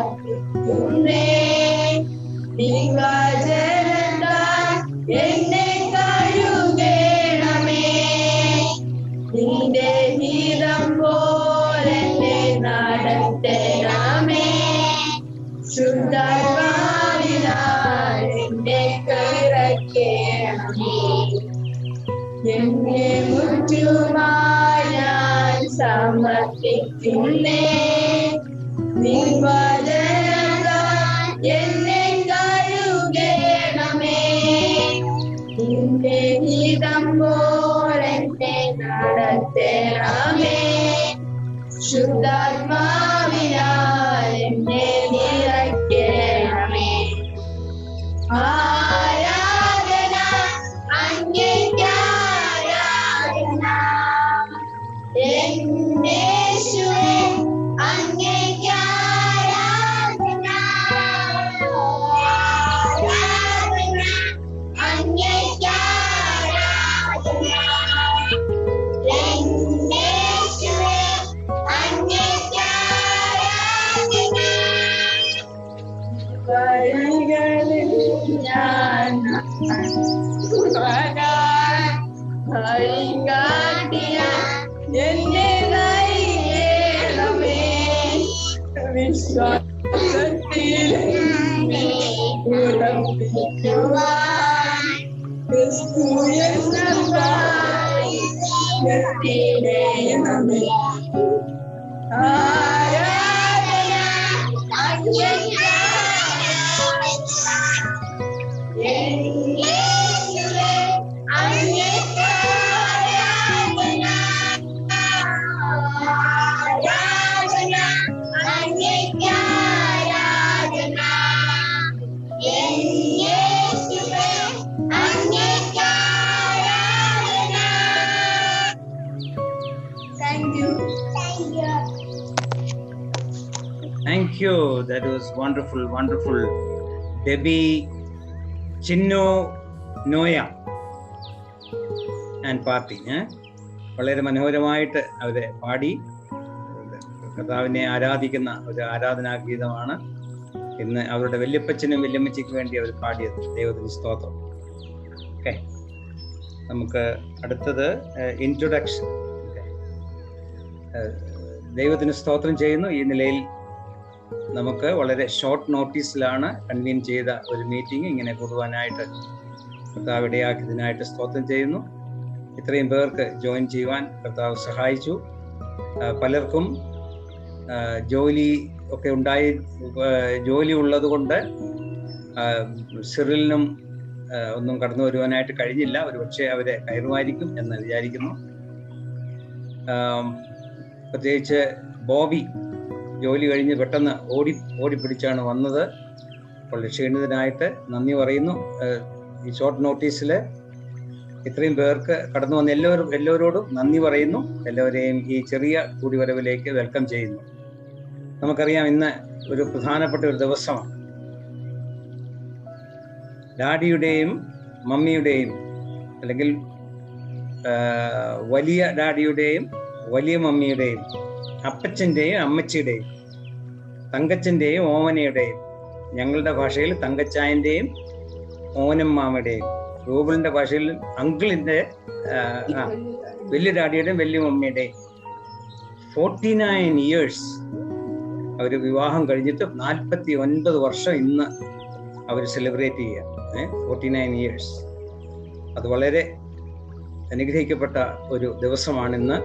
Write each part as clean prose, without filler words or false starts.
സമർപ്പിക്കുന്നേ. ദിവ്യജലത്താൽ എന്നെ കഴുകണമേ. നിന്റെ ഹിതം പോലെന്നെ നടത്തണമേ. ശുദ്ധാത്മാവിനാൽ എന്നെ നിറയ്ക്കണമേ. എന്നെ മുറ്റുമായി ഞാൻ സമർപ്പിക്കുന്നേ. നിൻവചനത്താൽ എന്നെ കഴുകണമേ. നിന്റെ ഹിതം പോലെന്നെ നടത്തണമേ. ശുദ്ധാത്മാവിനാൽ എന്നെ നിറയ്ക്കണമേ. ആരാധന അങ്ങേയ്ക്കാരാധന. യേശുവേ അങ്ങേയ്ക്കാരാധന. ആരാധന അങ്ങേയ്ക്കാരാധന. യേശുവേ അങ്ങേയ്ക്കാരാധന. വഴികളിൽ ഞാൻ വഴികാട്ടിയ എന്നെ നയിക്കണമേ. വിശ്വാസത്തിൽ ഉറപ്പിക്കുവാൻ ക്രിസ്തു എന്ന പാദത്തിലേണമേ. ആരാധന അങ്ങേയ്ക്കാരാധന. യേശുവേ അങ്ങേയ്ക്കാരാധന. ആരാധന അങ്ങേയ്ക്കാരാധന. യേശുവേ അങ്ങേയ്ക്കാരാധന. Thank you. Thank you. That was wonderful, wonderful. Debbie, Chinno, Noya and Party. വളരെ മനോഹരമായിട്ട് അവരെ പാടി കർത്താവിനെ ആരാധിക്കുന്ന ഒരു ആരാധനാഗീതമാണ് ഇന്ന് അവരുടെ വല്യപ്പച്ചനും വല്യമ്മച്ചിക്ക് വേണ്ടി അവർ പാടിയത്. ദൈവത്തിന് സ്തോത്രം. ഓക്കെ, നമുക്ക് അടുത്തത് ഇൻട്രൊഡക്ഷൻ. ദൈവത്തിന് സ്തോത്രം ചെയ്യുന്നു. ഈ നിലയിൽ നമുക്ക് വളരെ ഷോർട്ട് നോട്ടീസിലാണ് കൺവീൻ ചെയ്ത ഒരു മീറ്റിംഗ് ഇങ്ങനെ കൂടുവാനായിട്ട് കർത്താവ് ഇടയാക്കിയതിനായിട്ട് സ്തോത്രം ചെയ്യുന്നു. ഇത്രയും പേർക്ക് ജോയിൻ ചെയ്യുവാൻ കർത്താവ് സഹായിച്ചു. പലർക്കും ജോലി ഒക്കെ ജോലി ഉള്ളത് കൊണ്ട് സിറിലിനും ഒന്നും കടന്നു വരുവാനായിട്ട് കഴിഞ്ഞില്ല. ഒരുപക്ഷെ അവരെ കയറുമായിരിക്കും എന്ന് വിചാരിക്കുന്നു. പ്രത്യേകിച്ച് ബോബി ജോലി കഴിഞ്ഞ് പെട്ടെന്ന് ഓടിപ്പിടിച്ചാണ് വന്നത്. വളരെ ക്ഷീണിതനായിട്ട് നന്ദി പറയുന്നു. ഈ ഷോർട്ട് നോട്ടീസിൽ ഇത്രയും പേർക്ക് കടന്നു വന്ന എല്ലാവരോടും നന്ദി പറയുന്നു. എല്ലാവരെയും ഈ ചെറിയ കൂടിവരവിലേക്ക് വെൽക്കം ചെയ്യുന്നു. നമുക്കറിയാം ഇന്ന് ഒരു പ്രധാനപ്പെട്ട ഒരു ദിവസമാണ്. ഡാഡിയുടെയും മമ്മിയുടെയും അല്ലെങ്കിൽ വലിയ ഡാഡിയുടെയും വലിയ മമ്മിയുടെയും അപ്പച്ചൻ്റെയും അമ്മച്ചിയുടെയും തങ്കച്ചൻ്റെയും ഓമനയുടെയും, ഞങ്ങളുടെ ഭാഷയിൽ തങ്കച്ചായൻ്റെയും ഓനമ്മാമയുടെയും, ഗോകുലിൻ്റെ ഭാഷയിൽ അങ്കിളിൻ്റെ വലിയ ഡാഡിയുടെയും വലിയ മമ്മിയുടെയും 49 ഇയേഴ്സ് അവർ വിവാഹം കഴിഞ്ഞിട്ട് 49 വർഷം ഇന്ന് അവർ സെലിബ്രേറ്റ് ചെയ്യുക. 49 ഇയേഴ്സ്. അത് വളരെ അനുഗ്രഹിക്കപ്പെട്ട ഒരു ദിവസമാണ് ഇന്ന്.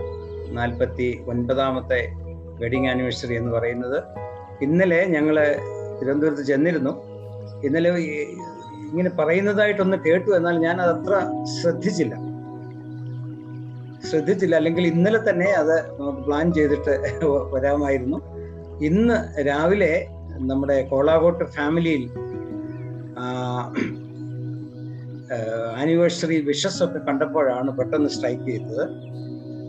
49ാമത്തെ വെഡിങ് ആനിവേഴ്സറി എന്ന് പറയുന്നത്. ഇന്നലെ ഞങ്ങൾ തിരുവനന്തപുരത്ത് ചെന്നിരുന്നു. ഇന്നലെ ഇങ്ങനെ പറയുന്നതായിട്ടൊന്ന് കേട്ടു, എന്നാൽ ഞാൻ അതത്ര ശ്രദ്ധിച്ചില്ല. അല്ലെങ്കിൽ ഇന്നലെ തന്നെ അത് നമുക്ക് പ്ലാൻ ചെയ്തിട്ട് വരാമായിരുന്നു. ഇന്ന് രാവിലെ നമ്മുടെ കോളാകോട്ട് ഫാമിലിയിൽ ആനിവേഴ്സറി വിഷസ് ഒക്കെ കണ്ടപ്പോഴാണ് പെട്ടെന്ന് സ്ട്രൈക്ക് ചെയ്തത്.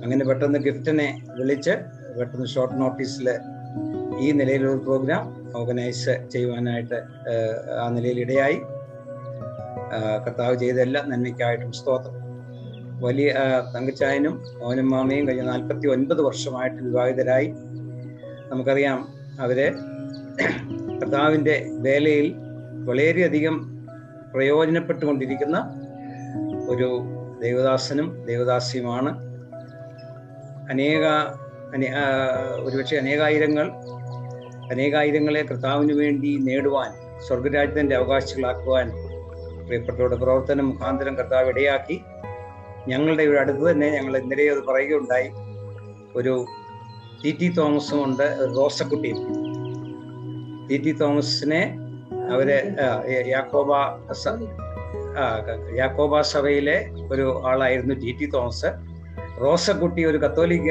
അങ്ങനെ പെട്ടെന്ന് ഗിഫ്റ്റിനെ വിളിച്ച് പെട്ടെന്ന് ഷോർട്ട് നോട്ടീസിൽ ഈ നിലയിലൊരു പ്രോഗ്രാം ഓർഗനൈസ് ചെയ്യുവാനായിട്ട് ആ നിലയിൽ ഇടയായി. കർത്താവ് ചെയ്ത എല്ലാ നന്മയ്ക്കായിട്ടും സ്തോത്രം. വലിയ തങ്കച്ചായനും ഓനും മാമയും കഴിഞ്ഞ 49 വർഷമായിട്ട് വിവാഹിതരായി. നമുക്കറിയാം അവര് കർത്താവിൻ്റെ വേലയിൽ വളരെയധികം പ്രയോജനപ്പെട്ടുകൊണ്ടിരിക്കുന്ന ഒരു ദൈവദാസനും ദൈവദാസിയുമാണ്. ഒരുപക്ഷെ അനേകായിരങ്ങളെ കർത്താവിന് വേണ്ടി നേടുവാൻ, സ്വർഗരാജ്യത്തിൻ്റെ അവകാശികളാക്കുവാൻ പ്രിയപ്പെട്ടവരുടെ പ്രവർത്തനം മുഖാന്തരം കർത്താവ് ഇടയാക്കി. ഞങ്ങളുടെ ഇവിടെ അടുത്ത് തന്നെ ഞങ്ങൾ ഇന്നലെ അത് പറയുകയുണ്ടായി, ഒരു ടി തോമസും ഉണ്ട്, റോസക്കുട്ടിയും. ടി തോമസിനെ അവര് യാക്കോബ സഭയിലെ ഒരു ആളായിരുന്നു ടി തോമസ്. റോസക്കുട്ടി ഒരു കത്തോലിക്ക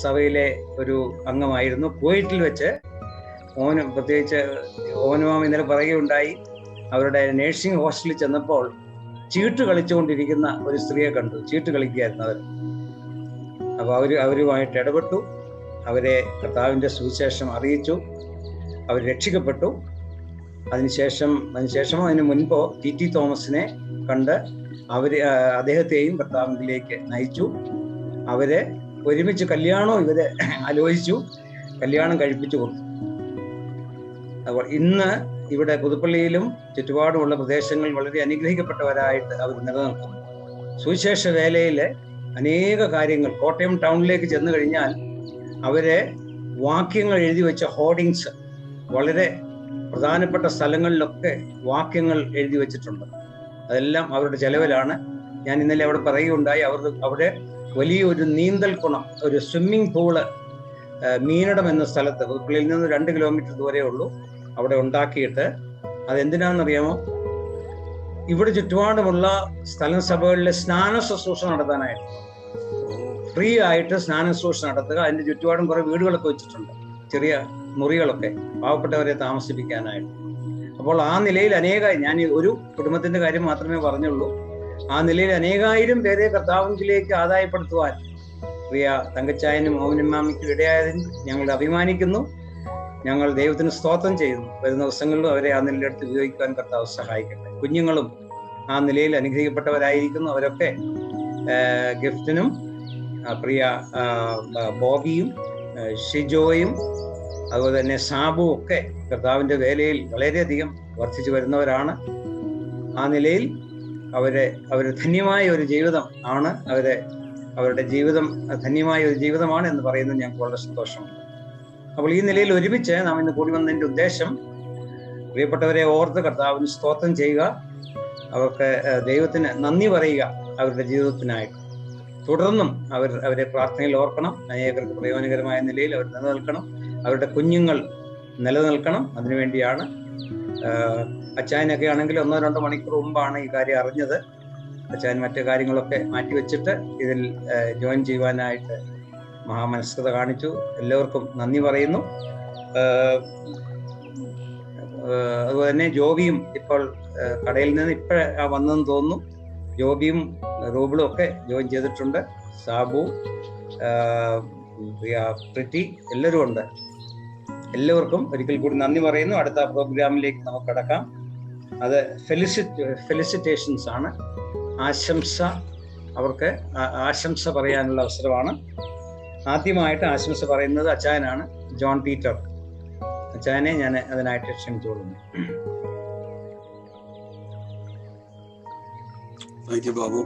സഭയിലെ ഒരു അംഗമായിരുന്നു. കുവൈറ്റിൽ വെച്ച് പ്രത്യേകിച്ച് ഓനുമാം ഇന്നലെ പറയുകയുണ്ടായി, അവരുടെ നേഴ്സിംഗ് ഹോസ്റ്റലിൽ ചെന്നപ്പോൾ ചീട്ട് കളിച്ചുകൊണ്ടിരിക്കുന്ന ഒരു സ്ത്രീയെ കണ്ടു. ചീട്ട് കളിക്കുകയായിരുന്നു അവർ. അപ്പോൾ അവരുമായിട്ട് ഇടപെട്ടു, അവരെ കർത്താവിൻ്റെ സുവിശേഷം അറിയിച്ചു, അവർ രക്ഷിക്കപ്പെട്ടു. അതിന് മുൻപോ ടി തോമസിനെ കണ്ട് അദ്ദേഹത്തെയും കർത്താവിലേക്ക് നയിച്ചു. അവരെ ഒരുമിച്ച് കല്യാണവും ഇവരെ ആലോചിച്ചു, കല്യാണം കഴിപ്പിച്ചു കൊടുത്തു. അപ്പോൾ ഇന്ന് ഇവിടെ പുതുപ്പള്ളിയിലും ചുറ്റുപാടുമുള്ള പ്രദേശങ്ങൾ വളരെ അനുഗ്രഹിക്കപ്പെട്ടവരായിട്ട് അവർ നിലനിൽക്കുന്നു. സുവിശേഷ വേലയിലെ അനേക കാര്യങ്ങൾ, കോട്ടയം ടൗണിലേക്ക് ചെന്ന് കഴിഞ്ഞാൽ അവരെ വാക്യങ്ങൾ എഴുതി വെച്ച ഹോർഡിങ്സ്, വളരെ പ്രധാനപ്പെട്ട സ്ഥലങ്ങളിലൊക്കെ വാക്യങ്ങൾ എഴുതി വെച്ചിട്ടുണ്ട്. അതെല്ലാം അവരുടെ ചെലവിലാണ്. ഞാൻ ഇന്നലെ അവിടെ പറയുകയുണ്ടായി, അവിടെ വലിയൊരു നീന്തൽ കുളം, ഒരു സ്വിമ്മിംഗ് പൂള് മീനടം എന്ന സ്ഥലത്ത്, പുതുപ്പള്ളിയിൽ നിന്ന് 2 കിലോമീറ്റർ ദൂരേ ഉള്ളൂ, അവിടെ ഉണ്ടാക്കിയിട്ട് അതെന്തിനാണെന്നറിയാമോ? ഇവിടെ ചുറ്റുപാടുമുള്ള സ്ഥലം സഭകളിലെ സ്നാന ശുശ്രൂഷ നടത്താനായിട്ട്, ഫ്രീ ആയിട്ട് സ്നാന ശുശ്രൂഷ നടത്തുക. അതിന്റെ ചുറ്റുപാടും കുറെ വീടുകളൊക്കെ വെച്ചിട്ടുണ്ട്, ചെറിയ മുറികളൊക്കെ, പാവപ്പെട്ടവരെ താമസിപ്പിക്കാനായിട്ട്. അപ്പോൾ ആ നിലയിൽ ഞാൻ ഒരു കുടുംബത്തിന്റെ കാര്യം മാത്രമേ പറഞ്ഞുള്ളൂ. ആ നിലയിൽ അനേകായിരം പേരെ കർത്താവിലേക്ക് ആദായപ്പെടുത്തുവാൻ പ്രിയ തങ്കച്ചായനും മോഹനമ്മാമിക്കും ഇടയായതിൽ ഞങ്ങൾ അഭിമാനിക്കുന്നു. ഞങ്ങൾ ദൈവത്തിന് സ്തോത്രം ചെയ്യുന്നു. വരുന്ന ദിവസങ്ങളിലും അവരെ ആ നിലയിലെടുത്ത് ഉപയോഗിക്കുവാൻ കർത്താവ് സഹായിക്കട്ടെ. കുഞ്ഞുങ്ങളും ആ നിലയിൽ അനുഗ്രഹിക്കപ്പെട്ടവരായിരിക്കുന്നു. അവരൊക്കെ ഗിഫ്റ്റിനും പ്രിയ ബോബിയും ഷിജോയും അതുപോലെ തന്നെ സാബുവും ഒക്കെ കർത്താവിൻ്റെ വേലയിൽ വളരെയധികം വർദ്ധിച്ചു വരുന്നവരാണ്. ആ നിലയിൽ അവർ ധന്യമായ ഒരു ജീവിതം ആണ്, അവരുടെ ജീവിതം ധന്യമായ ഒരു ജീവിതമാണ് എന്ന് പറയുന്നത് ഞങ്ങൾക്ക് വളരെ സന്തോഷമുണ്ട്. അപ്പോൾ ഈ നിലയിൽ ഒരുമിച്ച് നാം ഇന്ന് കൂടി വന്നതിൻ്റെ ഉദ്ദേശം, പ്രിയപ്പെട്ടവരെ ഓർത്ത് കർത്താവിന് സ്തോത്രം ചെയ്യുക, അവർക്ക് ദൈവത്തിന് നന്ദി പറയുക അവരുടെ ജീവിതത്തിനായിട്ട്. തുടർന്നും അവരെ പ്രാർത്ഥനയിൽ ഓർക്കണം. അനേകർക്ക് പ്രയോജനകരമായ നിലയിൽ അവർ നിലനിൽക്കണം, അവരുടെ കുഞ്ഞുങ്ങൾ നിലനിൽക്കണം. അതിനുവേണ്ടിയാണ്. അച്ചായനൊക്കെ ആണെങ്കിൽ 1-2 മണിക്കൂർ മുമ്പാണ് ഈ കാര്യം അറിഞ്ഞത്. അച്ചായൻ മറ്റു കാര്യങ്ങളൊക്കെ മാറ്റിവെച്ചിട്ട് ഇതിൽ ജോയിൻ ചെയ്യുവാനായിട്ട് മഹാമനസ്കത കാണിച്ചു. എല്ലാവർക്കും നന്ദി പറയുന്നു. അതുപോലെ തന്നെ ജോബിയും ഇപ്പോൾ കടയിൽ നിന്ന് വന്നെന്ന് തോന്നുന്നു. ജോബിയും റൂബിളും ഒക്കെ ജോയിൻ ചെയ്തിട്ടുണ്ട്. സാബു, പ്രിറ്റി, എല്ലാവരും ഉണ്ട്. എല്ലാവർക്കും ഒരിക്കൽ കൂടി നന്ദി പറയുന്നു. അടുത്ത പ്രോഗ്രാമിലേക്ക് നമുക്ക് കടക്കാം. അത് ഫെലിസിറ്റേഷൻസ് ആണ്, ആശംസ. അവർക്ക് ആശംസ പറയാനുള്ള അവസരമാണ്. ആദ്യമായിട്ട് ആശംസ പറയുന്നത് അച്ചായനാണ്, ജോൺ പീറ്റർ. അച്ചായനെ ഞാൻ അതിനായിട്ട് ക്ഷണിച്ചുകൊള്ളുന്നു. Thank you, Babu.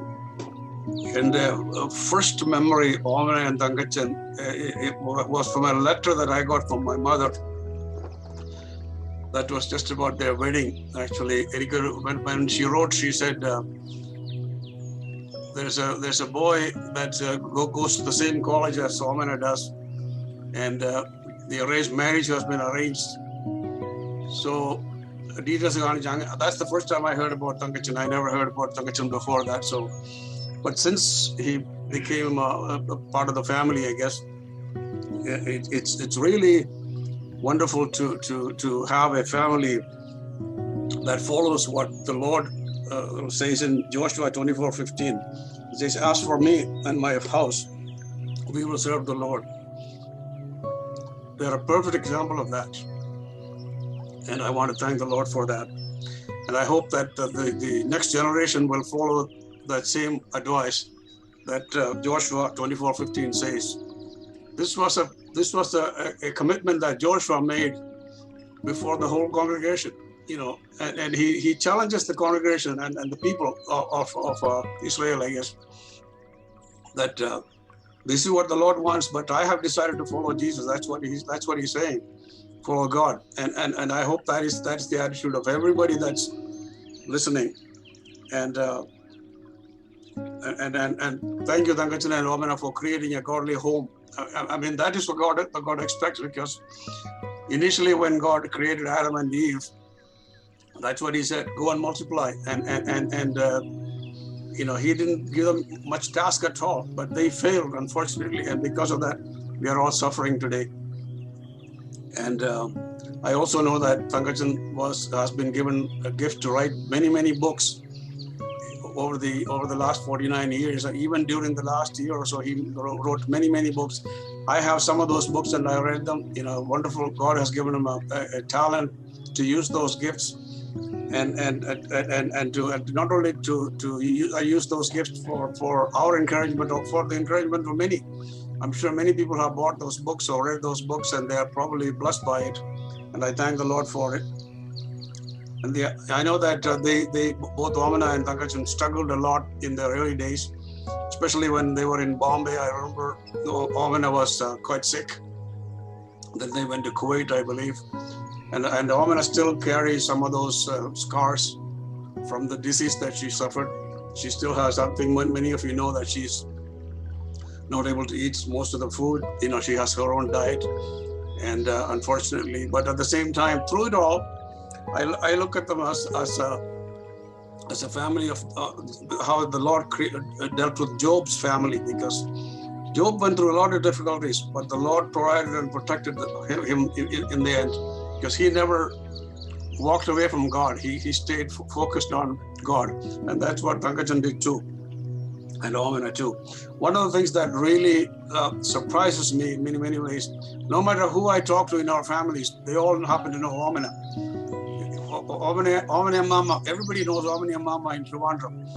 And the first memory of and Tangachan was from a letter that I got from my mother. That was just about their wedding. Actually, Erika, when she wrote, she said, "There's a boy that goes to the same college as Somana does, and the arranged marriage has been arranged." So. That's the first time I heard about Tangachan. I never heard about Tangachan before that. So, but since he became a part of the family, I guess it's really wonderful to have a family that follows what the Lord says in Joshua 24:15. It says, "As for me and my house, we will serve the Lord." They're a perfect example of that. And I want to thank the Lord for that. And I hope that the next generation will follow that same advice that Joshua 24:15 says. This was a commitment that Joshua made before the whole congregation, and he challenges the congregation and the people of Israel, I guess, that this is what the Lord wants, but I have decided to follow Jesus. That's what he's saying. Follow God, and I hope that's the attitude of everybody that's listening. And thank you, Thankachan and Omena, for creating a godly home. I mean, that is what God expects, because initially when God created Adam and Eve, that's what he said, go and multiply. And he didn't give them much task at all, but they failed, unfortunately. And because of that, we are all suffering today. And I also know that Thankachan has been given a gift to write many, many books over the last 49 years. Even during the last year or so, he wrote many, many books. I have some of those books and I read them. Wonderful. God has given him a talent to use those gifts, and to not only to use those gifts for our encouragement, or for the encouragement of many. I'm sure many people have bought those books or read those books, and they are probably blessed by it. And I thank the Lord for it. And I know that they both Omena and Thankachan struggled a lot in their early days, especially when they were in Bombay. I remember Omena was quite sick. Then they went to Kuwait, I believe. And Omena still carries some of those scars from the disease that she suffered. She still has something. Many of you know that she's not able to eat most of the food. She has her own diet. And unfortunately, but at the same time, through it all, I look at them as a family of how the Lord dealt with Job's family, because Job went through a lot of difficulties, but the Lord provided and protected him in the end, because he never walked away from God. He stayed focused on God, and that's what Thankachan did too, and Omena too. One of the things that really surprises me in many, many ways, no matter who I talk to in our families, they all happen to know Omena. Omena Mama, everybody knows Omena Mama in Trivandrum.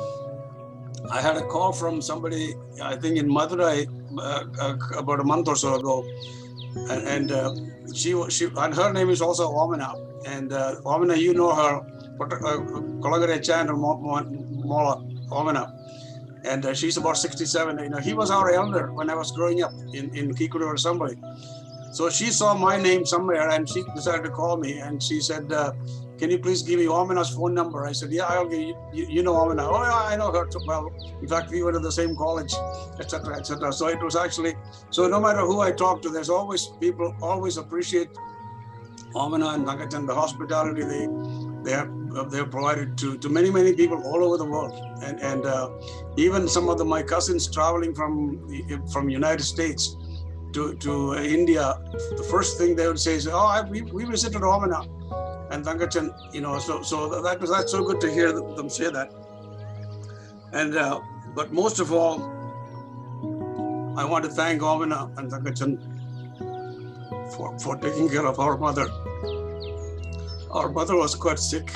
I had a call from somebody, I think in Madurai, about a month or so ago, and she and her name is also Omena. And Omena, you know her, Kolagare Chan Mola Omena, and she's about 67. He was our elder when I was growing up in Kikudu or somebody. So she saw my name somewhere and she decided to call me, and she said, can you please give me Omena's phone number? I said, yeah, I'll give you. You know Omena? Oh, yeah, I know her too well. In fact, we went to the same college, etc., etc. So it was actually, so no matter who I talk to, there's always people always appreciate Omena and Thankachan, the hospitality they have provided to many, many people all over the world. And even some of my cousins traveling from United States to India, the first thing they would say is, we visited Omena and Thankachan, so that's so good to hear them say that. And but most of all, I want to thank Omena and Thankachan for taking care of our mother. Our mother was quite sick,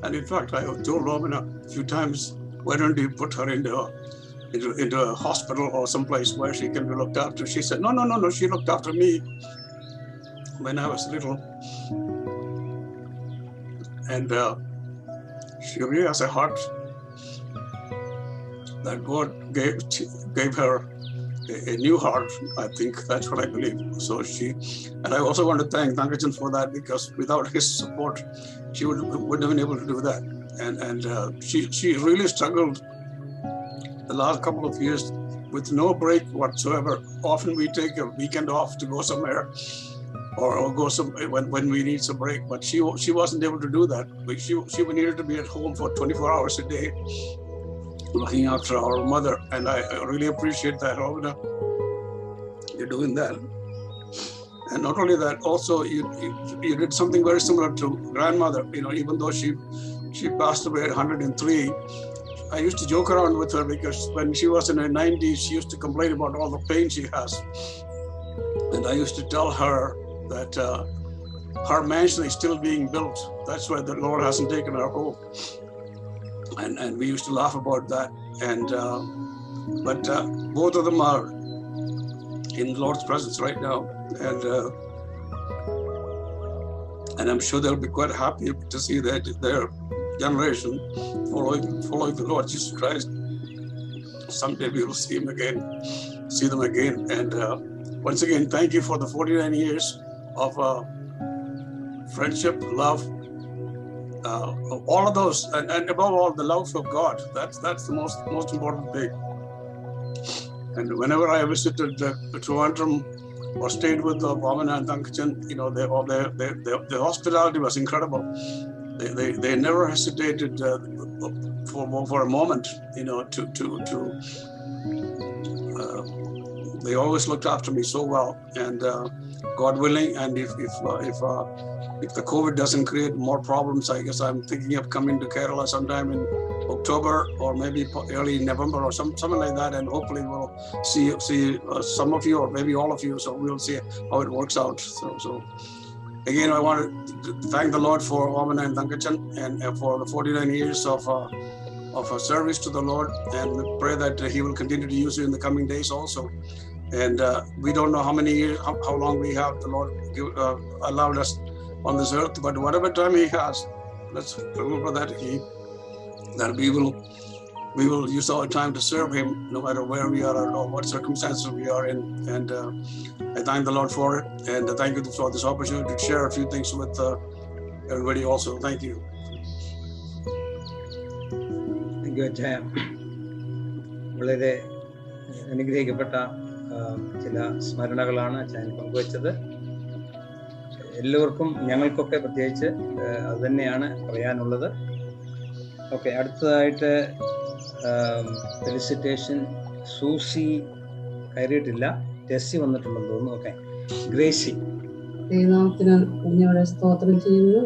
and in fact, I have told Omena a few times, why don't you put her into a hospital or someplace where she can be looked after? She said, no, she looked after me when I was little. And she really has a heart that God gave her a new heart. I think that's what I believe. So and I also want to thank Thankachan for that, because without his support, she wouldn't have been able to do that. And she really struggled the last couple of years with no break whatsoever. Often we take a weekend off to go somewhere, or go when we need some break. But she wasn't able to do that. She needed to be at home for 24 hours a day, looking after our mother. And I really appreciate that, Omena. You're doing that. And not only that, also you did something very similar to grandmother. Even though she passed away at 103, I used to joke around with her, because when she was in her 90s, she used to complain about all the pain she has. And I used to tell her that her mansion is still being built. That's why the Lord hasn't taken her home. And we used to laugh about that. And but both of them are in the Lord's presence right now. And and I'm sure they'll be quite happy to see that their generation following the Lord Jesus Christ. Someday we will see them again. And once again, thank you for the 49 years of friendship, love, all of those, and above all, the love of God. That's the most important thing. And whenever I visited Trivandrum or stayed with Vamana and Tankachan, the hospitality was incredible. They never hesitated for a moment, they always looked after me so well. And God willing, and if the COVID doesn't create more problems, I guess I'm thinking of coming to Kerala sometime in October or maybe early November or something like that, and hopefully we'll see some of you or maybe all of you. So we'll see how it works out. So again, I want to thank the Lord for Vamana and Tankachan and for the 49 years of service to the Lord, and we pray that He will continue to use you in the coming days also. And we don't know how many years, how long we have the Lord allowed us on this earth, but whatever time He has, let's remember that we will use our time to serve Him, no matter where we are or what circumstances we are in. And I thank the Lord for it, and thank you for this opportunity to share a few things with everybody also. Thank you. Thank you, Jaya. വളരെ അനുഗ്രഹിക്കപ്പെട്ട ചില സ്മരണകളാണ് അച്ഛൻ പങ്കുവച്ചത്. എല്ലാവർക്കും, ഞങ്ങൾക്കൊക്കെ പ്രത്യേകിച്ച് അത് തന്നെയാണ് പറയാനുള്ളത്. ഓക്കെ, അടുത്തതായിട്ട് ഫെലിസിറ്റേഷൻ. സൂസി കയറിയിട്ടില്ല, ടെസ്സി വന്നിട്ടുണ്ടെന്ന് തോന്നുന്നു. Okay, Gracy. ദൈവത്തിന് കുഞ്ഞോടെ സ്തോത്രം ചെയ്യുന്നു.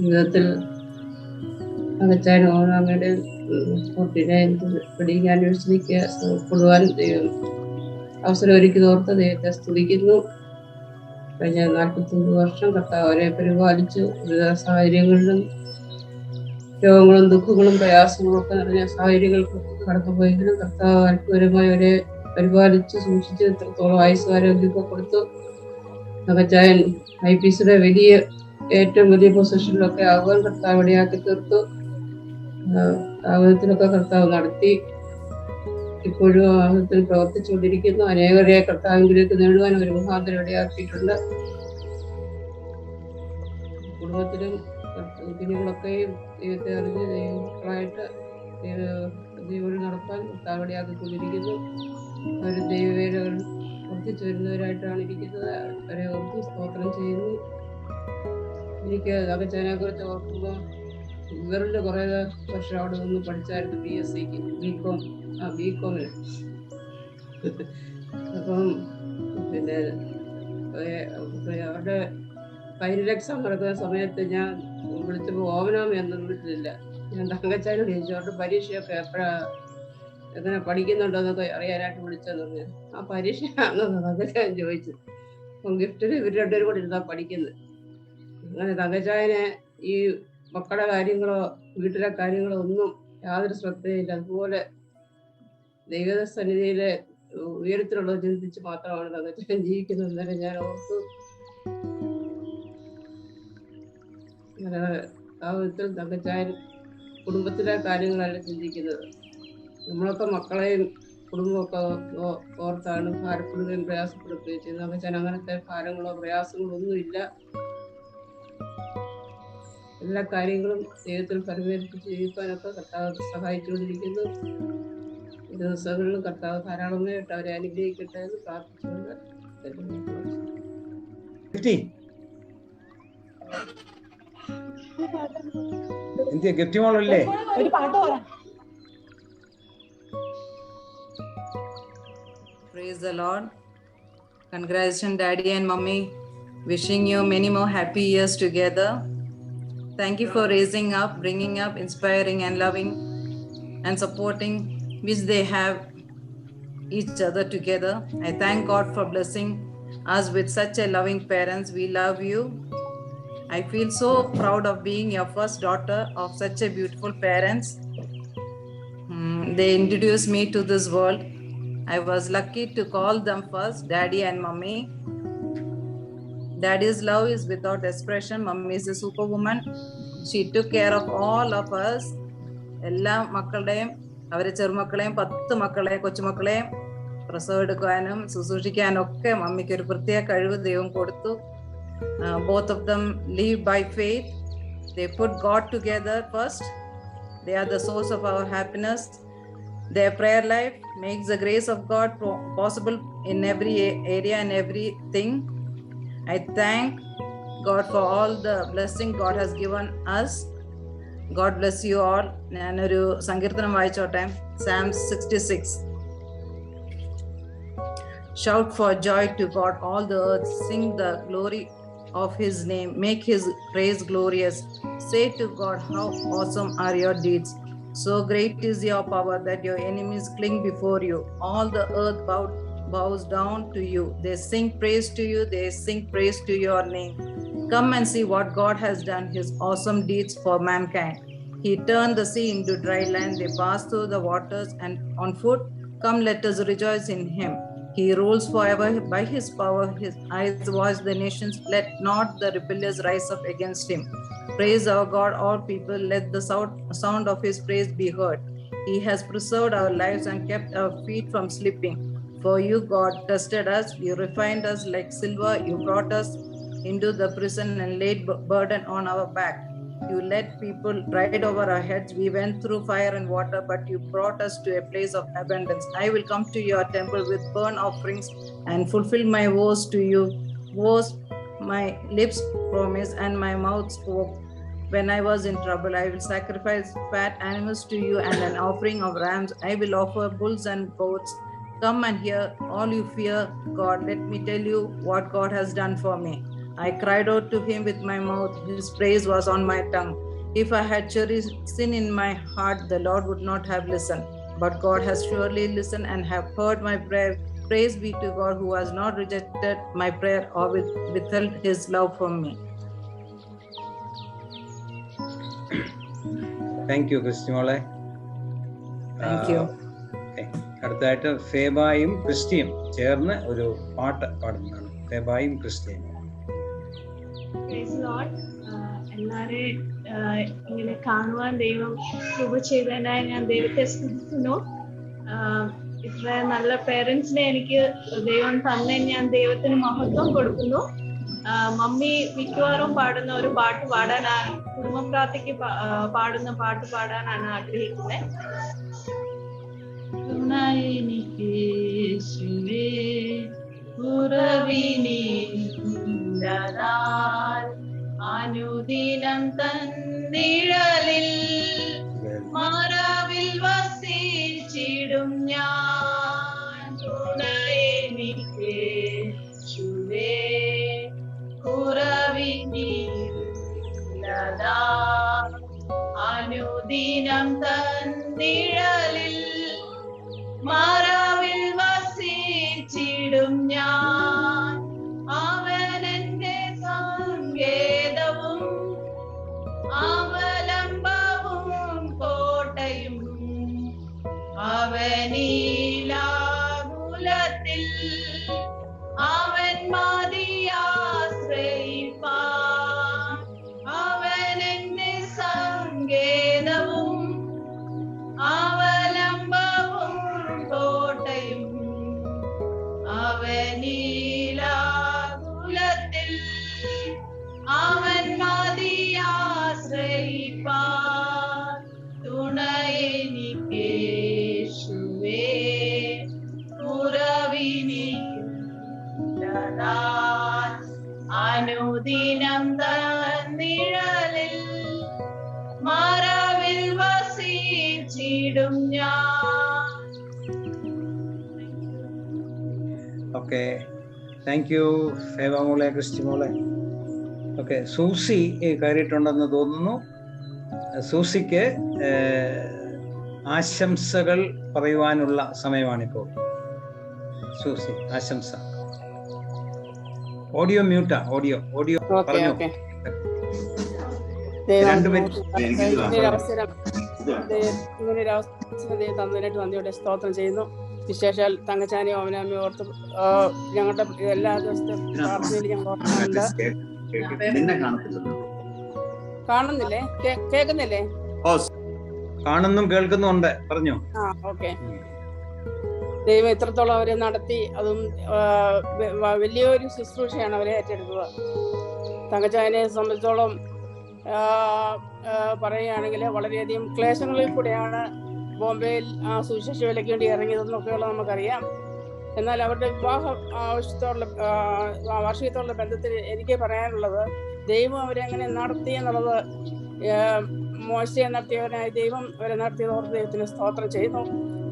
ജീവിതത്തിൽ അകച്ചാൻ ഓണാമയുടെ പഠിക്കാൻ ആനിവേഴ്സറിക്ക് കൊടുവാൻ അവസരം ഒരുക്കി ഓർത്ത് ദൈവത്തെ സ്തുതിക്കുന്നു. കഴിഞ്ഞ 41 വർഷം കർത്താവ് അവരെ പരിപാലിച്ചു. വിവിധ സാഹചര്യങ്ങളിലും രോഗങ്ങളും ദുഃഖങ്ങളും പ്രയാസങ്ങളും ഒക്കെ നിറഞ്ഞ സാഹചര്യങ്ങൾക്ക് കടന്നുപോയെങ്കിലും കർത്താവ് അത്ഭുതകരമായി അവരെ പരിപാലിച്ച് സൂക്ഷിച്ച് ഇത്രത്തോളം ആയുസ്സാരോഗ്യമൊക്കെ കൊടുത്തു. അകച്ചായൻ IPCയുടെ ഏറ്റവും വലിയ പൊസിഷനിലൊക്കെ ആകുവാൻ കർത്താവ് ഇടയാക്കി തീർത്തു. ആ വിധത്തിലൊക്കെ കർത്താവ് നടത്തി. ഇപ്പോഴും ആ വിധത്തിൽ പ്രവർത്തിച്ചുകൊണ്ടിരിക്കുന്നു. അനേകരെ കർത്താവിലേക്ക് നേടുവാൻ ഒരു മുഖാന്തരം ഇടയാക്കിയിട്ടുണ്ട്. കുടുംബത്തിലും കുഞ്ഞുങ്ങളൊക്കെയും ദൈവത്തെ അറിഞ്ഞ് ദൈവങ്ങളായിട്ട് ദൈവം നടത്താൻ കർത്താവ് ഇടയാക്കിക്കൊണ്ടിരിക്കുന്നു. അവർ ദൈവവേലകൾ വർദ്ധിച്ചു വരുന്നവരായിട്ടാണ് ഇരിക്കുന്നത്. അവരെ ഓർത്ത് സ്തോത്രം ചെയ്യുന്നു. എനിക്ക് അകച്ചാനെ കുറിച്ച് ഓർക്കുമ്പോൾ ഇവരുടെ കുറേ വർഷം അവിടെ നിന്ന് പഠിച്ചായിരുന്നു BScക്ക് ബികോമിന്. അപ്പം പിന്നെ അവരുടെ ഫൈനൽ എക്സാം നടക്കുന്ന സമയത്ത് ഞാൻ വിളിച്ചപ്പോൾ ഓവനാമ ഒന്നും വിളിച്ചില്ല. ഞാൻ തങ്കച്ചാനോട് ചോദിച്ചു അവരുടെ പരീക്ഷയൊക്കെ എങ്ങനെ പഠിക്കുന്നുണ്ടോ എന്നൊക്കെ അറിയാനായിട്ട് വിളിച്ചതെന്ന് പറഞ്ഞു. ആ പരീക്ഷയാണോ തങ്കച്ചാൻ ചോദിച്ചു. അപ്പം ഗിഫ്റ്റിന് ഇവർ രണ്ടുപേരും കൂടെ ഇരുന്നാ പഠിക്കുന്നത്. അങ്ങനെ തങ്കച്ചായനെ ഈ മക്കളുടെ കാര്യങ്ങളോ വീട്ടിലെ കാര്യങ്ങളോ ഒന്നും യാതൊരു ശ്രദ്ധയില്ല. അതുപോലെ ദൈവസന്നിധിയിലെ ഉയരത്തിലുള്ളത് ചിന്തിച്ച് മാത്രമാണ് തങ്കച്ചാൻ ജീവിക്കുന്നത്. എന്നാലും ഞാൻ ഓർത്തു ആ വിധത്തിൽ തങ്കച്ചായൻ കുടുംബത്തിലെ കാര്യങ്ങളല്ല ചിന്തിക്കുന്നത്. നമ്മളൊക്കെ മക്കളെയും കുടുംബമൊക്കെ ഓർത്താണ് ഭാരപ്പെടുകയും പ്രയാസപ്പെടുകയും ചെയ്യുന്നത്. തങ്കച്ചാൻ അങ്ങനത്തെ ഭാരങ്ങളോ പ്രയാസങ്ങളോ ഒന്നുമില്ല. എല്ലാ കാര്യങ്ങളും ദൈവത്തിൽ പരിവേൽപ്പിച്ച് ജീവിക്കാനൊക്കെ കർത്താവ് സഹായിച്ചുകൊണ്ടിരിക്കുന്നു. ദിവസങ്ങളിലും കർത്താവ് ധാരാളമായിട്ട് അവരെ അനുഗ്രഹിക്കട്ടെ എന്ന് പ്രാർത്ഥിച്ചുകൊണ്ട് Praise the Lord. Congratulations, Daddy and Mummy. Wishing you many more happy years together. Thank you for raising up, bringing up, inspiring and loving and supporting which they have each other together. I thank God for blessing us with such a loving parents. We love you. I feel so proud of being your first daughter of such a beautiful parents. They introduced me to this world. I was lucky to call them first, Daddy and Mummy. Daddy's love is without expression. Mummy is a superwoman. She took care of all of us. എല്ലാ മക്കളുടെയും, അവരെ ചെറുമക്കളെയും 10 മക്കളെയും കൊച്ചുമക്കളെയും പ്രസവമെടുക്കാനും ശുശ്രൂഷിക്കാനും ഒക്കെ മമ്മിക്ക് ഒരു പ്രത്യേക കഴിവ് ദൈവം കൊടുത്തു. Both of them live by faith. They put God together first. They are the source of our happiness. Their prayer life makes the grace of God possible in every area and everything. I thank God for all the blessing God has given us. God bless you all. ഞാനൊരു സങ്കീർത്തനം വായിച്ചോട്ടെ. Psalm 66. Shout for joy to God, all the earth. Sing the glory of his name. Make his praise glorious. Say to God, how awesome are your deeds. So great is your power that your enemies cling before you. All the earth bows down to you. They sing praise to you. They sing praise to your name. Come and see what God has done, his awesome deeds for mankind. He turned the sea into dry land. They passed through the waters and on foot. Come, let us rejoice in him. He rules forever by his power. His eyes watch the nations. Let not the rebellious rise up against him. Praise our God, all people. Let the sound of his praise be heard. He has preserved our lives and kept our feet from slipping. For you, God, tested us. You refined us like silver. You brought us into the prison and laid burden on our back. You let people ride over our heads. We went through fire and water, but you brought us to a place of abundance. I will come to your temple with burnt offerings and fulfill my vows to you. Vows my lips promised and my mouth spoke. When I was in trouble, I will sacrifice fat animals to you and an offering of rams. I will offer bulls and goats. Come and hear, all you fear God. Let me tell you what God has done for me. I cried out to him with my mouth. His praise was on my tongue. If I had cherished sin in my heart, the Lord would not have listened. But God has surely listened and have heard my prayer. Praise be to God who has not rejected my prayer or withheld his love from me. Thank you ക്രിസ്റ്റിമോളെ. Thank you. അടുത്തായിട്ട് ഫേബായും ക്രിസ്റ്റിയും ചേർന്ന് ഒരു പാട്ട് പാടുന്നതാണ്. ഫേബായും ക്രിസ്റ്റിയും. എല്ലാരെയും ഇങ്ങനെ കാണുവാൻ ദൈവം കൃപ ചെയ്തതിനായി ഞാൻ ദൈവത്തെ സ്തുതിക്കുന്നു. ഇത്ര നല്ല പേരൻസിനെ എനിക്ക് ദൈവം തന്നെ ഞാൻ ദൈവത്തിന് മഹത്വം കൊടുക്കുന്നു. മമ്മി മിക്കവാറും പാടുന്ന ഒരു പാട്ട് പാടാനാണ്, കുടുംബ പ്രാർത്ഥനയ്ക്ക് പാടുന്ന പാട്ട് പാടാനാണ് ആഗ്രഹിക്കുന്നത്. അനുദിനം തന്നിഴലിൽ മറവിൽ വസിച്ചിടും ഞാൻ. തുണയെനിക്ക് യേശുവേ, കുറവിനില്ലതാ. അനുദിനം തന്നിഴലിൽ മറവിൽ വസിച്ചിടും ഞാൻ. അവനെന്റെ സങ്കേതവും അവലംബവും കോട്ടയും. അവനിലാകുലത്തിൽ അവൻ മതിയാശ്രയിപ്പാൻ. അവനെന്റെ സങ്കേതവും അവലംബവും കോട്ടയും. അവനിലാകുലത്തിൽ അവൻ മതിയാശ്രയിപ്പാൻ. തുണയെനിക്ക് യേശുവേ, കുറവിനില്ലതാ. അനുദിനം തന്നിഴലിൽ മറവിൽ വസിച്ചിടും ഞാൻ. ഓക്കെ, താങ്ക് യു ഫേബ മോളെ, ക്രിസ്റ്റി മോളെ. ഓക്കെ, സൂസി കയറിയിട്ടുണ്ടെന്ന് തോന്നുന്നു. സൂസിക്ക് ആശംസകൾ പറയുവാനുള്ള സമയമാണിപ്പോൾ. സൂസി, ആശംസ. ഓഡിയോ മ്യൂട്ടാ, ഓഡിയോ പറഞ്ഞോ. ഇങ്ങനൊരു അവസരം തന്നതിനായിട്ട് നന്ദിയോടെ സ്തോത്രം ചെയ്യുന്നു. വിശേഷാൽ തങ്കച്ചാനി ഓമനാമ്മ ഓർത്ത് ഞങ്ങളുടെ എല്ലാ ദിവസത്തെ പ്രാർത്ഥനയിൽ ഞങ്ങൾ ഓർക്കുന്നുണ്ട്. കാണുന്നില്ലേ? കേൾക്കുന്നില്ലേ? കാണുന്നും കേൾക്കുന്നുണ്ട്, പറഞ്ഞു. ഓക്കെ. ദൈവം ഇത്രത്തോളം അവരെ നടത്തി, അതും വലിയൊരു ശുശ്രൂഷയാണ് അവരെ ഏറ്റെടുക്കുക. തങ്കച്ചാനെ സംബന്ധിച്ചോളം പറയുകയാണെങ്കിൽ വളരെയധികം ക്ലേശങ്ങളിൽ കൂടെയാണ് ബോംബെയിൽ സുവിശേഷ വേലയ്ക്ക് വേണ്ടി ഇറങ്ങിയതെന്നൊക്കെയുള്ള നമുക്കറിയാം. എന്നാൽ അവരുടെ വിവാഹ വാർഷികത്തോടുള്ള ബന്ധത്തിൽ എനിക്ക് പറയാനുള്ളത്, ദൈവം അവരെ എങ്ങനെ നടത്തി എന്നുള്ളത്, മോശയെ നടത്തിയവനായ ദൈവം അവരെ നടത്തിയത് ഓർത്ത് ദൈവത്തിന് സ്തോത്രം ചെയ്യുന്നു.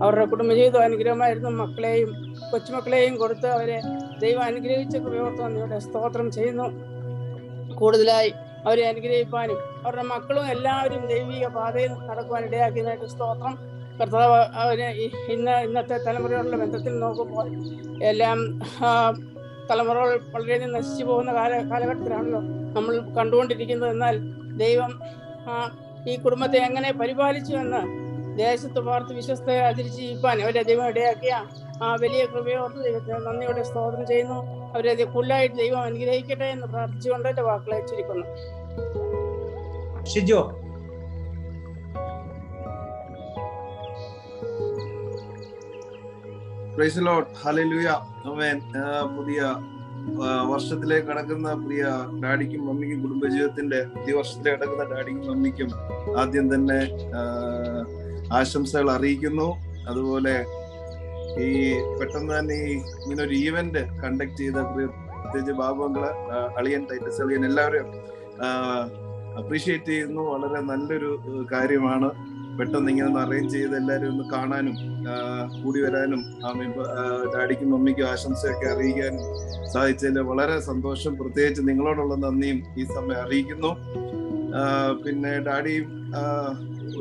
അവരുടെ കുടുംബജീവിതം അനുഗ്രഹമായിരുന്നു. മക്കളെയും കൊച്ചുമക്കളെയും കൊടുത്ത് അവരെ ദൈവം അനുഗ്രഹിച്ച കൃപയോർത്ത് നന്ദിയോടെ സ്തോത്രം ചെയ്യുന്നു. കൂടുതലായി അവരെ അനുഗ്രഹിക്കാനും അവരുടെ മക്കളും എല്ലാവരും ദൈവിക പാതയിൽ നടക്കുവാൻ ഇടയാക്കിയതായിട്ട് സ്തോത്രം. കർത്താവ് അവരെ ഇന്നത്തെ തലമുറയോടുള്ള ബന്ധത്തിൽ നോക്കുമ്പോൾ എല്ലാം തലമുറകൾ വളരെയധികം നശിച്ചു പോകുന്ന കാലഘട്ടത്തിലാണല്ലോ നമ്മൾ കണ്ടുകൊണ്ടിരിക്കുന്നത്. എന്നാൽ ദൈവം ഈ കുടുംബത്തെ എങ്ങനെ പരിപാലിച്ചു എന്ന് ദേശത്ത് പാർത്ത് വിശ്വസ്തയെ അതിരിച്ചിരിക്കാൻ അവരെ ദൈവം ഇടയാക്കിയ വലിയ കൃപയോർത്ത് ദൈവത്തെ നന്ദിയോടെ സ്തോത്രം ചെയ്യുന്നു. അവരെ ഫുള്ളായിട്ട് ദൈവം അനുഗ്രഹിക്കട്ടെ എന്ന് പ്രാർത്ഥിച്ചുകൊണ്ട് എന്റെ വാക്കുകളെ ചുരുക്കുന്നു. Shijo. Praise the Lord, hallelujah, amen. പുതിയ വർഷത്തിലേക്ക് കടക്കുന്ന പ്രിയ ഡാഡിക്കും മമ്മിക്കും, കുടുംബജീവിതത്തിന്റെ പുതിയ വർഷത്തിലേക്ക് കടക്കുന്ന ഡാഡിക്കും മമ്മിക്കും ആദ്യം തന്നെ ആശംസകൾ അറിയിക്കുന്നു. അതുപോലെ ഈ പെട്ടെന്ന് തന്നെ ഇങ്ങനെ ഒരു ഈവന്റ് കണ്ടക്ട് ചെയ്ത പ്രത്യേകിച്ച് ബാബുങ്ങള്, അളിയൻ, ടൈറ്റസ് അളിയൻ, എല്ലാവരും അപ്രീഷിയേറ്റ് ചെയ്യുന്നു. വളരെ നല്ലൊരു കാര്യമാണ്. പെട്ടെന്ന് ഇങ്ങനെ ഒന്ന് അറേഞ്ച് ചെയ്ത് എല്ലാവരും ഒന്ന് കാണാനും കൂടി വരാനും ഡാഡിക്കും മമ്മിക്കും ആശംസയൊക്കെ അറിയിക്കാനും സാധിച്ചതിൽ വളരെ സന്തോഷം. പ്രത്യേകിച്ച് നിങ്ങളോടുള്ള നന്ദിയും ഈ സമയം അറിയിക്കുന്നു. പിന്നെ ഡാഡിയും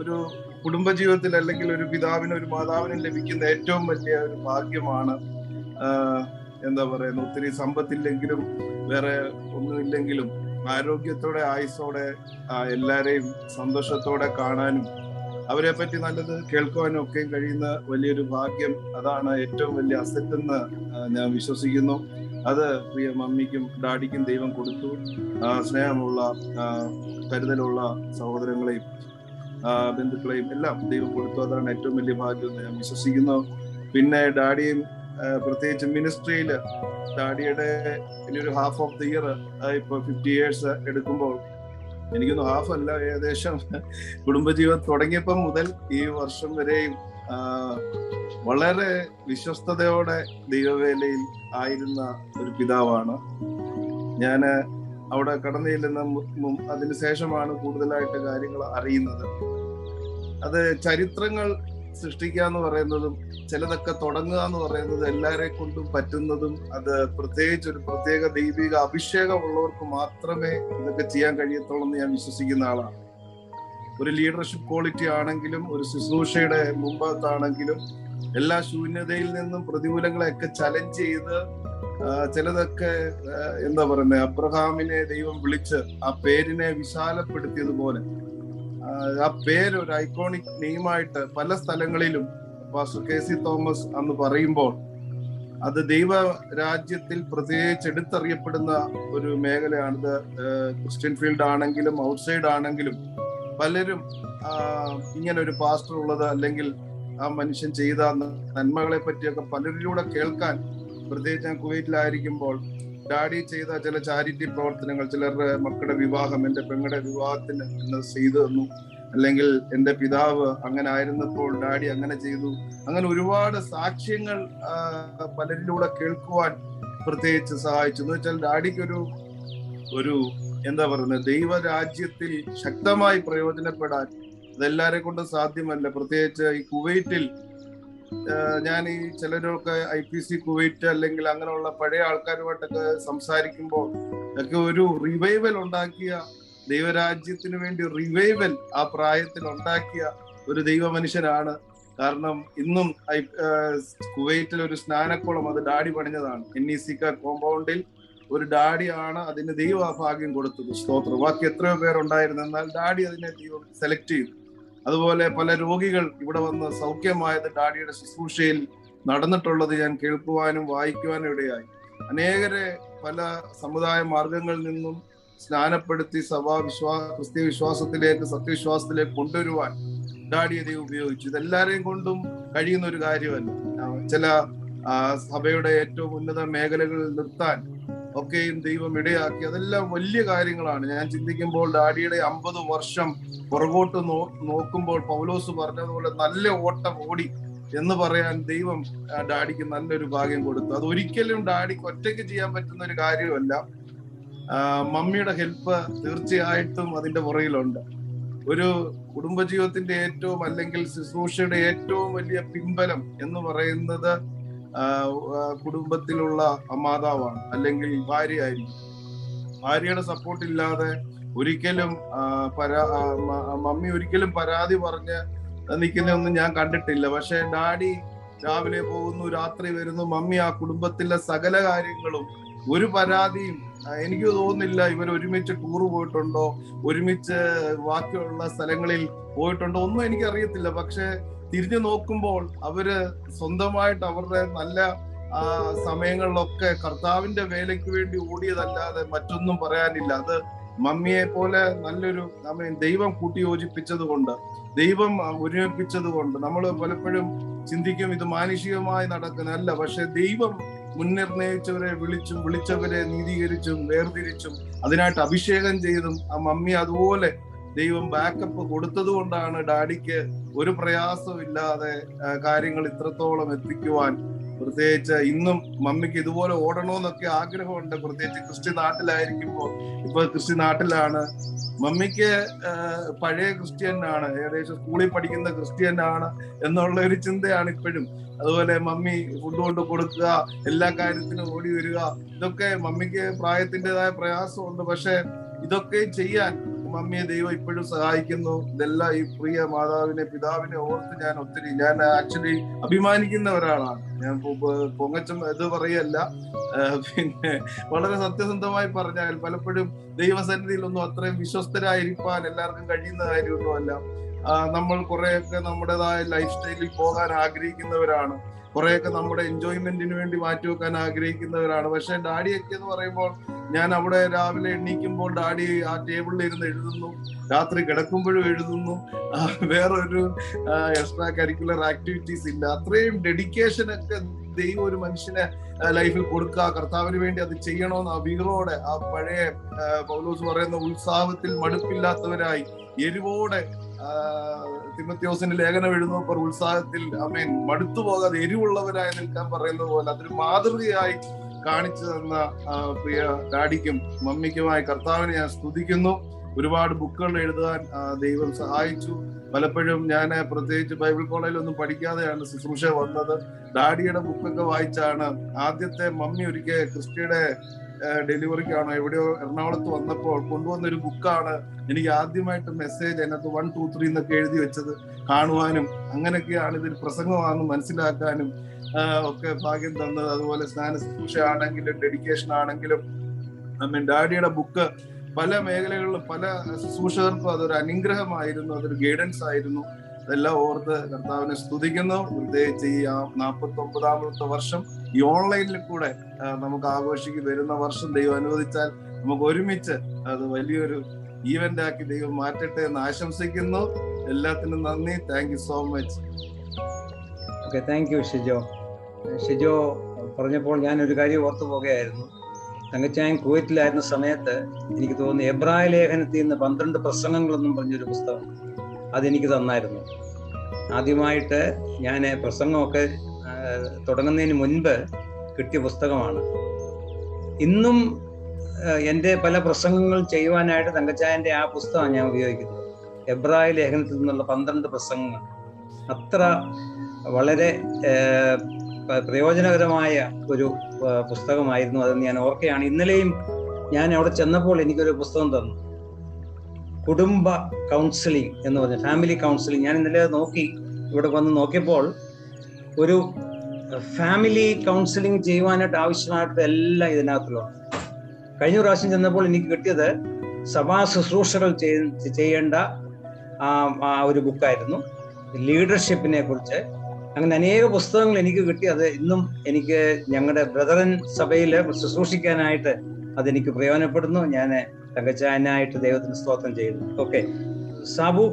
ഒരു കുടുംബജീവിതത്തിൽ അല്ലെങ്കിൽ ഒരു പിതാവിനും ഒരു മാതാവിനും ലഭിക്കുന്ന ഏറ്റവും വലിയ ഒരു ഭാഗ്യമാണ്. എന്താ പറയുന്നത്, ഒത്തിരി സമ്പത്തില്ലെങ്കിലും വേറെ ഒന്നുമില്ലെങ്കിലും ആരോഗ്യത്തോടെ ആയുസ്സോടെ എല്ലാരെയും സന്തോഷത്തോടെ കാണാനും അവരെ പറ്റി നല്ലത് കേൾക്കുവാനും ഒക്കെ കഴിയുന്ന വലിയൊരു ഭാഗ്യം. അതാണ് ഏറ്റവും വലിയ അസറ്റ് എന്ന് ഞാൻ വിശ്വസിക്കുന്നു. അത് പ്രിയ മമ്മിക്കും ഡാഡിക്കും ദൈവം കൊടുത്തു. സ്നേഹമുള്ള കരുതലുള്ള സഹോദരങ്ങളെയും ബന്ധുക്കളെയും എല്ലാം ദൈവം കൊടുത്തു. അതാണ് ഏറ്റവും വലിയ ഭാഗ്യം എന്ന് ഞാൻ വിശ്വസിക്കുന്നു. പിന്നെ ഡാഡിയും പ്രത്യേകിച്ച് മിനിസ്ട്രിയിൽ ഡാഡിയുടെ ഇനിയൊരു ഹാഫ് ഓഫ് ദി ഇയർ ഇപ്പൊ 50 years എടുക്കുമ്പോൾ, എനിക്കൊന്നും ഹാഫ് അല്ല, ഏകദേശം കുടുംബജീവിതം തുടങ്ങിയപ്പം മുതൽ ഈ വർഷം വരെയും വളരെ വിശ്വസ്തയോടെ ദൈവവേലയിൽ ആയിരുന്ന ഒരു പിതാവാണ്. ഞാൻ അവിടെ കടന്നു ചെല്ലുന്ന അതിനുശേഷമാണ് കൂടുതലായിട്ട് കാര്യങ്ങൾ അറിയുന്നത്. അത് ചരിത്രങ്ങൾ സൃഷ്ടിക്കുക എന്ന് പറയുന്നതും ചിലതൊക്കെ തുടങ്ങുക എന്ന് പറയുന്നത് എല്ലാരെ കൊണ്ടും പറ്റുന്നതും, അത് പ്രത്യേകിച്ച് ഒരു പ്രത്യേക ദൈവിക അഭിഷേകമുള്ളവർക്ക് മാത്രമേ ഇതൊക്കെ ചെയ്യാൻ കഴിയത്തുള്ളൂ എന്ന് ഞാൻ വിശ്വസിക്കുന്ന ആളാണ്. ഒരു ലീഡർഷിപ്പ് ക്വാളിറ്റി ആണെങ്കിലും ഒരു ശുശ്രൂഷയുടെ മുമ്പത്താണെങ്കിലും എല്ലാ ശൂന്യതയിൽ നിന്നും പ്രതികൂലങ്ങളെയൊക്കെ ചലഞ്ച് ചെയ്ത് ചിലതൊക്കെ എന്താ പറയുന്നത്, അബ്രഹാമിനെ ദൈവം വിളിച്ച് ആ പേരിനെ വിശാലപ്പെടുത്തിയതുപോലെ ആ പേര് ഒരു ഐക്കോണിക് നെയിമായിട്ട് പല സ്ഥലങ്ങളിലും പാസ്റ്റർ KC തോമസ് അന്ന് പറയുമ്പോൾ അത് ദൈവ രാജ്യത്തിൽ പ്രത്യേകിച്ച് എടുത്തറിയപ്പെടുന്ന ഒരു മേഖലയാണിത്. ക്രിസ്ത്യൻ ഫീൽഡ് ആണെങ്കിലും ഔട്ട്സൈഡ് ആണെങ്കിലും പലരും ഇങ്ങനെ ഒരു പാസ്റ്റർ ഉള്ളത്, അല്ലെങ്കിൽ ആ മനുഷ്യൻ ചെയ്ത നന്മകളെ പറ്റിയൊക്കെ പലരിലൂടെ കേൾക്കാൻ, പ്രത്യേകിച്ച് ഞാൻ കുവൈറ്റിലായിരിക്കുമ്പോൾ ഡാഡി ചെയ്ത ചില ചാരിറ്റി പ്രവർത്തനങ്ങൾ, ചിലരുടെ മക്കളുടെ വിവാഹം, എൻ്റെ പെങ്ങളുടെ വിവാഹത്തിന് ചെയ്തു തന്നു, അല്ലെങ്കിൽ എൻ്റെ പിതാവ് അങ്ങനെ ആയിരുന്നപ്പോൾ ഡാഡി അങ്ങനെ ചെയ്തു, അങ്ങനെ ഒരുപാട് സാക്ഷ്യങ്ങൾ പലരിലൂടെ കേൾക്കുവാൻ പ്രത്യേകിച്ച് സഹായിച്ചു. എന്ന് വെച്ചാൽ ഡാഡിക്കൊരു എന്താ പറയുന്നത്, ദൈവരാജ്യത്തിൽ ശക്തമായി പ്രയോജനപ്പെടാൻ അതെല്ലാരെ കൊണ്ടും സാധ്യമല്ല. പ്രത്യേകിച്ച് ഈ കുവൈറ്റിൽ ഞാൻ ഈ ചിലരൊക്കെ IPC കുവൈറ്റ് അല്ലെങ്കിൽ അങ്ങനെയുള്ള പഴയ ആൾക്കാരുമായിട്ടൊക്കെ സംസാരിക്കുമ്പോൾ ഒക്കെ ഒരു റിവൈവൽ ഉണ്ടാക്കിയ, ദൈവരാജ്യത്തിന് വേണ്ടി റിവൈവൽ ആ പ്രായത്തിൽ ഉണ്ടാക്കിയ ഒരു ദൈവ മനുഷ്യനാണ്. കാരണം ഇന്നും കുവൈറ്റിൽ ഒരു സ്നാനക്കുളം അത് ഡാഡി പണിഞ്ഞതാണ്. NEC കോമ്പൗണ്ടിൽ ഒരു ഡാഡിയാണ് അതിന് ദൈവഭാഗ്യം കൊടുത്തത്. സ്തോത്രം. ബാക്കി എത്രയോ പേരുണ്ടായിരുന്നു, എന്നാൽ ഡാഡി അതിനെ ദൈവം സെലക്ട് ചെയ്തു. അതുപോലെ പല രോഗികൾ ഇവിടെ വന്ന് സൗഖ്യമായത് ഡാഡിയുടെ ശുശ്രൂഷയിൽ നടന്നിട്ടുള്ളത് ഞാൻ കേൾക്കുവാനും വായിക്കുവാനും ഇടയായി. അനേകരെ പല സമുദായ മാർഗങ്ങളിൽ നിന്നും സ്നാനപ്പെടുത്തി ക്രിസ്തീയ വിശ്വാസത്തിലേക്ക്, സത്യവിശ്വാസത്തിലേക്ക് കൊണ്ടുവരുവാൻ ഡാഡിയെ ദൈവം ഉപയോഗിച്ചു. ഇതെല്ലാരെയും കൊണ്ടും കഴിയുന്ന ഒരു കാര്യമല്ല. ചില സഭയുടെ ഏറ്റവും ഉന്നത മേഖലകളിൽ നിർത്താൻ ഒക്കെയും ദൈവം ഇടയാക്കി. അതെല്ലാം വലിയ കാര്യങ്ങളാണ്. ഞാൻ ചിന്തിക്കുമ്പോൾ ഡാഡിയുടെ 50 വർഷം പുറകോട്ട് നോക്കുമ്പോൾ പൗലോസ് പറഞ്ഞതുപോലെ നല്ല ഓട്ടം ഓടി എന്ന് പറയാൻ ദൈവം ഡാഡിക്ക് നല്ലൊരു ഭാഗ്യം കൊടുത്തു. അത് ഒരിക്കലും ഡാഡിക്ക് ഒറ്റയ്ക്ക് ചെയ്യാൻ പറ്റുന്ന ഒരു കാര്യമല്ല. മമ്മിയുടെ ഹെൽപ്പ് തീർച്ചയായിട്ടും അതിന്റെ പുറകിലുണ്ട്. ഒരു കുടുംബജീവിതത്തിന്റെ ഏറ്റവും, അല്ലെങ്കിൽ ശുശ്രൂഷയുടെ ഏറ്റവും വലിയ പിൻബലം എന്ന് പറയുന്നത് കുടുംബത്തിലുള്ള മാതാവാണ്, അല്ലെങ്കിൽ ഭാര്യയായിരിക്കും. ഭാര്യയുടെ സപ്പോർട്ട് ഇല്ലാതെ ഒരിക്കലും മമ്മി ഒരിക്കലും പരാതി പറഞ്ഞ് നിൽക്കുന്നതൊന്നും ഞാൻ കണ്ടിട്ടില്ല. പക്ഷെ ഡാഡി രാവിലെ പോകുന്നു, രാത്രി വരുന്നു. മമ്മി ആ കുടുംബത്തിലെ സകല കാര്യങ്ങളും, ഒരു പരാതിയും എനിക്ക് തോന്നുന്നില്ല ഇവർ ഒരുമിച്ച് ടൂർ പോയിട്ടുണ്ടോ, ഒരുമിച്ച് ബാക്കിയുള്ള സ്ഥലങ്ങളിൽ പോയിട്ടുണ്ടോ, ഒന്നും എനിക്കറിയത്തില്ല. പക്ഷെ തിരിഞ്ഞു നോക്കുമ്പോൾ അവര് സ്വന്തമായിട്ട് അവരുടെ നല്ല സമയങ്ങളിലൊക്കെ കർത്താവിന്റെ വേലയ്ക്ക് വേണ്ടി ഓടിയതല്ലാതെ മറ്റൊന്നും പറയാനില്ല. അത് മമ്മിയെ പോലെ നല്ലൊരു ദൈവം കൂട്ടിയോജിപ്പിച്ചത് കൊണ്ട്, ദൈവം ഒരുമിപ്പിച്ചത് കൊണ്ട്. നമ്മൾ പലപ്പോഴും ചിന്തിക്കും ഇത് മാനുഷികമായി നടക്കുന്നതല്ല. പക്ഷെ ദൈവം മുൻനിർണയിച്ചവരെ വിളിച്ചും, വിളിച്ചവരെ നീതീകരിച്ചും, വേർതിരിച്ചും, അതിനായിട്ട് അഭിഷേകം ചെയ്തും ആ മമ്മി അതുപോലെ ദൈവം ബാക്കപ്പ് കൊടുത്തത് കൊണ്ടാണ് ഡാഡിക്ക് ഒരു പ്രയാസവും ഇല്ലാതെ കാര്യങ്ങൾ ഇത്രത്തോളം എത്തിക്കുവാൻ. പ്രത്യേകിച്ച് ഇന്നും മമ്മിക്ക് ഇതുപോലെ ഓടണമെന്നൊക്കെ ആഗ്രഹമുണ്ട്. പ്രത്യേകിച്ച് ക്രിസ്ത്യൻ നാട്ടിലായിരിക്കുമ്പോൾ. ഇപ്പൊ ക്രിസ്ത്യൻ നാട്ടിലാണ്. മമ്മിക്ക് പഴയ ക്രിസ്ത്യനാണ്, ഏകദേശം സ്കൂളിൽ പഠിക്കുന്ന ക്രിസ്ത്യനാണ് എന്നുള്ള ഒരു ചിന്തയാണ് ഇപ്പോഴും. അതുപോലെ മമ്മി ഫുഡ് കൊണ്ട് കൊടുക്കുക, എല്ലാ കാര്യത്തിനും ഓടി വരിക, ഇതൊക്കെ മമ്മിക്ക് പ്രായത്തിൻ്റെതായ പ്രയാസമുണ്ട്. പക്ഷെ ഇതൊക്കെ ചെയ്യാൻ മമ്മിയെ ദൈവം ഇപ്പോഴും സഹായിക്കുന്നു. ഇതെല്ലാം ഈ പ്രിയ മാതാവിനെ, പിതാവിനെ ഓർത്ത് ഞാൻ ആക്ച്വലി അഭിമാനിക്കുന്ന ഒരാളാണ്. ഞാൻ പൊങ്ങച്ചം ഇത് പറയല്ല. പിന്നെ വളരെ സത്യസന്ധമായി പറഞ്ഞാൽ പലപ്പോഴും ദൈവസന്നിധിയിലൊന്നും അത്രയും വിശ്വസ്തരായിരിക്കാൻ എല്ലാവർക്കും കഴിയുന്ന കാര്യമൊന്നുമല്ല. നമ്മൾ കുറെയൊക്കെ നമ്മുടേതായ ലൈഫ് സ്റ്റൈലിൽ പോകാൻ ആഗ്രഹിക്കുന്നവരാണ്. കുറെയൊക്കെ നമ്മുടെ എൻജോയ്മെന്റിന് വേണ്ടി മാറ്റിവെക്കാൻ ആഗ്രഹിക്കുന്നവരാണ്. പക്ഷെ ഡാഡിയൊക്കെ എന്ന് പറയുമ്പോൾ, ഞാൻ അവിടെ രാവിലെ എണീക്കുമ്പോൾ ഡാഡി ആ ടേബിളിൽ ഇരുന്ന് എഴുതുന്നു, രാത്രി കിടക്കുമ്പോഴും എഴുതുന്നു. വേറൊരു എക്സ്ട്രാ കരിക്കുലർ ആക്ടിവിറ്റീസ് ഇല്ല. അത്രയും ഡെഡിക്കേഷനൊക്കെ ദൈവം ഒരു മനുഷ്യനെ ലൈഫിൽ കൊടുക്കുക, കർത്താവിന് വേണ്ടി അത് ചെയ്യണമെന്ന് ആ വീറോടെ, ആ പഴയ പൗലോസ് പറയുന്ന ഉത്സാഹത്തിൽ മടുപ്പില്ലാത്തവരായി, എരിവോടെ തിമോഥെയോസിന്റെ ലേഖനം എഴുതുന്നപ്പോൾ ഉത്സാഹത്തിൽ മടുത്തു പോകാതെ എരിവുള്ളവരായി നിൽക്കാൻ പറയുന്നത് പോലെ അതൊരു മാതൃകയായി കാണിച്ചു തന്ന പ്രിയ ഡാഡിക്കും മമ്മിക്കുമായി കർത്താവിനെ ഞാൻ സ്തുതിക്കുന്നു. ഒരുപാട് ബുക്കുകൾ എഴുതാൻ ദൈവം സഹായിച്ചു. പലപ്പോഴും ഞാൻ പ്രത്യേകിച്ച് ബൈബിൾ കോളേജിലൊന്നും പഠിക്കാതെയാണ് ശുശ്രൂഷ വന്നത്. ഡാഡിയുടെ ബുക്കൊക്കെ വായിച്ചാണ്. ആദ്യത്തെ മമ്മി ഒരിക്കൽ ക്രിസ്റ്റിയുടെ ഡെലിവറിക്കാണോ എവിടെയോ എറണാകുളത്ത് വന്നപ്പോൾ കൊണ്ടുവന്നൊരു ബുക്കാണ് എനിക്ക് ആദ്യമായിട്ട് മെസ്സേജ് അതിനകത്ത് 1, 2, 3 എന്നൊക്കെ എഴുതി വെച്ചത് കാണുവാനും, അങ്ങനെയൊക്കെയാണ് ഇതിൽ പ്രസംഗമാണെന്ന് മനസ്സിലാക്കാനും ഒക്കെ ഭാഗ്യം തന്നത്. അതുപോലെ സ്നാന ശുശ്രൂഷ ആണെങ്കിലും ഡെഡിക്കേഷൻ ആണെങ്കിലും ഡാഡിയുടെ ബുക്ക് പല മേഖലകളിലും പല ശുശ്രൂഷകർക്കും അതൊരു അനുഗ്രഹമായിരുന്നു, അതൊരു ഗൈഡൻസ് ആയിരുന്നു. അതെല്ലാം ഓർത്ത് കർത്താവിനെ സ്തുതിക്കുന്നു. പ്രത്യേകിച്ച് ഈ 49ാമത്തെ വർഷം ഈ ഓൺലൈനിൽ കൂടെ നമുക്ക് ആഘോഷിക്ക് വരുന്ന വർഷം ദൈവം അനുവദിച്ചാൽ നമുക്ക് ഒരുമിച്ച് അത് വലിയൊരു ഈവന്റ് ആക്കി ദൈവം മാറ്റട്ടെ എന്ന് ആശംസിക്കുന്നു. എല്ലാത്തിനും നന്ദി. Thank you so much. Okay, thank U Shijo പറഞ്ഞപ്പോൾ ഞാനൊരു കാര്യം ഓർത്തു പോകുകയായിരുന്നു. തങ്കച്ചായൻ കുവൈറ്റിലായിരുന്ന സമയത്ത് എനിക്ക് തോന്നുന്നു എബ്രായ ലേഖനത്തിൽ നിന്ന് 12 പ്രസംഗങ്ങളെന്നും പറഞ്ഞൊരു പുസ്തകം അതെനിക്ക് തന്നായിരുന്നു. ആദ്യമായിട്ട് ഞാൻ പ്രസംഗമൊക്കെ തുടങ്ങുന്നതിന് മുൻപ് കിട്ടിയ പുസ്തകമാണ്. ഇന്നും എൻ്റെ പല പ്രസംഗങ്ങൾ ചെയ്യുവാനായിട്ട് തങ്കച്ചായൻ്റെ ആ പുസ്തകമാണ് ഞാൻ ഉപയോഗിക്കുന്നത്. എബ്രായ ലേഖനത്തിൽ നിന്നുള്ള 12 പ്രസംഗങ്ങൾ. അത്ര വളരെ പ്രയോജനകരമായ ഒരു പുസ്തകമായിരുന്നു അതെന്ന് ഞാൻ ഓർക്കുകയാണ്. ഇന്നലെയും ഞാൻ അവിടെ ചെന്നപ്പോൾ എനിക്കൊരു പുസ്തകം തന്നു, കുടുംബ കൗൺസിലിംഗ് എന്ന് പറഞ്ഞ ഫാമിലി കൗൺസിലിംഗ്. ഞാൻ ഇന്നലെ നോക്കി, ഇവിടെ വന്ന് നോക്കിയപ്പോൾ ഒരു ഫാമിലി കൗൺസിലിംഗ് ചെയ്യുവാനായിട്ട് ആവശ്യമായിട്ട് എല്ലാം ഇതിനകത്തുള്ളതാണ്. കഴിഞ്ഞ പ്രാവശ്യം ചെന്നപ്പോൾ എനിക്ക് കിട്ടിയത് സഭാ ശുശ്രൂഷകൾ ചെയ്യേണ്ട ഒരു ബുക്കായിരുന്നു, ലീഡർഷിപ്പിനെ കുറിച്ച്. അങ്ങനെ അനേക പുസ്തകങ്ങൾ എനിക്ക് കിട്ടി. അത് ഇന്നും എനിക്ക് ഞങ്ങളുടെ ബ്രദറൻ സഭയിൽ ശുശ്രൂഷിക്കാനായിട്ട് അതെനിക്ക് പ്രയോജനപ്പെടുന്നു. ഞാൻ തങ്കച്ചാനായിട്ട് ദൈവത്തിന് സ്തോത്രം ചെയ്യുന്നു. ഓക്കെ, സാബു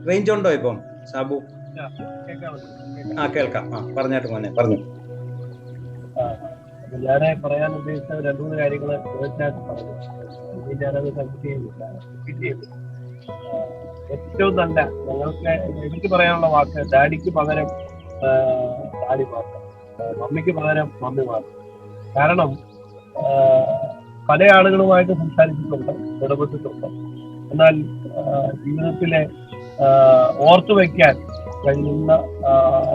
റേഞ്ച് ഉണ്ടോ ഇപ്പം? സാബു കേൾക്കാം. പറഞ്ഞാട്ട് മോനെ പറഞ്ഞു. ഞാൻ പറയാൻ ഉദ്ദേശിച്ച 2-3 കാര്യങ്ങൾ തീർച്ചയായിട്ടും പറഞ്ഞു. ഞാനത് ഏറ്റവും നല്ല ഞങ്ങൾക്ക് എനിക്ക് പറയാനുള്ള വാക്ക്, ഡാഡിക്ക് പകരം ഡാഡി മാത്രം, മമ്മിക്ക് പകരം മമ്മി മാത്രം. കാരണം പല ആളുകളുമായിട്ട് സംസാരിച്ചിട്ടുണ്ട്, ഇടപെട്ടിട്ടുണ്ട്. എന്നാൽ ജീവിതത്തിലെ ഓർത്തു വയ്ക്കാൻ കഴിയുന്ന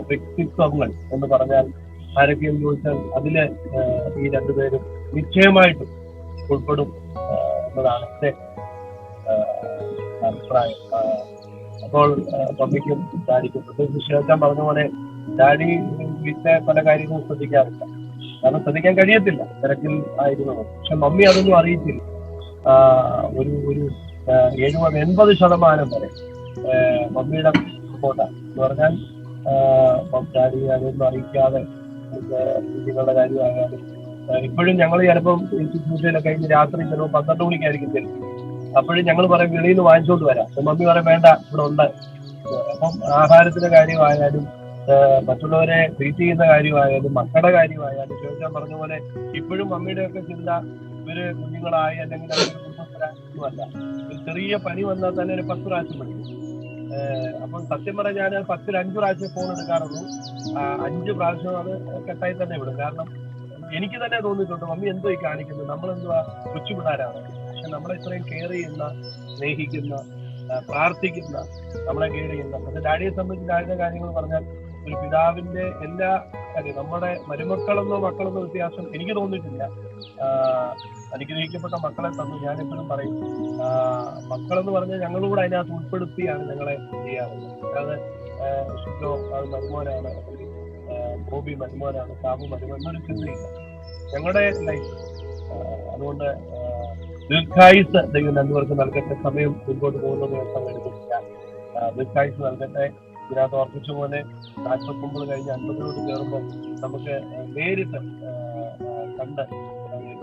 വ്യക്തിത്വങ്ങൾ എന്ന് പറഞ്ഞാൽ ആരൊക്കെയെന്ന് ചോദിച്ചാൽ അതില് ഈ 2 പേരും നിശ്ചയമായിട്ടും ഉൾപ്പെടും എന്നതാണ് എൻ്റെ അഭിപ്രായം. അപ്പോൾ മമ്മിക്കും ഡാഡിക്കും പ്രത്യേകിച്ച് ശേഷം പറഞ്ഞ പോലെ ഡാഡി വീട്ടിലെ പല കാര്യങ്ങളും ശ്രദ്ധിക്കാറില്ല. കാരണം ശ്രദ്ധിക്കാൻ കഴിയത്തില്ല, തിരക്കിൽ ആയിരുന്നു. പക്ഷെ മമ്മി അതൊന്നും അറിയിച്ചില്ല. ഒരു 70-80% വരെ മമ്മിയുടെ സപ്പോർട്ടാണ് എന്ന് പറഞ്ഞാൽ ഡാഡി അതൊന്നും അറിയിക്കാതെ കുഞ്ഞുങ്ങളുടെ കാര്യമായാലും ഇപ്പോഴും ഞങ്ങൾ ചിലപ്പം ഇൻസ്റ്റിറ്റ്യൂഷനിലൊക്കെ കഴിഞ്ഞ് രാത്രി ചിലപ്പോൾ 12 മണിക്കായിരിക്കും തരും. അപ്പോഴും ഞങ്ങൾ പറയും വെളിയിൽ നിന്ന് വാങ്ങിച്ചോണ്ട് വരാം. മമ്മി പറയും വേണ്ട, ഇവിടെ ഉണ്ട്. അപ്പം ആഹാരത്തിന്റെ കാര്യമായാലും മറ്റുള്ളവരെ ട്രീറ്റ് ചെയ്യുന്ന കാര്യമായാലും മക്കളുടെ കാര്യമായാലും ചോദിച്ചാൽ പറഞ്ഞ പോലെ ഇപ്പോഴും മമ്മിയുടെ ഒക്കെ ചിന്ത ഇവര് കുഞ്ഞുങ്ങളായി അല്ലെങ്കിൽ അവരുടെ കുടുംബത്തിലല്ല. ഒരു ചെറിയ പനി വന്നാൽ തന്നെ ഒരു 10 പ്രാവശ്യം പഠിക്കും. അപ്പം സത്യം പറഞ്ഞാൽ ഞാൻ 10-ൽ 5 പ്രാവശ്യം ഫോൺ എടുക്കാറുള്ളൂ. 5 പ്രാവശ്യം അത് കെട്ടായി തന്നെ വിടും. കാരണം എനിക്ക് തന്നെ തോന്നിയിട്ടുണ്ട് മമ്മി എന്തോ ഈ കാണിക്കുന്നത്, നമ്മളെന്തുവാ കൊച്ചുപിള്ളാരാണ്. പക്ഷെ നമ്മളെ ഇത്രയും കെയർ ചെയ്യുന്ന, സ്നേഹിക്കുന്ന, പ്രാർത്ഥിക്കുന്ന, നമ്മളെ കെയർ ചെയ്യുന്ന. പക്ഷെ ഡാഡിയെ സംബന്ധിച്ച് ഡാഡിയുടെ കാര്യങ്ങൾ പറഞ്ഞാൽ ഒരു പിതാവിന്റെ എല്ലാ കാര്യം, നമ്മുടെ മരുമക്കളെന്നോ മക്കളെന്നോ വ്യത്യാസം എനിക്ക് തോന്നിയിട്ടില്ല. അനുഗ്രഹിക്കപ്പെട്ട മക്കളെ തന്നു. ഞാനെപ്പോഴും പറയും മക്കളെന്ന് പറഞ്ഞാൽ ഞങ്ങളൂടെ അതിനകത്ത് ഉൾപ്പെടുത്തിയാണ് ഞങ്ങളെ ചെയ്യാറുള്ളത്. അതായത് ഷിജോ അത് മരുമോനാണ്, ബോബി മരുമോനാണ്, സാബു മരുമോൻ എന്നൊരു ചിന്തയില്ല ഞങ്ങളുടെ ലൈഫ്. അതുകൊണ്ട് ദീർഘായുസ് ദൈവം 2 പേർക്ക് നൽകട്ടെ. സമയം മുൻപോട്ട് പോകുന്നത് എടുത്തിട്ടില്ല. ദീർഘായുസ് നൽകട്ടെ. ഇതിനകത്ത് ഓർപ്പിച്ച പോലെ 49 കഴിഞ്ഞ് 50 കയറുമ്പോൾ നമുക്ക് നേരിട്ട് കണ്ട്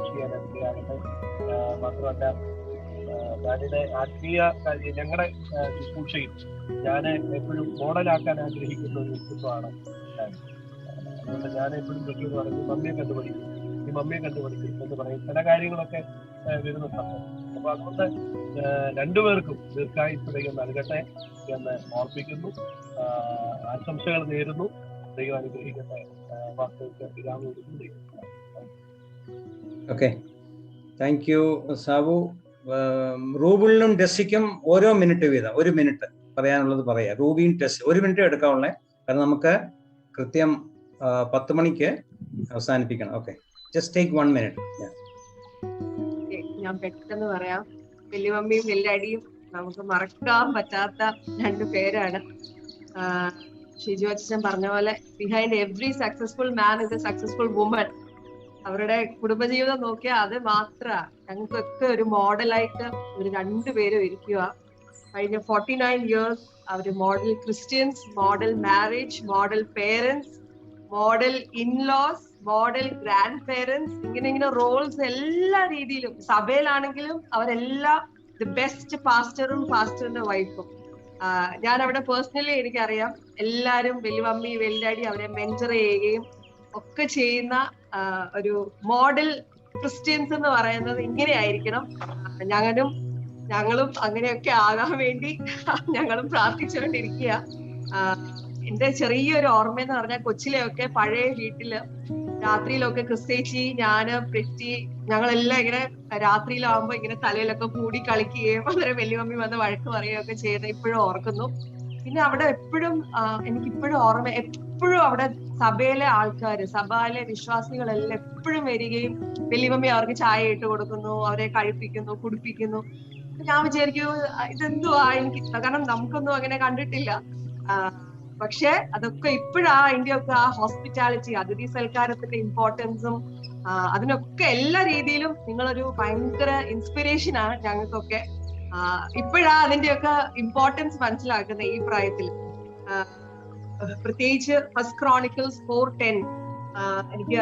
ചെയ്യാനാകട്ടെ. മാത്രമല്ല ഞാനിടെ ആത്മീയ ഞങ്ങളുടെ ശുശ്രൂഷയിൽ ഞാൻ എപ്പോഴും മോഡലാക്കാൻ ആഗ്രഹിക്കുന്ന ഒരു വ്യക്തിത്വമാണ്. അതുകൊണ്ട് ഞാൻ എപ്പോഴും പ്രത്യേകം പറഞ്ഞു മമ്മിയെ കണ്ടുപിടിക്കും, ഈ മമ്മിയെ കണ്ടുപിടിക്കും എന്ന് പറയും. ചില കാര്യങ്ങളൊക്കെ വരുന്ന സമയം. അപ്പൊ അതുകൊണ്ട് 2 പേർക്കും ദീർഘായുസ്സ് ദൈവം നൽകട്ടെ എന്ന് ഓർപ്പിക്കുന്നു. ആശംസകൾ നേരുന്നു. ദൈവം അനുഗ്രഹിക്കട്ടെ. Okay, thank you Sabu. റൂബിളിനും ടെസ്സിക്കും ഓരോ മിനിറ്റ് വീതം, 1 മിനിറ്റ് പറയാനുള്ളത് പറയാം. റൂബിയും ടെസ് 1 മിനിറ്റ് എടുക്കാവുള്ളേ, കാരണം നമുക്ക് കൃത്യം 10 മണിക്ക് അവസാനിപ്പിക്കണം. Okay, just take 1 minute. ഞാൻ പെട്ടെന്ന് പറയാം. വലിയമ്മയും വെല്ലാടിയും നമുക്ക് മറക്കാൻ പറ്റാത്ത 2 പേരാണ്. ഷിജു അച്ഛൻ പറഞ്ഞ പോലെ behind every successful man is A successful woman. അവരുടെ കുടുംബജീവിതം നോക്കിയാൽ അത് മാത്രമാണ് ഞങ്ങൾക്കൊക്കെ ഒരു മോഡലായിട്ട് ഒരു 2 പേരും ഇരിക്കുക. കഴിഞ്ഞ 49 ഇയേഴ്സ് അവര് model Christians, model marriage, model parents, model in-laws, model grand parents, ഇങ്ങനെ റോൾസ് എല്ലാ രീതിയിലും. സഭയിലാണെങ്കിലും അവരെല്ലാം ദി ബെസ്റ്റ് പാസ്റ്ററും പാസ്റ്ററിന്റെ വൈഫും. ഞാൻ അവിടെ പേഴ്സണലി എനിക്കറിയാം എല്ലാരും വലിയമ്മി വെല്ലാടി അവരെ മെന്റർ ചെയ്യുകയും ഒക്കെ ചെയ്യുന്ന ഒരു മോഡൽ ക്രിസ്ത്യൻസ് എന്ന് പറയുന്നത് ഇങ്ങനെ ആയിരിക്കണം. ഞങ്ങളും അങ്ങനെയൊക്കെ ആകാൻ വേണ്ടി ഞങ്ങളും പ്രാർത്ഥിച്ചുകൊണ്ടിരിക്കുക. എന്റെ ചെറിയൊരു ഓർമ്മ എന്ന് പറഞ്ഞാൽ കൊച്ചിലെയൊക്കെ പഴയ വീട്ടില് രാത്രിയിലൊക്കെ ക്രിസ്തേച്ചി, ഞാന്, പ്രിറ്റി, ഞങ്ങളെല്ലാം ഇങ്ങനെ രാത്രിയിലാവുമ്പോ ഇങ്ങനെ തലയിലൊക്കെ കൂടി കളിക്കുകയും അന്നേരം വലിയമ്മി വന്ന് വഴക്ക് പറയുകയൊക്കെ ചെയ്യുന്നത് ഇപ്പോഴും ഓർക്കുന്നു. പിന്നെ അവിടെ എപ്പോഴും എനിക്കിപ്പോഴും ഓർമ്മ, എപ്പോഴും അവിടെ സഭയിലെ ആൾക്കാര്, സഭയിലെ വിശ്വാസികളെല്ലാം എപ്പോഴും വരികയും വലിയമ്മി അവർക്ക് ചായ ഇട്ട് കൊടുക്കുന്നു, അവരെ കഴിപ്പിക്കുന്നു, കുടിപ്പിക്കുന്നു. ഞാൻ വിചാരിക്കും ഇതെന്തുവാ എനിക്ക്, കാരണം നമുക്കൊന്നും അങ്ങനെ കണ്ടിട്ടില്ല. പക്ഷെ അതൊക്കെ ഇപ്പോഴാ അതിന്റെയൊക്കെ ആ ഹോസ്പിറ്റാലിറ്റി, അതിഥി സൽക്കാരത്തിന്റെ ഇമ്പോർട്ടൻസും അതിനൊക്കെ എല്ലാ രീതിയിലും നിങ്ങളൊരു ഭയങ്കര ഇൻസ്പിറേഷൻ ആണ് ഞങ്ങൾക്കൊക്കെ. ഇപ്പോഴാ അതിന്റെയൊക്കെ ഇമ്പോർട്ടൻസ് മനസ്സിലാക്കുന്നത് ഈ പ്രായത്തിൽ. പ്രത്യേകിച്ച് ഫസ്റ്റ് ക്രോണിക്കിൾസ് 4:10 എനിക്ക്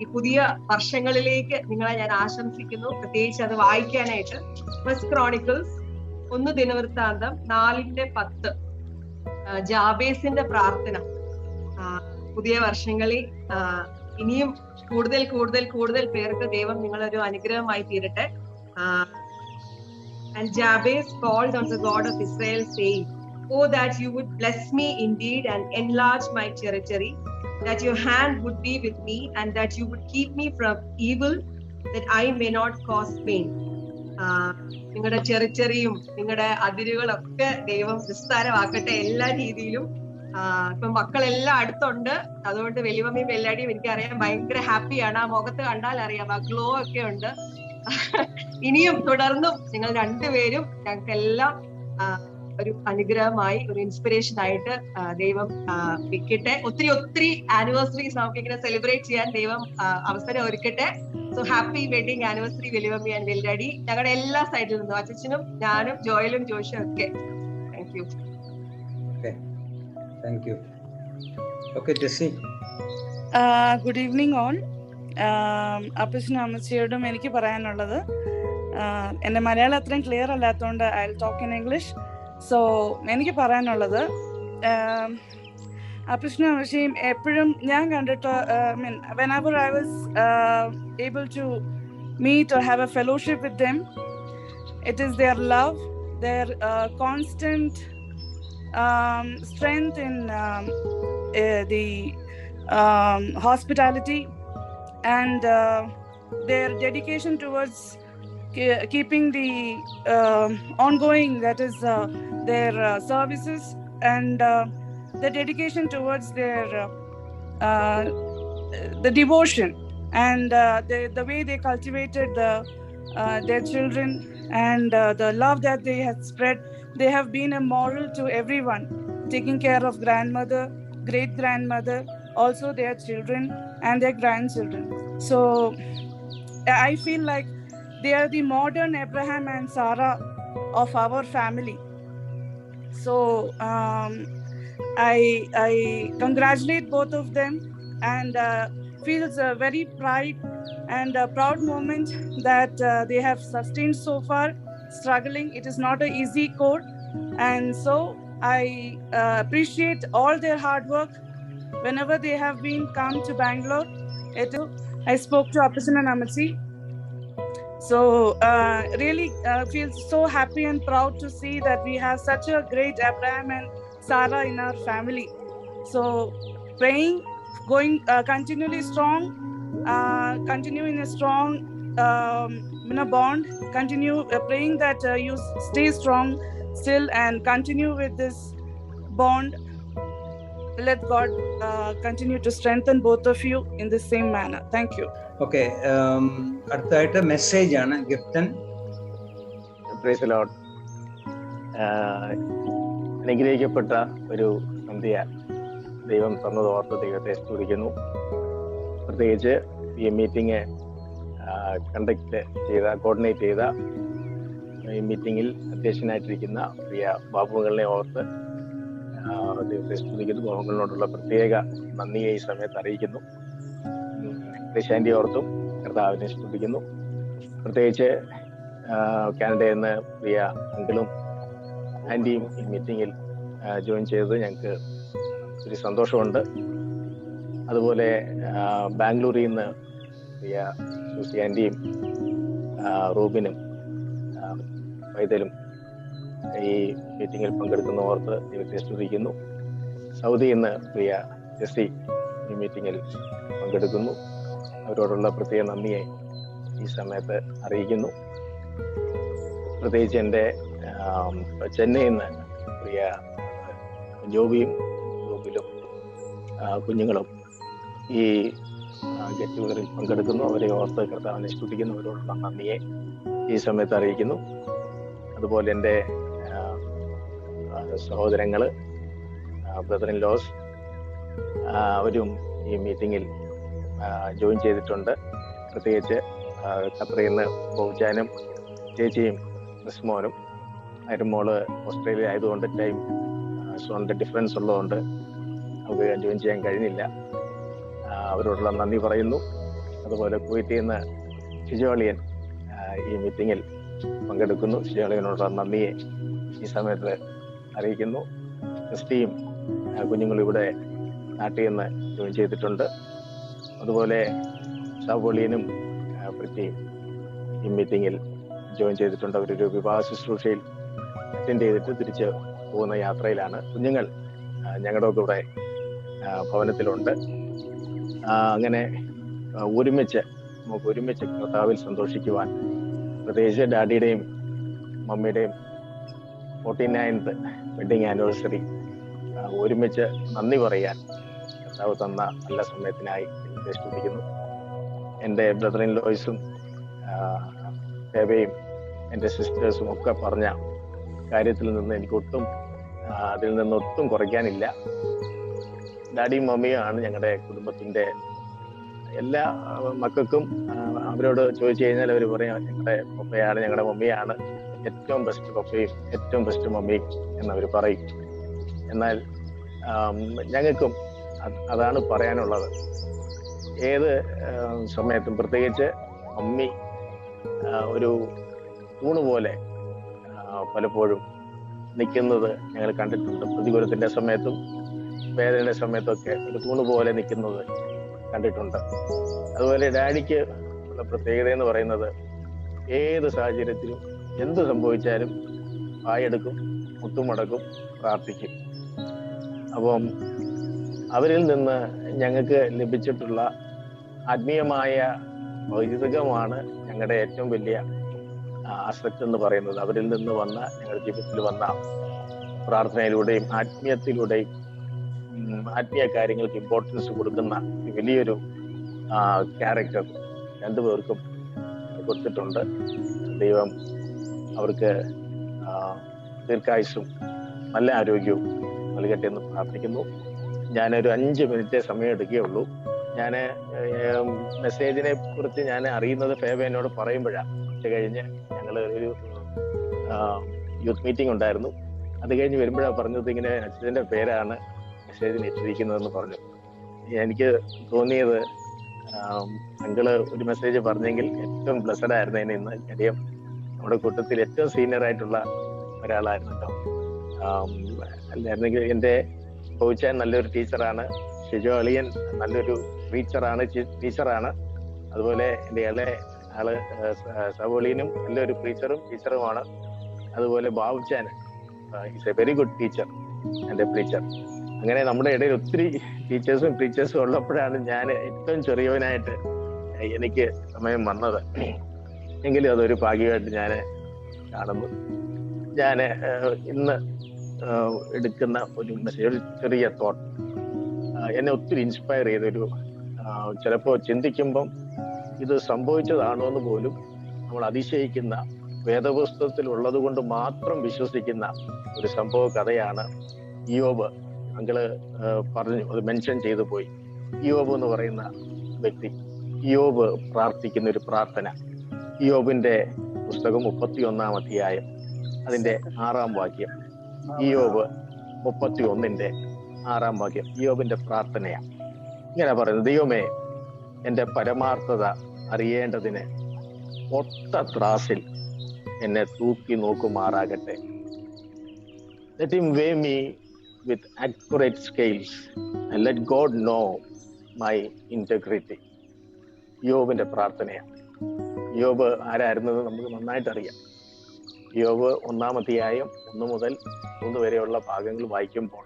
ഈ പുതിയ വർഷങ്ങളിലേക്ക് നിങ്ങളെ ഞാൻ ആശംസിക്കുന്നു. പ്രത്യേകിച്ച് അത് വായിക്കാനായിട്ട്. ഫസ്റ്റ് ക്രോണിക്കിൾസ് 1 ദിനവൃത്താന്തം 4:10 ജാബേസിന്റെ പ്രാർത്ഥന. പുതിയ വർഷങ്ങളിൽ ഇനിയും കൂടുതൽ കൂടുതൽ കൂടുതൽ പേർക്ക് ദൈവം നിങ്ങളൊരു അനുഗ്രഹമായി തീരട്ടെ. And Jabez called on the God of Israel, saying, "Oh, that you would bless me indeed and enlarge my territory, that your hand would be with me, and that you would keep me from evil, that I may not cause pain." നിങ്ങളുടെ ടെറിറ്ററിയും നിങ്ങളുടെ അതിരുകളൊക്കെ ദൈവം വിസ്താരമാക്കട്ടെ എല്ലാ രീതിയിലും. ഇപ്പൊ മക്കളെല്ലാം അടുത്തുണ്ട്, അതുകൊണ്ട് വലിയമ്മയും വെല്ലാടിയും എനിക്കറിയാം ഭയങ്കര ഹാപ്പിയാണ്. ആ മുഖത്ത് കണ്ടാൽ അറിയാം, ആ ഗ്ലോ ഒക്കെ ഉണ്ട്. ഇനിയും തുടർന്നും നിങ്ങൾ രണ്ടുപേരും ഞങ്ങൾക്കെല്ലാം ഒരു അനുഗ്രഹമായി, ഒരു ഇൻസ്പിറേഷൻ ആയിട്ട് ദൈവം വെക്കട്ടെ. ഒത്തിരി ഒത്തിരി ആനിവേഴ്സറീസ് നമുക്ക് ഇങ്ങനെ സെലിബ്രേറ്റ് ചെയ്യാൻ ദൈവം അവസരം ഒരുക്കട്ടെ. സോ ഹാപ്പി വെഡിങ് ആനിവേഴ്സറി വലിയമ്മി ആൻഡ് വെല്ലാടി, ഞങ്ങളുടെ എല്ലാ സൈഡിൽ നിന്നും, അച്ഛനും ഞാനും ജോയലും ജോഷും ഒക്കെ. Thank you. Thank you. Okay Tessy. Good evening all. അപ്പച്ചനും അമ്മച്ചിയോടും എനിക്ക് പറയാനുള്ളത്, എൻ്റെ മലയാളം അത്രയും ക്ലിയർ അല്ലാത്തതുകൊണ്ട് I will talk in English. So എനിക്ക് പറയാനുള്ളത്, അപ്പച്ചനും അമ്മച്ചിയും എപ്പോഴും ഞാൻ കണ്ടിട്ട്, mean whenever I was able to meet or have a fellowship with them, it is their love, their constant strength in the hospitality, and their dedication towards keeping the ongoing, that is their services, and the dedication towards their the devotion, and the way they cultivated their children, and the love that they have spread. They have been a model to everyone, taking care of grandmother, great grandmother, also their children and their grandchildren. So I feel like they are the modern Abraham and Sarah of our family. So I congratulate both of them, and feels a very pride and a proud moment that they have sustained so far, struggling. It is not an easy code, and so I appreciate all their hard work. Whenever they have been come to Bangalore, I spoke to Appasan and Amachi. So really feels so happy and proud to see that we have such a great Abraham and Sarah in our family. So praying, going continually strong, continuing a strong bond, continue praying that you stay strong still and continue with this bond. Let God continue to strengthen both of you in the same manner. Thank you. Okay, അടുത്തായിട്ട് message ആണ്. ഗിഫ്റ്റൻ. Praise the Lord. അനുഗ്രഹിക്കപ്പെട്ട ഒരു സന്ധ്യ ദൈവം തന്നത് ഓർത്ത് ദൈവത്തെ സ്തുതിക്കുന്നു. പ്രത്യേകിച്ച് ഈ മീറ്റിംഗ് കോർഡിനേറ്റ് ചെയ്ത ഈ മീറ്റിംഗിൽ അധ്യക്ഷനായിട്ടിരിക്കുന്ന പ്രിയ ബാബുകളിനെ ഓർത്ത് ദൈവത്തെ സ്തുതിക്കുന്നു. ബാബുകളിനോടുള്ള പ്രത്യേക നന്ദിയെ ഈ സമയത്ത് അറിയിക്കുന്നു. ദേശാന്റി ഓർത്തും കർത്താവിനെ സ്തുതിക്കുന്നു. പ്രത്യേകിച്ച് കാനഡയിൽ നിന്ന് പ്രിയ അങ്കിളും ആൻറ്റിയും ഈ മീറ്റിങ്ങിൽ ജോയിൻ ചെയ്തത് ഞങ്ങൾക്ക് ഒത്തിരി സന്തോഷമുണ്ട്. അതുപോലെ ബാംഗ്ലൂരിൽ നിന്ന് പ്രിയ സൂസി ആൻറ്റിയും റൂബിനും വൈദ്യരും ഈ മീറ്റിങ്ങിൽ പങ്കെടുക്കുന്ന ഓർത്ത് ദൈവത്തെ സ്തുതിക്കുന്നു. സൗദിയിൽ നിന്ന് പ്രിയ ജെസ്സി ഈ മീറ്റിങ്ങിൽ പങ്കെടുക്കുന്നു. അവരോടുള്ള പ്രത്യേക നന്ദിയെ ഈ സമയത്ത് അറിയിക്കുന്നു. പ്രത്യേകിച്ച് എൻ്റെ ചെന്നൈയിൽ നിന്ന് പ്രിയ ജോബിയും റൂബിലും കുഞ്ഞുങ്ങളും ഈ ഗെറ്റ് ടുഗദറിൽ പങ്കെടുക്കുന്നു. അവരെ ഓർത്ത് കർത്താവിനെ സ്തുതിക്കുന്നവരോടുള്ള നന്ദിയെ ഈ സമയത്ത് അറിയിക്കുന്നു. അതുപോലെ എൻ്റെ സഹോദരങ്ങൾ, ബ്രദർ ഇൻ ലോസ്, അവരും ഈ മീറ്റിങ്ങിൽ ജോയിൻ ചെയ്തിട്ടുണ്ട്. പ്രത്യേകിച്ച് ഖത്തറിൽ നിന്ന് ബോബുചാനും ചേച്ചിയും ക്രിസ്മോനും, അതിൻ്റെ മോള് ഓസ്ട്രേലിയ ആയതുകൊണ്ട് ടൈം സോണിൻ്റെ ഡിഫറൻസ് ഉള്ളതുകൊണ്ട് നമുക്ക് ജോയിൻ ചെയ്യാൻ കഴിഞ്ഞില്ല. അവരോടുള്ള നന്ദി പറയുന്നു. അതുപോലെ കുവൈറ്റിൽ നിന്ന് ഷിജോളിയൻ ഈ മീറ്റിങ്ങിൽ പങ്കെടുക്കുന്നു. ഷിജോളിയനോടുള്ള നന്ദിയെ ഈ സമയത്ത് അറിയിക്കുന്നു. ക്രിസ്റ്റിയും കുഞ്ഞുങ്ങളും ഇവിടെ നാട്ടിൽ നിന്ന് ജോയിൻ ചെയ്തിട്ടുണ്ട്. അതുപോലെ ഷാബോളിയനും പ്രത്യേകം ഈ മീറ്റിങ്ങിൽ ജോയിൻ ചെയ്തിട്ടുണ്ട്. അവരൊരു വിവാഹ ശുശ്രൂഷയിൽ അറ്റൻഡ് ചെയ്തിട്ട് തിരിച്ച് പോകുന്ന യാത്രയിലാണ്. കുഞ്ഞുങ്ങൾ ഞങ്ങളുടെ കൂടെ ഭവനത്തിലുണ്ട്. അങ്ങനെ നമുക്ക് ഒരുമിച്ച് കർത്താവിൽ സന്തോഷിക്കുവാൻ, പ്രത്യേകിച്ച് ഡാഡിയുടെയും മമ്മിയുടെയും 49th വെഡിങ് ആനിവേഴ്സറി ഒരുമിച്ച് നന്ദി പറയാൻ കർത്താവ് തന്ന നല്ല സമയത്തിനായി സ്തുതിക്കുന്നു. എൻ്റെ ബ്രദർ ഇൻ ലോയ്സും സേവയും എൻ്റെ സിസ്റ്റേഴ്സും ഒക്കെ പറഞ്ഞ കാര്യത്തിൽ നിന്ന് എനിക്കൊട്ടും അതിൽ നിന്നൊട്ടും കുറയ്ക്കാനില്ല. ഡാഡിയും മമ്മിയും ഞങ്ങളുടെ കുടുംബത്തിൻ്റെ എല്ലാ മക്കൾക്കും അവരോട് ചോദിച്ചു കഴിഞ്ഞാൽ അവർ പറയും ഞങ്ങളുടെ പപ്പയാണ്, ഞങ്ങളുടെ മമ്മിയാണ് ഏറ്റവും ബെസ്റ്റ് പപ്പയും ഏറ്റവും ബെസ്റ്റ് മമ്മിയും എന്നവർ പറയും. എന്നാൽ ഞങ്ങൾക്കും അതാണ് പറയാനുള്ളത്. ഏത് സമയത്തും പ്രത്യേകിച്ച് മമ്മി ഒരു തൂണ് പോലെ പലപ്പോഴും നിൽക്കുന്നത് ഞങ്ങൾ കണ്ടിട്ടുണ്ട്. പ്രതികൂലത്തിൻ്റെ സമയത്തും വേദനയുടെ സമയത്തൊക്കെ ഒരു തൂണ് പോലെ നിൽക്കുന്നത് കണ്ടിട്ടുണ്ട്. അതുപോലെ ഡാഡിക്ക് ഉള്ള പ്രത്യേകത എന്ന് പറയുന്നത് ഏത് സാഹചര്യത്തിലും എന്ത് സംഭവിച്ചാലും വായെടുക്കും, മുട്ടുമടക്കും, പ്രാർത്ഥിക്കും. അപ്പം അവരിൽ നിന്ന് ഞങ്ങൾക്ക് ലഭിച്ചിട്ടുള്ള ആത്മീയമായ ഭൗതികമാണ് ഞങ്ങളുടെ ഏറ്റവും വലിയ അസറ്റ് എന്ന് പറയുന്നത്. അവരിൽ നിന്ന് വന്ന ഞങ്ങളുടെ ജീവിതത്തിൽ വന്ന പ്രാർത്ഥനയിലൂടെയും ആത്മീയത്തിലൂടെയും ആത്മീയ കാര്യങ്ങൾക്ക് ഇമ്പോർട്ടൻസ് കൊടുക്കുന്ന വലിയൊരു ക്യാരക്ടർ രണ്ടുപേർക്കും കൊടുത്തിട്ടുണ്ട്. ദൈവം അവർക്ക് ദീർഘായുസ്സും നല്ല ആരോഗ്യവും നൽകട്ടെ എന്ന് പ്രാർത്ഥിക്കുന്നു. ഞാനൊരു 5 മിനിറ്റ് സമയം എടുക്കുകയുള്ളൂ. ഞാൻ മെസ്സേജിനെ കുറിച്ച് ഞാൻ അറിയുന്നത് ഫേവ എന്നോട് പറയുമ്പോഴാണ്. ഉച്ച കഴിഞ്ഞ് ഞങ്ങൾ ഒരു യൂത്ത് മീറ്റിംഗ് ഉണ്ടായിരുന്നു. അത് കഴിഞ്ഞ് വരുമ്പോഴാണ് പറഞ്ഞത് ഇങ്ങനെ അച്ഛൻ്റെ പേരാണ് മെസ്സേജിൽ ഇട്ടിരിക്കുന്നതെന്ന് പറഞ്ഞു. എനിക്ക് തോന്നിയത് അങ്കിള് ഒരു മെസ്സേജ് പറഞ്ഞെങ്കിൽ ഏറ്റവും ബ്ലെസ്സഡ് ആയിരുന്നതിന്. ഇന്ന് കാര്യം നമ്മുടെ കൂട്ടത്തിൽ ഏറ്റവും സീനിയർ ആയിട്ടുള്ള ഒരാളായിരുന്നു കേട്ടോ. അല്ലായിരുന്നെങ്കിൽ എൻ്റെ കോച്ചാൻ നല്ലൊരു ടീച്ചറാണ്, ഷിജോ അളിയൻ നല്ലൊരു ടീച്ചറാണ്. അതുപോലെ എൻ്റെ ഇളയ ആള് സവോളിയനും നല്ലൊരു ടീച്ചറുമാണ്. അതുപോലെ ബാബുച്ചാൻ is a very good teacher, എൻ്റെ ടീച്ചർ. അങ്ങനെ നമ്മുടെ ഇടയിൽ ഒത്തിരി ടീച്ചേഴ്സും ഉള്ളപ്പോഴാണ് ഞാൻ ഏറ്റവും ചെറിയവനായിട്ട് എനിക്ക് സമയം വന്നത്. എങ്കിലും അതൊരു ഭാഗ്യമായിട്ട് ഞാൻ കാണുന്നു. ഞാൻ ഇന്ന് എടുക്കുന്ന ഒരു മെസ്സേജ്, ഒരു ചെറിയ തോട്ട് എന്നെ ഒത്തിരി ഇൻസ്പയർ ചെയ്തൊരു, ചിലപ്പോൾ ചിന്തിക്കുമ്പം ഇത് സംഭവിച്ചതാണോ എന്ന് പോലും നമ്മൾ അതിശയിക്കുന്ന, വേദപുസ്തകത്തിൽ ഉള്ളത് കൊണ്ട് മാത്രം വിശ്വസിക്കുന്ന ഒരു സംഭവ കഥയാണ് ഇയ്യോബ്. അങ്കിള് പറഞ്ഞു, അത് മെൻഷൻ ചെയ്തു പോയി. ഇയ്യോബ് എന്ന് പറയുന്ന വ്യക്തി, ഇയ്യോബ് പ്രാർത്ഥിക്കുന്ന ഒരു പ്രാർത്ഥന. ഇയ്യോബിന്റെ പുസ്തകം 31-ാം അധ്യായം അതിന്റെ 6-ാം വാക്യം. ഇയ്യോബ് 31-ന്റെ 6-ാം വാക്യം ഇയ്യോബിന്റെ പ്രാർത്ഥനയാണ്. ഇങ്ങനെ പറയുന്നത്: ദൈവമേ, എൻ്റെ പരമാർത്ഥത അറിയേണ്ടതിന് ഒത്ത ത്രാസിൽ എന്നെ തൂക്കി നോക്കുമാറാകട്ടെ. Let him weigh me with accurate scales and let God know my integrity. യോബിന്റെ പ്രാർത്ഥനയാണ്. യോബ് ആരായിരുന്നത് നമുക്ക് നന്നായിട്ട് അറിയാം. യോബ് 1-ാം അധ്യായം 1 മുതൽ 3 വരെയുള്ള ഭാഗങ്ങൾ വായിക്കുമ്പോൾ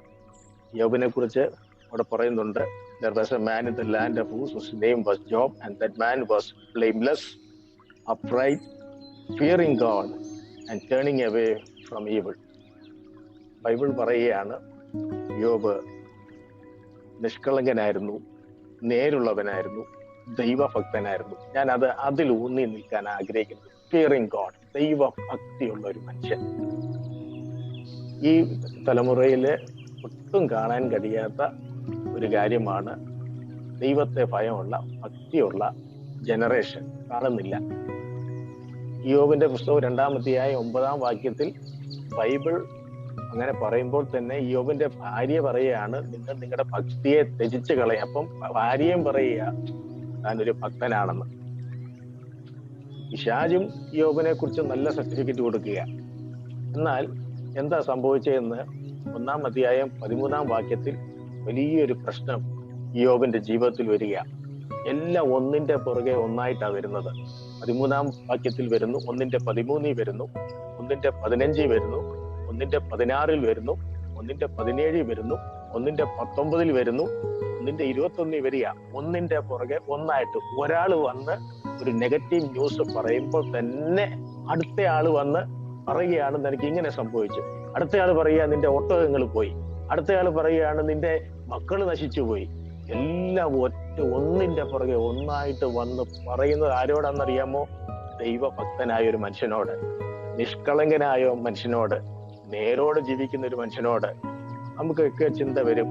യോബിനെ കുറിച്ച് അവിടെ പറയുന്നുണ്ട്. There was a man in the land of Uz whose name was Job, and that man was blameless, upright, fearing God and turning away from evil. Bible പറയുകയാണ്, യോബ് നിഷ്കളങ്കനായിരുന്നു, നേരുള്ളവനായിരുന്നു, ദൈവഭക്തനായിരുന്നു. ഞാൻ അതിൽ ഊന്നി നിൽക്കാൻ ആഗ്രഹിക്കുന്നു. ഫിയറിംഗ് ഗോഡ്, ദൈവഭക്തിയുള്ള ഒരു മനുഷ്യൻ. ഈ തലമുറയിൽ ഒട്ടും കാണാൻ കഴിയാത്ത ഒരു കാര്യമാണ് ദൈവത്തെ ഭയമുള്ള, ഭക്തിയുള്ള ജനറേഷൻ കാണുന്നില്ല. യോബിന്റെ പുസ്തകം 2-ാം അധ്യായം 9-ാം വാക്യത്തിൽ ബൈബിൾ അങ്ങനെ പറയുമ്പോൾ തന്നെ യോബിന്റെ ഭാര്യ പറയുകയാണ്, നിങ്ങൾ നിങ്ങളുടെ ഭക്തിയെ ത്യജിച്ച് കളയും. അപ്പം ഭാര്യയും പറയുക താനൊരു ഭക്തനാണെന്ന്. പിശാചും യോബിനെ കുറിച്ച് നല്ല സർട്ടിഫിക്കറ്റ് കൊടുക്കുക. എന്നാൽ എന്താ സംഭവിച്ചതെന്ന് 1-ാം അധ്യായം 13-ാം വാക്യത്തിൽ വലിയൊരു പ്രശ്നം യോബിന്റെ ജീവിതത്തിൽ വരിക. എല്ലാം ഒന്നിന്റെ പുറകെ ഒന്നായിട്ടാണ് വരുന്നത്. 13-ാം വാക്യത്തിൽ വരുന്നു, 1:13 വരുന്നു, 1:15 വരുന്നു, 1:16 വരുന്നു, 1:17 വരുന്നു, 1:19 വരുന്നു, 1:21 വരിക. ഒന്നിന്റെ പുറകെ ഒന്നായിട്ട് ഒരാൾ വന്ന് ഒരു നെഗറ്റീവ് ന്യൂസ് പറയുമ്പോൾ തന്നെ അടുത്ത ആള് വന്ന് പറയുകയാണ്, നിനക്ക് ഇങ്ങനെ സംഭവിച്ചു. അടുത്തയാൾ പറയുക, നിന്റെ ഒട്ടകങ്ങൾ പോയി. അടുത്തയാൾ പറയുകയാണ്, നിന്റെ മക്കൾ നശിച്ചു പോയി. എല്ലാം ഒന്നിന്റെ പുറകെ ഒന്നായിട്ട് വന്ന് പറയുന്നത് ആരോടാണെന്നറിയാമോ? ദൈവഭക്തനായ ഒരു മനുഷ്യനോട്, നിഷ്കളങ്കനായ മനുഷ്യനോട്, നേരോടെ ജീവിക്കുന്ന ഒരു മനുഷ്യനോട്. നമുക്കൊക്കെ ചിന്ത വരും,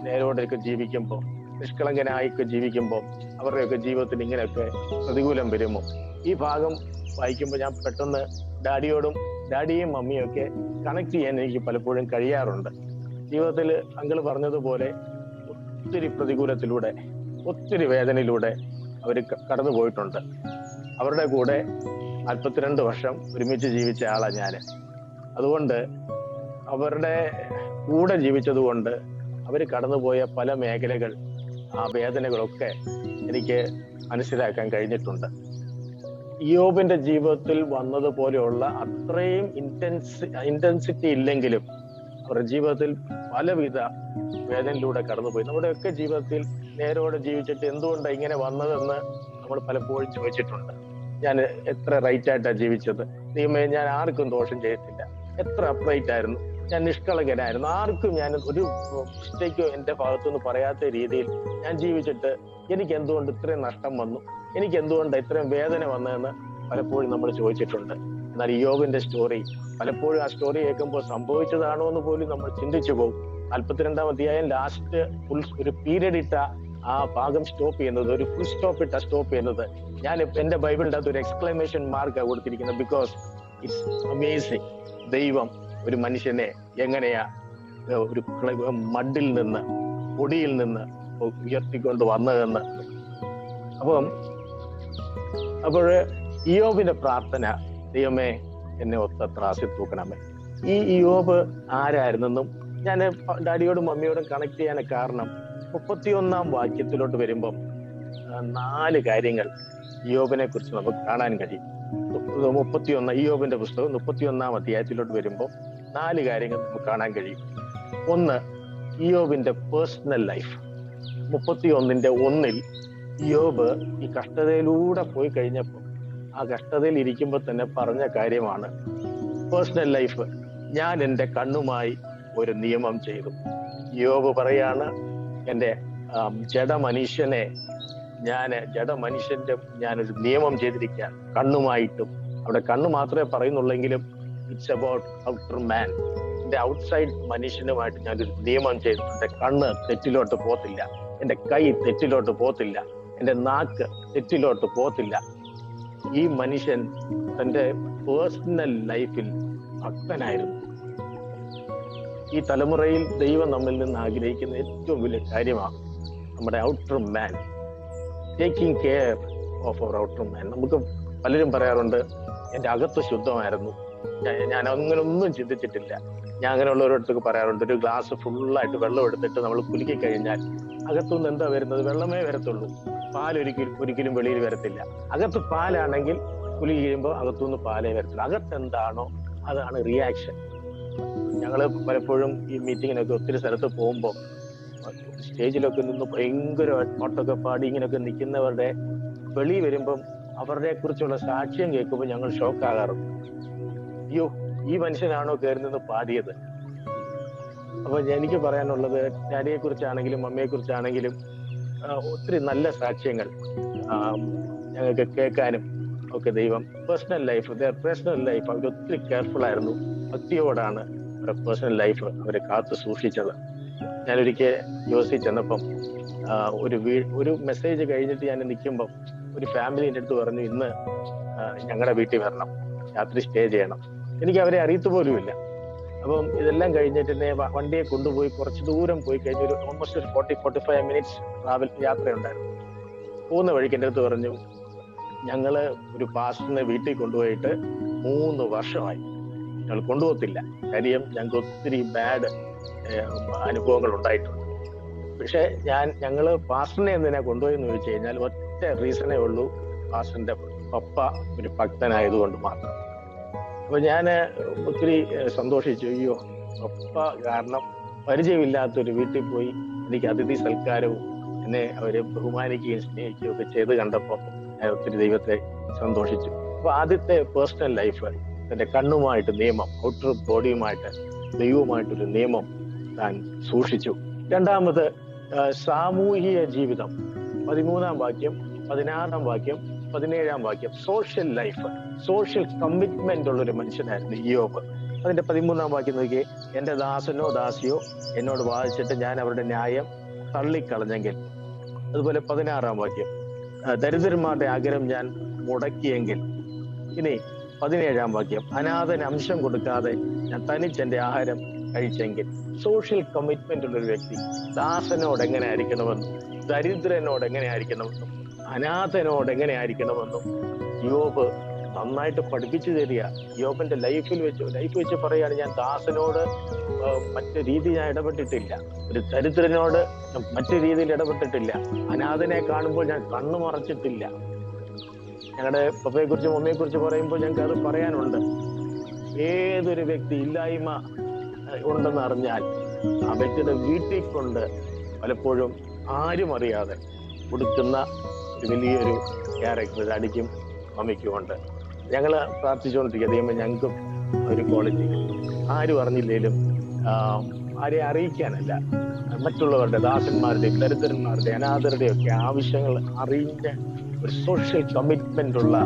നേരോടെയൊക്കെ ജീവിക്കുമ്പോൾ, നിഷ്കളങ്കനായൊക്കെ ജീവിക്കുമ്പോൾ അവരുടെയൊക്കെ ജീവിതത്തിൽ ഇങ്ങനെയൊക്കെ പ്രതികൂലം വരുമോ? ഈ ഭാഗം വായിക്കുമ്പോൾ ഞാൻ പെട്ടെന്ന് ഡാഡിയും മമ്മിയും ഒക്കെ കണക്ട് ചെയ്യാൻ എനിക്ക് പലപ്പോഴും കഴിയാറുണ്ട്. ജീവിതത്തിൽ അങ്കിള് പറഞ്ഞതുപോലെ ഒത്തിരി പ്രതികൂലത്തിലൂടെ, ഒത്തിരി വേദനയിലൂടെ അവർ കടന്നു പോയിട്ടുണ്ട്. അവരുടെ കൂടെ 42 വർഷം ഒരുമിച്ച് ജീവിച്ച ആളാണ് ഞാൻ. അതുകൊണ്ട് അവരുടെ കൂടെ ജീവിച്ചത് കൊണ്ട് അവർ കടന്നുപോയ പല മേഖലകൾ, ആ വേദനകളൊക്കെ എനിക്ക് മനസ്സിലാക്കാൻ കഴിഞ്ഞിട്ടുണ്ട്. യോബിന്റെ ജീവിതത്തിൽ വന്നതുപോലെയുള്ള അത്രയും ഇന്റൻസിറ്റി ഇല്ലെങ്കിലും അവരുടെ ജീവിതത്തിൽ പലവിധ വേദനയിലൂടെ കടന്നുപോയി. നമ്മുടെയൊക്കെ ജീവിതത്തിൽ നേരോടെ ജീവിച്ചിട്ട് എന്തുകൊണ്ടാണ് ഇങ്ങനെ വന്നതെന്ന് നമ്മൾ പലപ്പോഴും ചോദിച്ചിട്ടുണ്ട്. ഞാൻ എത്ര റൈറ്റ് ആയിട്ടാണ് ജീവിച്ചത്, ദൈവമേ ഞാൻ ആർക്കും ദോഷം ചെയ്തിട്ടില്ല, എത്ര അപ്രൈറ്റ് ആയിരുന്നു, ഞാൻ നിഷ്കളങ്കനായിരുന്നു, ആർക്കും ഞാൻ ഒരു മിസ്റ്റേക്കോ എൻ്റെ ഭാഗത്തുനിന്ന് പറയാത്ത രീതിയിൽ ഞാൻ ജീവിച്ചിട്ട് എനിക്ക് എന്തുകൊണ്ട് ഇത്രയും നഷ്ടം വന്നു, എനിക്ക് എന്തുകൊണ്ട് ഇത്രയും വേദന വന്നതെന്ന് പലപ്പോഴും നമ്മൾ ചോദിച്ചിട്ടുണ്ട്. എന്നാൽ യോബിന്റെ സ്റ്റോറി പലപ്പോഴും ആ സ്റ്റോറി കേൾക്കുമ്പോൾ സംഭവിച്ചതാണോ എന്ന് പോലും നമ്മൾ ചിന്തിച്ചു പോകും. 42-ാം അധ്യായം ലാസ്റ്റ് ഒരു പീരീഡ് ഇട്ട ആ ഭാഗം സ്റ്റോപ്പ് ചെയ്യുന്നത്, ഒരു ഫുൾ സ്റ്റോപ്പ് ഇട്ട സ്റ്റോപ്പ് ചെയ്യുന്നത്. ഞാൻ എന്റെ ബൈബിളിന്റെ അകത്ത് ഒരു എക്സ്ക്ലമേഷൻ മാർക്കാണ് കൊടുത്തിരിക്കുന്നത്. Because it's amazing. ദൈവം ഒരു മനുഷ്യനെ എങ്ങനെയാ ഒരു മഡിൽ നിന്ന്, പൊടിയിൽ നിന്ന് ഉയർത്തിക്കൊണ്ട് വന്നതെന്ന്. അപ്പോൾ യോബിന്റെ പ്രാർത്ഥന, ദൈവമേ എന്നെ ഒത്ത ത്രാസിൽ തൂക്കണമേ. ഈ യോബ് ആരായിരുന്നെന്നും ഞാൻ ഡാഡിയോടും മമ്മിയോടും കണക്ട് ചെയ്യാൻ കാരണം 31-ാം വാക്യത്തിലോട്ട് വരുമ്പം 4 കാര്യങ്ങൾ യോബിനെ കുറിച്ച് നമുക്ക് കാണാൻ കഴിയും. 31 യോബിന്റെ പുസ്തകം 31-ാം അധ്യായത്തിലോട്ട് വരുമ്പോൾ 4 കാര്യങ്ങൾ നമുക്ക് കാണാൻ കഴിയും. ഒന്ന്, യോബിന്റെ പേഴ്സണൽ ലൈഫ്. 31-1 യോബ് ഈ കഷ്ടതയിലൂടെ പോയി കഴിഞ്ഞപ്പോൾ, ആ കഷ്ടതയിൽ ഇരിക്കുമ്പോൾ തന്നെ പറഞ്ഞ കാര്യമാണ് പേഴ്സണൽ ലൈഫ്. ഞാൻ എൻ്റെ കണ്ണുമായി ഒരു നിയമം ചെയ്തു. യോബ് പറയാണ്, എൻ്റെ ജഡമനുഷ്യന്റെ ഞാനൊരു നിയമം ചെയ്തിരിക്കുക കണ്ണുമായിട്ടും. അവിടെ കണ്ണ് മാത്രമേ പറയുന്നുള്ളെങ്കിലും ഇറ്റ്സ് അബൌട്ട് ഔട്ടർ മാൻ. എൻ്റെ ഔട്ട്സൈഡ് മനുഷ്യനുമായിട്ട് ഞാനൊരു നിയമം ചെയ്തു. എൻ്റെ കണ്ണ് തെറ്റിലോട്ട് പോത്തില്ല, എൻ്റെ കൈ തെറ്റിലോട്ട് പോത്തില്ല, എൻ്റെ നാക്ക് തെറ്റിലോട്ട് പോത്തില്ല. ഈ മനുഷ്യൻ തൻ്റെ പേഴ്സണൽ ലൈഫിൽ ഭക്തനായിരുന്നു. ഈ തലമുറയിൽ ദൈവം നമ്മിൽ നിന്ന് ആഗ്രഹിക്കുന്ന ഏറ്റവും വലിയ കാര്യമാണ് നമ്മുടെ outer man, taking care of our outer man. നമുക്ക് പലരും പറയാറുണ്ട്, എൻ്റെ അകത്ത് ശുദ്ധമായിരുന്നു, ഞാൻ അങ്ങനെ ഒന്നും ചിന്തിച്ചിട്ടില്ല. ഞാൻ അങ്ങനെയുള്ളവരോടത്തൊക്കെ പറയാറുണ്ട്, ഒരു ഗ്ലാസ് ഫുള്ളായിട്ട് വെള്ളം എടുത്തിട്ട് നമ്മൾ കുലുക്കി കഴിഞ്ഞാൽ അകത്തുനിന്ന് എന്താ വരുന്നത്? വെള്ളമേ വരത്തുള്ളൂ, ഒരിക്കലും വെളിയിൽ വരത്തില്ല. അകത്ത് പാലാണെങ്കിൽ കുലുക്കി കഴിയുമ്പോൾ അകത്തുനിന്ന് പാലേ വരത്തില്ല. അകത്തെന്താണോ അതാണ് റിയാക്ഷൻ. ഞങ്ങൾ പലപ്പോഴും ഈ മീറ്റിങ്ങിനൊക്കെ ഒത്തിരി സ്ഥലത്ത് പോകുമ്പോൾ സ്റ്റേജിലൊക്കെ നിന്ന് ഭയങ്കര പാട്ടൊക്കെ പാടി ഇങ്ങനെയൊക്കെ നിൽക്കുന്നവരുടെ വെളി വരുമ്പം അവരുടെ കുറിച്ചുള്ള സാക്ഷ്യം കേൾക്കുമ്പോൾ ഞങ്ങൾ ഷോക്കാകാറുണ്ട്. അയ്യോ, ഈ മനുഷ്യനാണോ കയറി നിന്ന് പാടിയത്? അപ്പൊ എനിക്ക് പറയാനുള്ളത്, ഡാഡിയെ കുറിച്ചാണെങ്കിലും മമ്മിയെ കുറിച്ചാണെങ്കിലും ഒത്തിരി നല്ല സാക്ഷ്യങ്ങൾ ഞങ്ങൾക്ക് കേൾക്കാനും ഒക്കെ ദൈവം പേഴ്സണൽ ലൈഫ് അവർ ഒത്തിരി കെയർഫുൾ ആയിരുന്നു. ഭക്തിയോടാണ് അവരുടെ പേഴ്സണൽ ലൈഫ് അവർ കാത്തു സൂക്ഷിച്ചത്. ഞാനൊരിക്കൽ യുഎസിൽ ചെന്നപ്പം ഒരു മെസ്സേജ് കഴിഞ്ഞിട്ട് ഞാൻ നിൽക്കുമ്പം ഒരു ഫാമിലി എൻ്റെ അടുത്ത് പറഞ്ഞു, ഇന്ന് ഞങ്ങളുടെ വീട്ടിൽ വരണം, രാത്രി സ്റ്റേ ചെയ്യണം. എനിക്ക് അവരെ അറിയത്തു പോലുമില്ല. അപ്പം ഇതെല്ലാം കഴിഞ്ഞിട്ട് എന്നെ വണ്ടിയെ കൊണ്ടുപോയി കുറച്ച് ദൂരം പോയി കഴിഞ്ഞ് ഒരു ഓൾമോസ്റ്റ് ഒരു 40-45 മിനിറ്റ്സ് യാത്രയുണ്ടായിരുന്നു. പോകുന്ന വഴിക്ക് എൻ്റെ അടുത്ത് പറഞ്ഞു, ഞങ്ങള് ഒരു പാസ്റ്ററിനെ വീട്ടിൽ കൊണ്ടുപോയിട്ട് 3 വർഷമായി, ഞങ്ങൾ കൊണ്ടുപോകത്തില്ല. കാര്യം ഞങ്ങൾക്ക് ഒത്തിരി ബാഡ് അനുഭവങ്ങൾ ഉണ്ടായിട്ടുണ്ട്. പക്ഷെ ഞങ്ങള് പാസ്റ്ററിനെ എന്തിനാ കൊണ്ടുപോയെന്ന് ചോദിച്ചു കഴിഞ്ഞാൽ ഒറ്റ റീസണേ ഉള്ളൂ, പാസ്റ്ററിന്റെ പപ്പ ഒരു ഭക്തനായതുകൊണ്ട് മാത്രം. അപ്പൊ ഞാൻ ഒത്തിരി സന്തോഷിച്ചു. അയ്യോ, പപ്പ കാരണം പരിചയമില്ലാത്തൊരു വീട്ടിൽ പോയി എനിക്ക് അതിഥി സൽക്കാരവും എന്നെ അവരെ ബഹുമാനിക്കുകയും സ്നേഹിക്കുകയും ഒക്കെ ചെയ്ത് കണ്ടപ്പോൾ ഞാൻ ഒത്തിരി ദൈവത്തെ സന്തോഷിച്ചു. അപ്പൊ ആദ്യത്തെ പേഴ്സണൽ ലൈഫ് തന്റെ കണ്ണുമായിട്ട് നിയമം, ഔട്ടർ ബോഡിയുമായിട്ട് ദൈവവുമായിട്ടൊരു നിയമം താൻ സൂക്ഷിച്ചു. രണ്ടാമത് സാമൂഹിക ജീവിതം, 13-ാം വാക്യം, 16-ാം വാക്യം, 17-ാം വാക്യം, സോഷ്യൽ ലൈഫ്, സോഷ്യൽ കമ്മിറ്റ്മെന്റ് ഉള്ളൊരു മനുഷ്യനായിരുന്നു ഇയ്യോബ്. അതിന്റെ 13-ാം വാക്യം നോക്കിയേ, എന്റെ ദാസനോ ദാസിയോ എന്നോട് വാദിച്ചിട്ട് ഞാൻ അവരുടെ ന്യായം തള്ളിക്കളഞ്ഞെങ്കിൽ. അതുപോലെ 16-ാം വാക്യം, ദരിദ്രന്മാരുടെ ആഗ്രഹം ഞാൻ മുടക്കിയെങ്കിൽ. ഇനി 17-ാം വാക്യം, അനാഥന് അംശം കൊടുക്കാതെ ഞാൻ തനിച്ചെന്റെ ആഹാരം കഴിച്ചെങ്കിൽ. സോഷ്യൽ കമ്മിറ്റ്മെന്റ് ഉള്ളൊരു വ്യക്തി ദാസനോട് എങ്ങനെ ആയിരിക്കണമെന്നും ദരിദ്രനോട് എങ്ങനെ ആയിരിക്കണമെന്നും അനാഥനോട് എങ്ങനെ ആയിരിക്കണമെന്നും യോബ് നന്നായിട്ട് പഠിപ്പിച്ചു തരിക. യോബിന്റെ ലൈഫ് വെച്ച് പറയാണ്, ഞാൻ ദാസനോട് മറ്റു രീതി ഞാൻ ഇടപെട്ടിട്ടില്ല, ഒരു ദരിദ്രനോട് മറ്റു രീതിയിൽ ഇടപെട്ടിട്ടില്ല, അനാഥനെ കാണുമ്പോൾ ഞാൻ കണ്ണു മറച്ചിട്ടില്ല. ഞങ്ങളുടെ പപ്പയെ കുറിച്ച് മമ്മിയെ കുറിച്ച് പറയുമ്പോൾ ഞങ്ങൾക്ക് അത് പറയാനുണ്ട്. ഏതൊരു വ്യക്തി ഇല്ലായ്മ ഉണ്ടെന്ന് അറിഞ്ഞാൽ ആ വ്യക്തിയുടെ വീട്ടിൽ കൊണ്ട് പലപ്പോഴും ആരും അറിയാതെ കൊടുക്കുന്ന ഒരു വലിയൊരു ക്യാരക്ടർ ഡാഡിക്കും മമ്മിക്കും ഉണ്ട്. ഞങ്ങൾ പ്രാർത്ഥിച്ചുകൊണ്ടിരിക്കുക, ദൈവമേ ഞങ്ങൾക്കും ഒരു ക്വാളിറ്റി, ആരും അറിഞ്ഞില്ലേലും ആരെയും അറിയിക്കാനല്ല, മറ്റുള്ളവരുടെ ദാസന്മാരുടെയും ദരിദ്രന്മാരുടെയും അനാഥരുടെയും ഒക്കെ ആവശ്യങ്ങൾ അറിഞ്ഞ ഒരു സോഷ്യൽ കമ്മിറ്റ്മെന്റ് ഉള്ള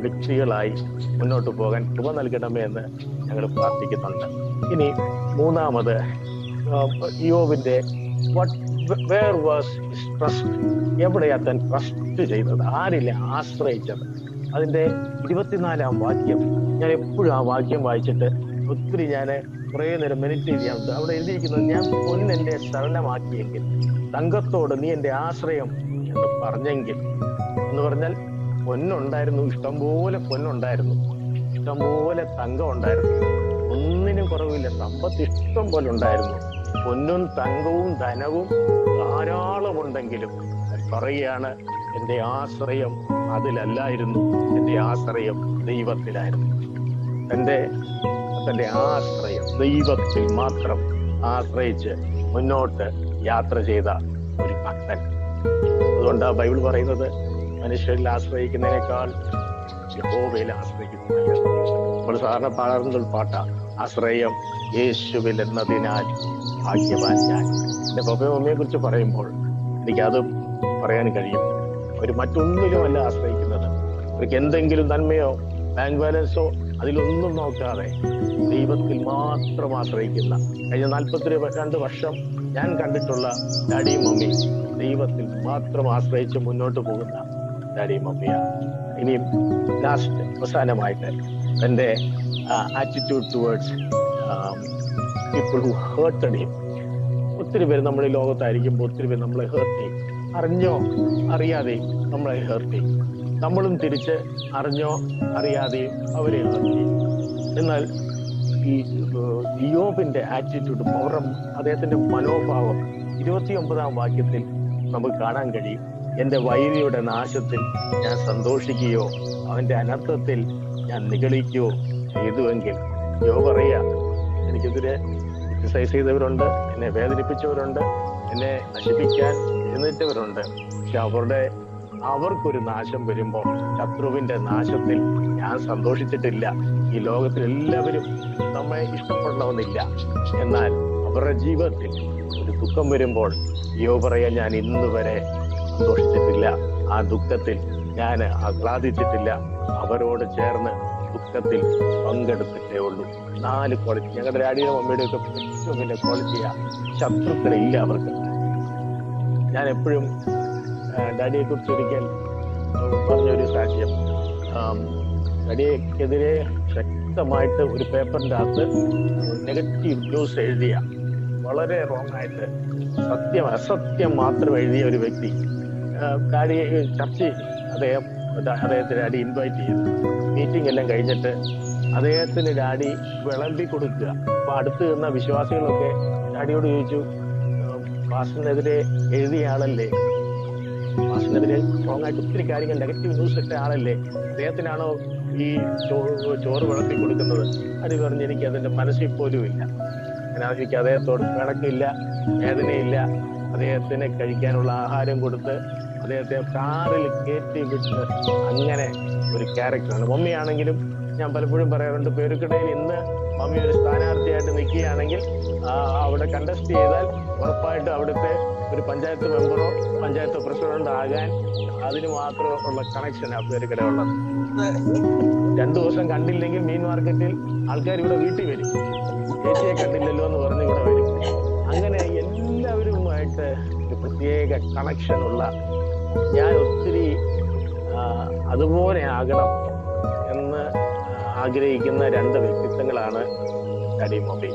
വ്യക്തികളായി മുന്നോട്ട് പോകാൻ കൃപ നൽകണമേ എന്ന് ഞങ്ങൾ പ്രാർത്ഥിക്കുന്നുണ്ട്. ഇനി മൂന്നാമത്, യോബിന്റെ വേർ വാസ് ഹിസ് ട്രസ്റ്റ്, എവിടെയാ താൻ ട്രസ്റ്റ് ചെയ്തത്, ആരില്ല ആശ്രയിച്ചത്. അതിന്റെ 24-ാം വാക്യം, ഞാൻ എപ്പോഴും ആ വാക്യം വായിച്ചിട്ട് ഒത്തിരി ഞാൻ കുറേ നേരം മെഡിറ്റേറ്റ് ചെയ്യാം. അവിടെ എഴുതിയിരിക്കുന്നത്, ഞാൻ പൊന്നെന്റെ ശരണമാക്കിയെങ്കിൽ, തങ്കത്തോട് നീ എന്റെ ആശ്രയം എന്ന് പറഞ്ഞെങ്കിൽ. എന്ന് പറഞ്ഞാൽ പൊന്നുണ്ടായിരുന്നു, ഇഷ്ടംപോലെ പൊന്നുണ്ടായിരുന്നു, ഇഷ്ടംപോലെ തങ്കം ഉണ്ടായിരുന്നു, ഒന്നിനും കുറവില്ല, സമ്പത്ത് ഇഷ്ടം പോലെ ഉണ്ടായിരുന്നു. പൊന്നും തങ്കവും ധനവും ധാരാളം ഉണ്ടെങ്കിലും പറയുകയാണ്, എന്റെ ആശ്രയം അതിലല്ലായിരുന്നു, എന്റെ ആശ്രയം ദൈവത്തിലായിരുന്നു. തന്റെ ആശ്രയം ദൈവത്തിൽ മാത്രം ആശ്രയിച്ച് മുന്നോട്ട് യാത്ര ചെയ്ത ഒരു ഭക്തൻ. അതുകൊണ്ടാ ബൈബിൾ പറയുന്നത്, മനുഷ്യരിൽ ആശ്രയിക്കുന്നതിനേക്കാൾ യഹോവയിൽ ആശ്രയിക്കുന്നത്. നമ്മൾ സാധാരണ പാടാറുന്നൊരു പാട്ടാ, ആശ്രയം യേശുവിൽ എന്നതിനാൽ ഭാഗ്യവാൻ ഞാൻ. എന്റെ പപ്പയും മമ്മിയെ കുറിച്ച് പറയുമ്പോൾ എനിക്കത് പറയാൻ കഴിയും. അവർ മറ്റൊന്നിലുമല്ല ആശ്രയിക്കുന്നത്. അവർക്ക് എന്തെങ്കിലും നന്മയോ ബാങ്ക് ബാലൻസോ അതിലൊന്നും നോക്കാതെ ദൈവത്തിൽ മാത്രം ആശ്രയിക്കുന്ന, കഴിഞ്ഞ 42 വർഷം ഞാൻ കണ്ടിട്ടുള്ള ഡാഡിയും മമ്മിയും ദൈവത്തിൽ മാത്രം ആശ്രയിച്ച് മുന്നോട്ട് പോകുന്ന ഡാഡിയും മമ്മിയാണ്. ഇനിയും ലാസ്റ്റ് അവസാനമായിട്ട് എൻ്റെ attitude towards people who ഹേർട്ടഡ് him. ഒത്തിരി പേര് നമ്മൾ ഈ ലോകത്തായിരിക്കുമ്പോൾ ഒത്തിരി പേര് നമ്മളെ ഹേർട്ട് ചെയ്യും, അറിഞ്ഞോ അറിയാതെയും നമ്മളെ ഹേർട്ട് ചെയ്യും. നമ്മളും തിരിച്ച് അറിഞ്ഞോ അറിയാതെയും അവരെ ഹേർട്ട് ചെയ്യും. എന്നാൽ ഈ യോബിന്റെ ആറ്റിറ്റ്യൂഡ്, അദ്ദേഹത്തിന്റെ മനോഭാവം 29-ാം വാക്യത്തിൽ നമുക്ക് കാണാൻ കഴിയും. എന്റെ വൈരിയുടെ നാശത്തിൽ ഞാൻ സന്തോഷിക്കുകയോ അവന്റെ അനർത്ഥത്തിൽ ഞാൻ നിഗളിക്കുകയോ ചെയ്തുവെങ്കിൽ. യോബ് പറയാ, എനിക്കെതിരെ ക്രിട്ടിസൈസ് ചെയ്തവരുണ്ട്, എന്നെ വേദനിപ്പിച്ചവരുണ്ട്, എന്നെ നശിപ്പിക്കാൻ എഴുന്നേറ്റവരുണ്ട്. പക്ഷെ അവർക്കൊരു നാശം വരുമ്പോൾ, ശത്രുവിന്റെ നാശത്തിൽ ഞാൻ സന്തോഷിച്ചിട്ടില്ല. ഈ ലോകത്തിൽ എല്ലാവരും നമ്മെ ഇഷ്ടപ്പെടണമെന്നില്ല, എന്നാൽ അവരുടെ ജീവിതത്തിൽ ഒരു ദുഃഖം വരുമ്പോൾ യോബ് പറയാൻ, ഞാൻ ഇന്ന് വരെ സന്തോഷിച്ചിട്ടില്ല, ആ ദുഃഖത്തിൽ ഞാൻ ആഹ്ലാദിച്ചിട്ടില്ല, അവരോട് ചേർന്ന് ദുഃഖത്തിൽ പങ്കെടുത്തിട്ടേ ഉള്ളൂ. 4 ക്വാളിറ്റി ഞങ്ങളുടെ ഡാഡിയുടെ മമ്മിയുടെ ഒക്കെ ഏറ്റവും വലിയ ക്വാളിറ്റിയാ. ശത്രുക്കളില്ല അവർക്ക്. ഞാൻ എപ്പോഴും ഡാഡിയെ കുറിച്ച് ഒരിക്കൽ പറഞ്ഞൊരു സാക്ഷ്യം, ഡാഡിയെക്കെതിരെ ശക്തമായിട്ട് ഒരു പേപ്പറിൻ്റെ അകത്ത് നെഗറ്റീവ് ന്യൂസ് എഴുതിയ, വളരെ റോങ് ആയിട്ട് അസത്യം മാത്രം എഴുതിയ ഒരു വ്യക്തി ഡാഡി ചർച്ച് അദ്ദേഹത്തിന് ഡാഡി ഇൻവൈറ്റ് ചെയ്തു. മീറ്റിംഗ് എല്ലാം കഴിഞ്ഞിട്ട് അദ്ദേഹത്തിന് ഡാഡി വിളമ്പി കൊടുക്കുക. അപ്പൊ അടുത്ത് നിന്ന വിശ്വാസികളൊക്കെ ഡാഡിയോട് ചോദിച്ചു, പാസ്റ്ററിനെതിരെ എഴുതിയ ആളല്ലേ, പാസ്റ്ററിനെതിരെ റോങ് ആയിട്ട് ഒത്തിരി കാര്യങ്ങൾ നെഗറ്റീവ് ന്യൂസ് ഇട്ട ആളല്ലേ, അദ്ദേഹത്തിനാണോ ഈ ചോറ് വിളമ്പി കൊടുക്കുന്നത്? ഡാഡി പറഞ്ഞ് എനിക്ക് അതിന്റെ മനസ്സിൽ പോലും ഇല്ല. എനിക്ക് അദ്ദേഹത്തോട് പിണക്കില്ല, വേദനയില്ല. അദ്ദേഹത്തിന് കഴിക്കാനുള്ള ആഹാരം കൊടുത്ത് അദ്ദേഹത്തെ കാറിൽ കയറ്റി വിട്ട് അങ്ങനെ ഒരു ക്യാരക്ടറാണ്. മമ്മിയാണെങ്കിലും ഞാൻ പലപ്പോഴും പറയാറുണ്ട്, പേരുക്കിടയിൽ ഇന്ന് മമ്മി ഒരു സ്ഥാനാർത്ഥിയായിട്ട് നിൽക്കുകയാണെങ്കിൽ അവിടെ കണ്ടസ്റ്റ് ചെയ്താൽ ഉറപ്പായിട്ട് അവിടുത്തെ ഒരു പഞ്ചായത്ത് മെമ്പറോ പഞ്ചായത്ത് പ്രസിഡന്റ് ആകാൻ അതിന് മാത്രമുള്ള കണക്ഷനാണ് പേരുക്കിട ഉള്ളത്. 2 ദിവസം കണ്ടില്ലെങ്കിൽ മീൻ മാർക്കറ്റിൽ ആൾക്കാർ ഇവിടെ വീട്ടിൽ വരും, ചേച്ചിയെ കണ്ടില്ലല്ലോ എന്ന് പറഞ്ഞ് ഇവിടെ വരും. അങ്ങനെ എല്ലാവരുമായിട്ട് ഒരു പ്രത്യേക കണക്ഷനുള്ള, ഞാൻ ഒത്തിരി അതുപോലെ ആകണം എന്ന് ആഗ്രഹിക്കുന്ന 2 വ്യക്തിത്വങ്ങളാണ് ഡാഡി മമ്മി.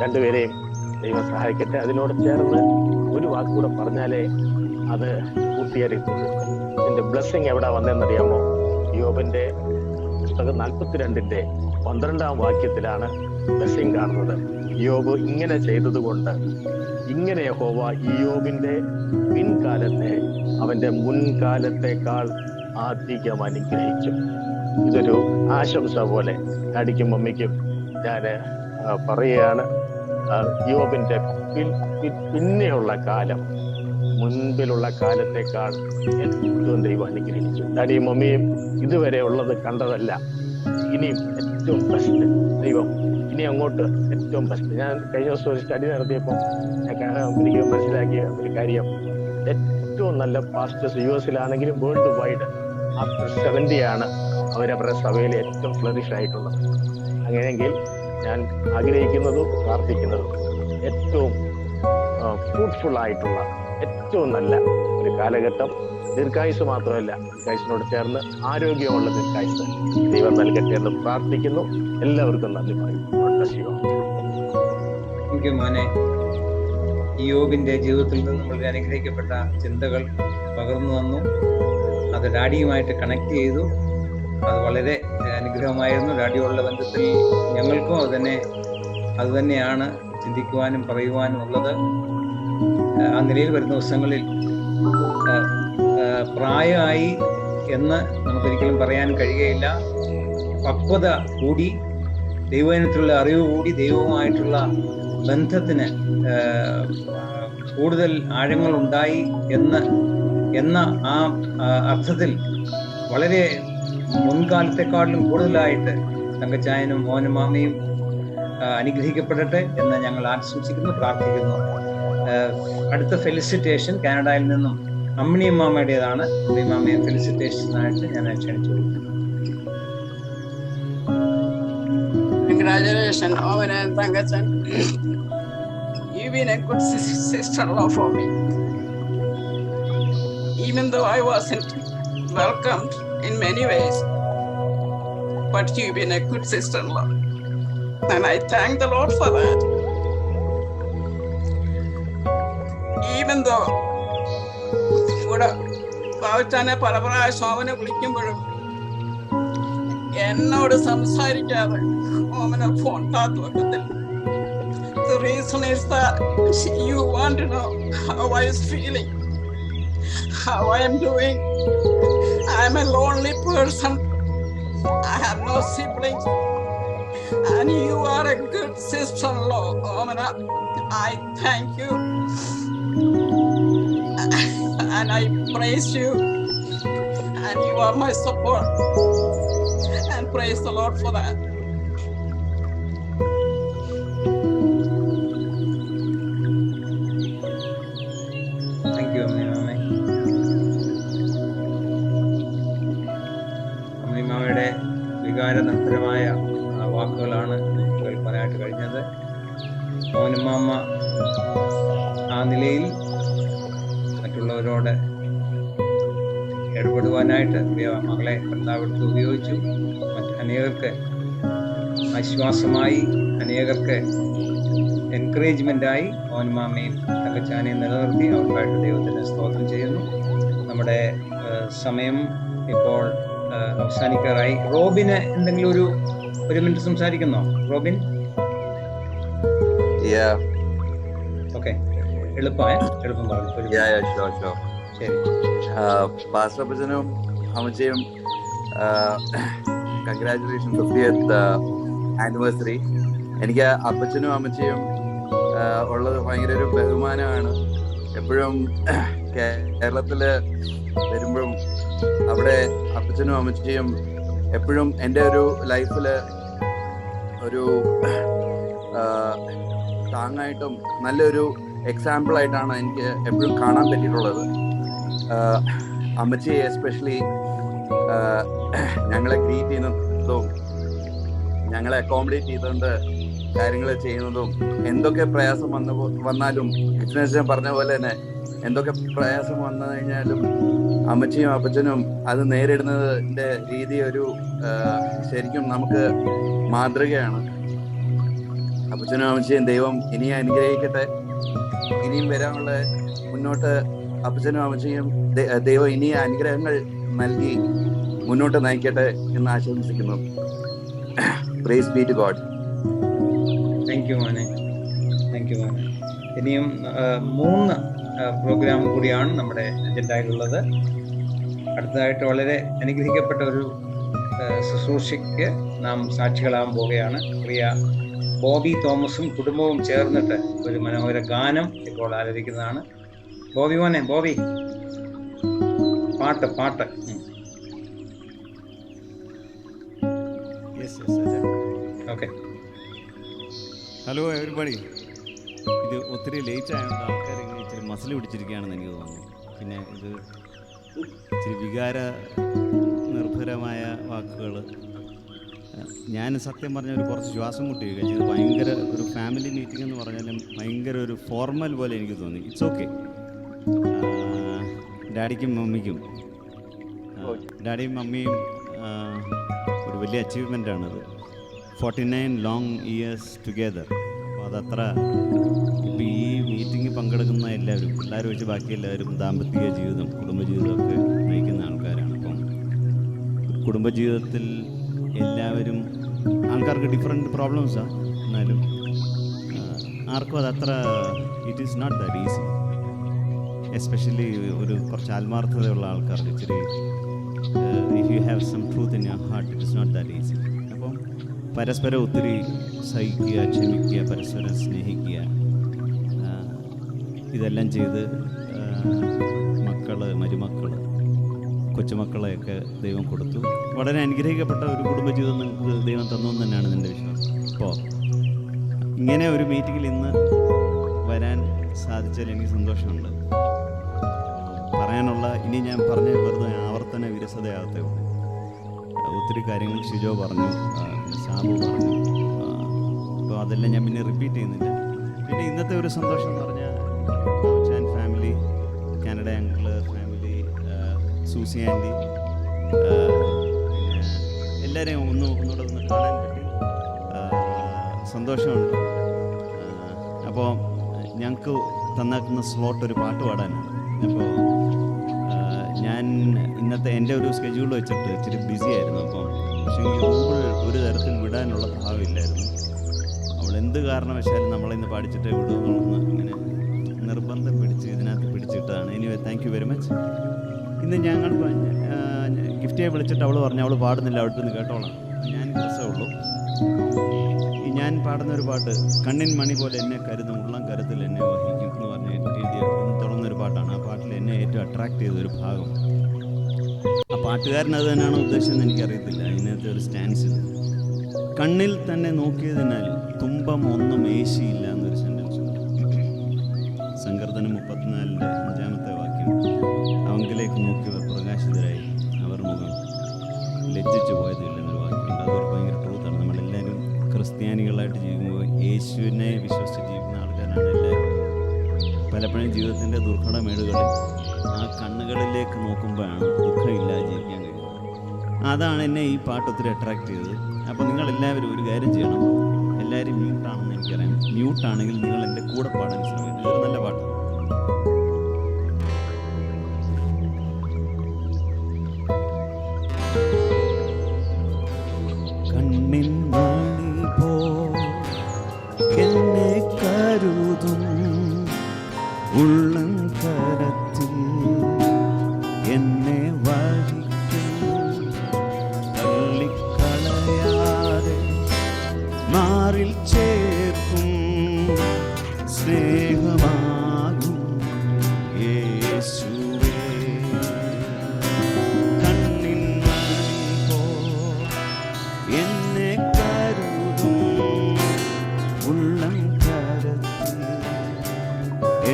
രണ്ടുപേരെയും ദൈവം സഹായിക്കട്ടെ. അതിനോട് ചേർന്ന് ഒരു വാക്കുകൂടെ പറഞ്ഞാലേ അത് പൂർത്തിയായിട്ടുള്ളൂ. ഇതിന്റെ ബ്ലെസ്സിങ് എവിടെ വന്നതെന്നറിയാമോ? യോബിന്റെ പുസ്തകം 42-ന്റെ 12-ാം വാക്യത്തിലാണ് ബ്ലെസ്സിങ് കാണുന്നത്. യോബ് ഇങ്ങനെ ചെയ്തതുകൊണ്ട് ഇങ്ങനെ യഹോവ യോബിന്റെ പിൻകാലത്തെ അവന്റെ മുൻകാലത്തെക്കാൾ അധികം അനുഗ്രഹിച്ചു. ഇതൊരു ആശംസ പോലെ ഡാഡിക്കും മമ്മിക്കും ഞാൻ പറയുകയാണ്. യോബിന്റെ പിന്നെയുള്ള കാലം മുൻപിലുള്ള കാലത്തെക്കാൾ ഏറ്റവും ദൈവം അനുഗ്രഹിച്ചു. ഡാഡിയും മമ്മിയും ഇതുവരെ ഉള്ളത് കണ്ടതല്ല. ഇനിയും ഏറ്റവും ബെസ്റ്റ് ദൈവം, ഇനി അങ്ങോട്ട് ഏറ്റവും ബെസ്റ്റ്. ഞാൻ കഴിഞ്ഞ ദിവസം ഒരു സ്റ്റഡി നടത്തിയപ്പോൾ എനിക്ക് മനസ്സിലാക്കിയ ഒരു കാര്യം, ഏറ്റവും നല്ല പാസ്റ്റേഴ്സ് US-ലാണെങ്കിലും വേൾഡ് വൈഡ് ആഫ്റ്റർ 70 ആണ് അവരവരുടെ സഭയിൽ ഏറ്റവും ഫ്ലറിഷ് ആയിട്ടുള്ളത്. അങ്ങനെയെങ്കിൽ ഞാൻ ആഗ്രഹിക്കുന്നതും പ്രാർത്ഥിക്കുന്നതും ഏറ്റവും ഫ്രൂട്ട്ഫുൾ ആയിട്ടുള്ള ഏറ്റവും നല്ല ഒരു കാലഘട്ടം, ദീർഘായുസ് മാത്രമല്ല, ദീർഘായുസിനോട് ചേർന്ന് ആരോഗ്യമുള്ള ദീർഘായുസ് ദൈവം നൽകട്ടെ എന്ന് പ്രാർത്ഥിക്കുന്നു. എല്ലാവർക്കും നന്ദി പറയും. എനിക്ക് മോനെ, യോബിന്റെ ജീവിതത്തിൽ നിന്ന് വളരെ അനുഗ്രഹിക്കപ്പെട്ട ചിന്തകൾ പകർന്നു തന്നു. അത് ഡാഡിയുമായിട്ട് കണക്ട് ചെയ്തു. അത് വളരെ അനുഗ്രഹമായിരുന്നു. ഡാഡിയോടുള്ള ബന്ധത്തിൽ ഞങ്ങൾക്കും അത് തന്നെയാണ് ചിന്തിക്കുവാനും പറയുവാനും ഉള്ളത്. ആ നിലയിൽ വരുന്ന ദിവസങ്ങളിൽ പ്രായമായി എന്ന് നമുക്കൊരിക്കലും പറയാൻ കഴിയുകയില്ല. പക്വത കൂടി, ദൈവജനത്തിലുള്ള അറിവ് കൂടി, ദൈവവുമായിട്ടുള്ള ബന്ധത്തിന് കൂടുതൽ ആഴങ്ങൾ ഉണ്ടായി എന്ന ആ അർത്ഥത്തിൽ വളരെ മുൻകാലത്തെക്കാളിലും കൂടുതലായിട്ട് തങ്കച്ചായനും മോനും മാമയും അനുഗ്രഹിക്കപ്പെടട്ടെ എന്ന് ഞങ്ങൾ ആശംസിക്കുന്നു, പ്രാർത്ഥിക്കുന്നു. അടുത്ത ഫെലിസിറ്റേഷൻ കാനഡയിൽ നിന്നും അമ്മിണി മാമയുടേതാണ്. അമ്മിണി മാമയെ ഫെലിസിറ്റേഷനായിട്ട് ഞാൻ ക്ഷണിച്ചു. Congratulations, Owen and Tangachan. You've been a good sister-in-law for me. Even though I wasn't welcomed in many ways, but you've been a good sister-in-law. And I thank the Lord for that. Even though ഇവിടെ ഭാവിച്ചാനെ പല പ്രാവശ്യം അവനെ വിളിക്കുമ്പോഴും എന്നോട് സംസാരിക്കാതെ അവനെ phone കാത്തു വെക്കത്തില്ല. The reason is that you want to know how I was feeling, how I am doing. I am a lonely person. I have no siblings. And you are a good sister-in-law, Omana. I thank you. And I praise you. And you are my support. And praise the Lord for that. Thank you, Amni Mama. Amni Mamയുടെ വികാരനിർഭരമായ വാക്കുകളാണ് കേൾക്കാനായിട്ട് കഴിഞ്ഞത്. മോനും mama ആ നിലയിൽ മറ്റുള്ളവരോട് ഇടപെടുവാനായിട്ട് മകളെ കർത്താവെടുത്ത് ഉപയോഗിച്ചു. മറ്റ് അനേകർക്ക് ആശ്വാസമായി, അനേകർക്ക് എൻകറേജ്മെൻ്റായി ഓൻമാമയും തങ്കച്ചാനെയും നിലനിർത്തി അവർക്കായിട്ട് ദൈവത്തിന് സ്തോത്രം ചെയ്യുന്നു. നമ്മുടെ സമയം ഇപ്പോൾ അവസാനിക്കാറായി. റോബിന് എന്തെങ്കിലും ഒരു മിനിറ്റ് സംസാരിക്കുന്നോ? റോബിൻ? ഓക്കെ, എളുപ്പം പറഞ്ഞു. ശരി. പാസ്റ്റർ അപ്പച്ചനും അമ്മച്ചിയും കൺഗ്രാറ്റുലേഷൻ 50th ആനിവേഴ്സറി. എനിക്ക് അപ്പച്ചനും അമ്മച്ചിയും ഉള്ളത് ഭയങ്കര ഒരു ബഹുമാനമാണ്. എപ്പോഴും കേരളത്തിൽ വരുമ്പോഴും അവിടെ അപ്പച്ചനും അമ്മച്ചിയും എപ്പോഴും എൻ്റെ ഒരു ലൈഫിൽ ഒരു താങ്ങായിട്ടും നല്ലൊരു എക്സാമ്പിളായിട്ടാണ് എനിക്ക് എപ്പോഴും കാണാൻ പറ്റിയിട്ടുള്ളത്. അമ്മച്ചി എസ്പെഷ്യലി ഞങ്ങളെ ഗ്രീറ്റ് ചെയ്യുന്നതും ഞങ്ങളെ അക്കോമഡേറ്റ് ചെയ്തുകൊണ്ട് കാര്യങ്ങൾ ചെയ്യുന്നതും, എന്തൊക്കെ പ്രയാസം വന്നാലും ബിസിനസ് പറഞ്ഞ പോലെ തന്നെ എന്തൊക്കെ പ്രയാസം വന്നു കഴിഞ്ഞാലും അമ്മച്ചിയും അപ്പച്ചനും അത് നേരിടുന്നതിൻ്റെ രീതി ഒരു ശരിക്കും നമുക്ക് മാതൃകയാണ്. അപ്പച്ചനും അമ്മച്ചിയും ദൈവം ഇനിയും അനുഗ്രഹിക്കട്ടെ. ഇനിയും വരാനുള്ള മുന്നോട്ട് അപ്പച്ചനും അമ്മച്ചിയും ദൈവം ഇനിയും അനുഗ്രഹങ്ങൾ നൽകി മുന്നോട്ട് നയിക്കട്ടെ എന്ന് ആശംസിക്കുന്നു. Praise be to God. Thank you മോനെ. ഇനിയും 3 പ്രോഗ്രാം കൂടിയാണ് നമ്മുടെ അജണ്ടയിലുള്ളത്. അടുത്തതായിട്ട് വളരെ അനുഗ്രഹിക്കപ്പെട്ട ഒരു ശുശ്രൂഷയ്ക്ക് നാം സാക്ഷികളാകാൻ പോവുകയാണ്. പ്രിയ ബോബി തോമസും കുടുംബവും ചേർന്നിട്ട് ഒരു മനോഹര ഗാനം ഇപ്പോൾ ആലപിക്കുന്നതാണ്. ബോബി മോനെ, ബോബി, പാട്ട്. ഓക്കെ. Hello everybody. ഇത് ഒത്തിരി ലേറ്റ് ആയതുകൊണ്ട് ആൾക്കാർ ഇങ്ങനെ ഇച്ചിരി മസിൽ പിടിച്ചിരിക്കുകയാണെന്ന് എനിക്ക് തോന്നുന്നു. പിന്നെ ഇത് ഇച്ചിരി വികാര നിർഭരമായ വാക്കുകൾ. ഞാൻ സത്യം പറഞ്ഞ കുറച്ച് ശ്വാസം മുട്ടി കഴിച്ചു. ഇത് ഭയങ്കര ഒരു ഫാമിലി മീറ്റിംഗ് എന്ന് പറഞ്ഞാലും ഭയങ്കര ഒരു ഫോർമൽ പോലെ എനിക്ക് തോന്നി. It's okay. ഡാഡിക്കും മമ്മിക്കും, ഡാഡിയും മമ്മിയും ഒരു വലിയ അച്ചീവ്മെൻ്റാണത്. 49 ലോങ് ഇയേഴ്സ് ടുഗെദർ. അപ്പോൾ അതത്ര ഇപ്പോൾ ഈ മീറ്റിംഗ് പങ്കെടുക്കുന്ന എല്ലാവരും, പിള്ളേർ വെച്ച് ബാക്കി എല്ലാവരും ദാമ്പത്തിക ജീവിതം, കുടുംബജീവിതമൊക്കെ നയിക്കുന്ന ആൾക്കാരാണ്. അപ്പം കുടുംബജീവിതത്തിൽ എല്ലാവരും ആൾക്കാർക്ക് ഡിഫറെൻറ്റ് പ്രോബ്ലംസാണ്. എന്നാലും ആർക്കും അതത്ര it is not that easy. Especially ഒരു കുറച്ച് ആത്മാർത്ഥതയുള്ള ആൾക്കാർക്ക് ഇച്ചിരി if you have some truth in your heart it is not that easy. അപ്പം പരസ്പരം ഒത്തിരി സഹിക്കുക, ക്ഷമിക്കുക, പരസ്പരം സ്നേഹിക്കുക, ഇതെല്ലാം ചെയ്ത് മരുമക്കൾ, കൊച്ചുമക്കളെയൊക്കെ ദൈവം കൊടുത്തു. വളരെ അനുഗ്രഹിക്കപ്പെട്ട ഒരു കുടുംബജീവിതം നിങ്ങൾക്ക് ദൈവം തന്നു എന്ന് തന്നെയാണ് എൻ്റെ വിശ്വാസം. അപ്പോൾ ഇങ്ങനെ ഒരു മീറ്റിങ്ങിൽ ഇന്ന് വരാൻ സാധിച്ചാൽ എനിക്ക് സന്തോഷമുണ്ട്. പറയാനുള്ള ഇനി ഞാൻ പറഞ്ഞ വെറുതെ ആവർത്തന വിരസതയാകത്തേ ഉള്ളൂ. ഒത്തിരി കാര്യങ്ങൾ ഷിജോ പറഞ്ഞു, സാബു പറഞ്ഞു. അപ്പോൾ അതെല്ലാം ഞാൻ പിന്നെ റിപ്പീറ്റ് ചെയ്യുന്നില്ല. പിന്നെ ഇന്നത്തെ ഒരു സന്തോഷം എന്ന് പറഞ്ഞാൽ ചാൻ family, Canada uncle family, Susie aunty, പിന്നെ എല്ലാവരെയും ഒന്നുകൂടെ ഒന്ന് കാണാൻ പറ്റി. സന്തോഷമുണ്ട്. അപ്പോൾ ഞങ്ങൾക്ക് തന്നേക്കുന്ന സ്ലോട്ട് ഒരു പാട്ട് പാടാനാണ്. അപ്പോൾ ഞാൻ ഇന്നത്തെ എൻ്റെ ഒരു സ്കെഡ്യൂൾ വെച്ചിട്ട് ഇച്ചിരി ബിസി ആയിരുന്നു. അപ്പം പക്ഷേ ഒരു തരത്തിൽ വിടാനുള്ള ഭാവമില്ലായിരുന്നു. അവൾ എന്ത് കാരണവശാലും നമ്മളിന്ന് പാടിച്ചിട്ടേ വിടുമെന്നുള്ളതെന്ന് ഇങ്ങനെ നിർബന്ധം പിടിച്ച് ഇതിനകത്ത് പിടിച്ചിട്ടാണ്. Anyway thank you very much. ഇന്ന് ഞങ്ങൾ ഗിഫ്റ്റിയെ വിളിച്ചിട്ട് അവൾ പറഞ്ഞു അവൾ പാടുന്നില്ല, അവിടെ നിന്ന് കേട്ടോളാം. ഞാൻ രസമുള്ളൂ. ഞാൻ പാടുന്നൊരു പാട്ട് കണ്ണിൻ മണി പോലെ എന്നെ കരുതും, ഉള്ളം കരുത്തിൽ എന്നെ വഹിക്കും എന്ന് പറഞ്ഞ് തുടർന്നൊരു പാട്ടാണ്. ആ പാട്ടിൽ എന്നെ ഏറ്റവും അട്രാക്ട് ചെയ്തൊരു ഭാഗം, ആ പാട്ടുകാരൻ അത് തന്നെയാണോ ഉദ്ദേശിച്ചതെന്ന് എനിക്കറിയത്തില്ല. അതിനകത്ത് ഒരു സ്റ്റാൻസ്, കണ്ണിൽ തന്നെ നോക്കിയതിനാൽ തുമ്പം ഒന്നും ഏശിയില്ല എന്നൊരു സെൻറ്റൻസ് ഉണ്ട്. സങ്കീർത്തനം 34-5 വാക്യം. അവങ്കിലേക്ക് നോക്കിയവർ പ്രകാശിതരായി, അവർ മുഖം ലജ്ജിച്ചു പോയതില്ലെന്നൊരു വാക്യമുണ്ട്. അതൊരു ഭയങ്കര ട്രൂത്താണ്. നമ്മളെല്ലാവരും ക്രിസ്ത്യാനികളായിട്ട് ജീവിക്കുമ്പോൾ യേശുവിനെ വിശ്വസിച്ച് ജീവിക്കുന്ന ആൾക്കാരാണ് എല്ലാവരും. പലപ്പോഴും ജീവിതത്തിൻ്റെ ദുർഘടമേടുകളിൽ ആ കണ്ണുകളിലേക്ക് നോക്കുമ്പോഴാണ് ദുഃഖമില്ലാതെ ജീവിക്കാൻ കഴിയുന്നത്. അതാണ് എന്നെ ഈ പാട്ട് ഒത്തിരി അട്രാക്ട് ചെയ്തത്. അപ്പോൾ നിങ്ങളെല്ലാവരും ഒരു കാര്യം ചെയ്യണം. എല്ലാവരും മ്യൂട്ടാണെന്ന് എനിക്കറിയാം. മ്യൂട്ടാണെങ്കിൽ നിങ്ങൾ എൻ്റെ കൂടെ പാടാൻ ശ്രമിക്കും. ഇതൊരു നല്ല പാട്ടാണ്. കണ്ണിൻ മണി പോ എന്നെ കരുതും ഉള്ളം കരത്തിൽ എന്നെ വഹിക്കും തള്ളിക്കളയാതെ മാറിൽ ചേർക്കും സ്നേഹമാകും യേശുവേ. കണ്ണിൻ മണി പോ എന്നെ കരുതും ഉള്ളം കരത്തിൽ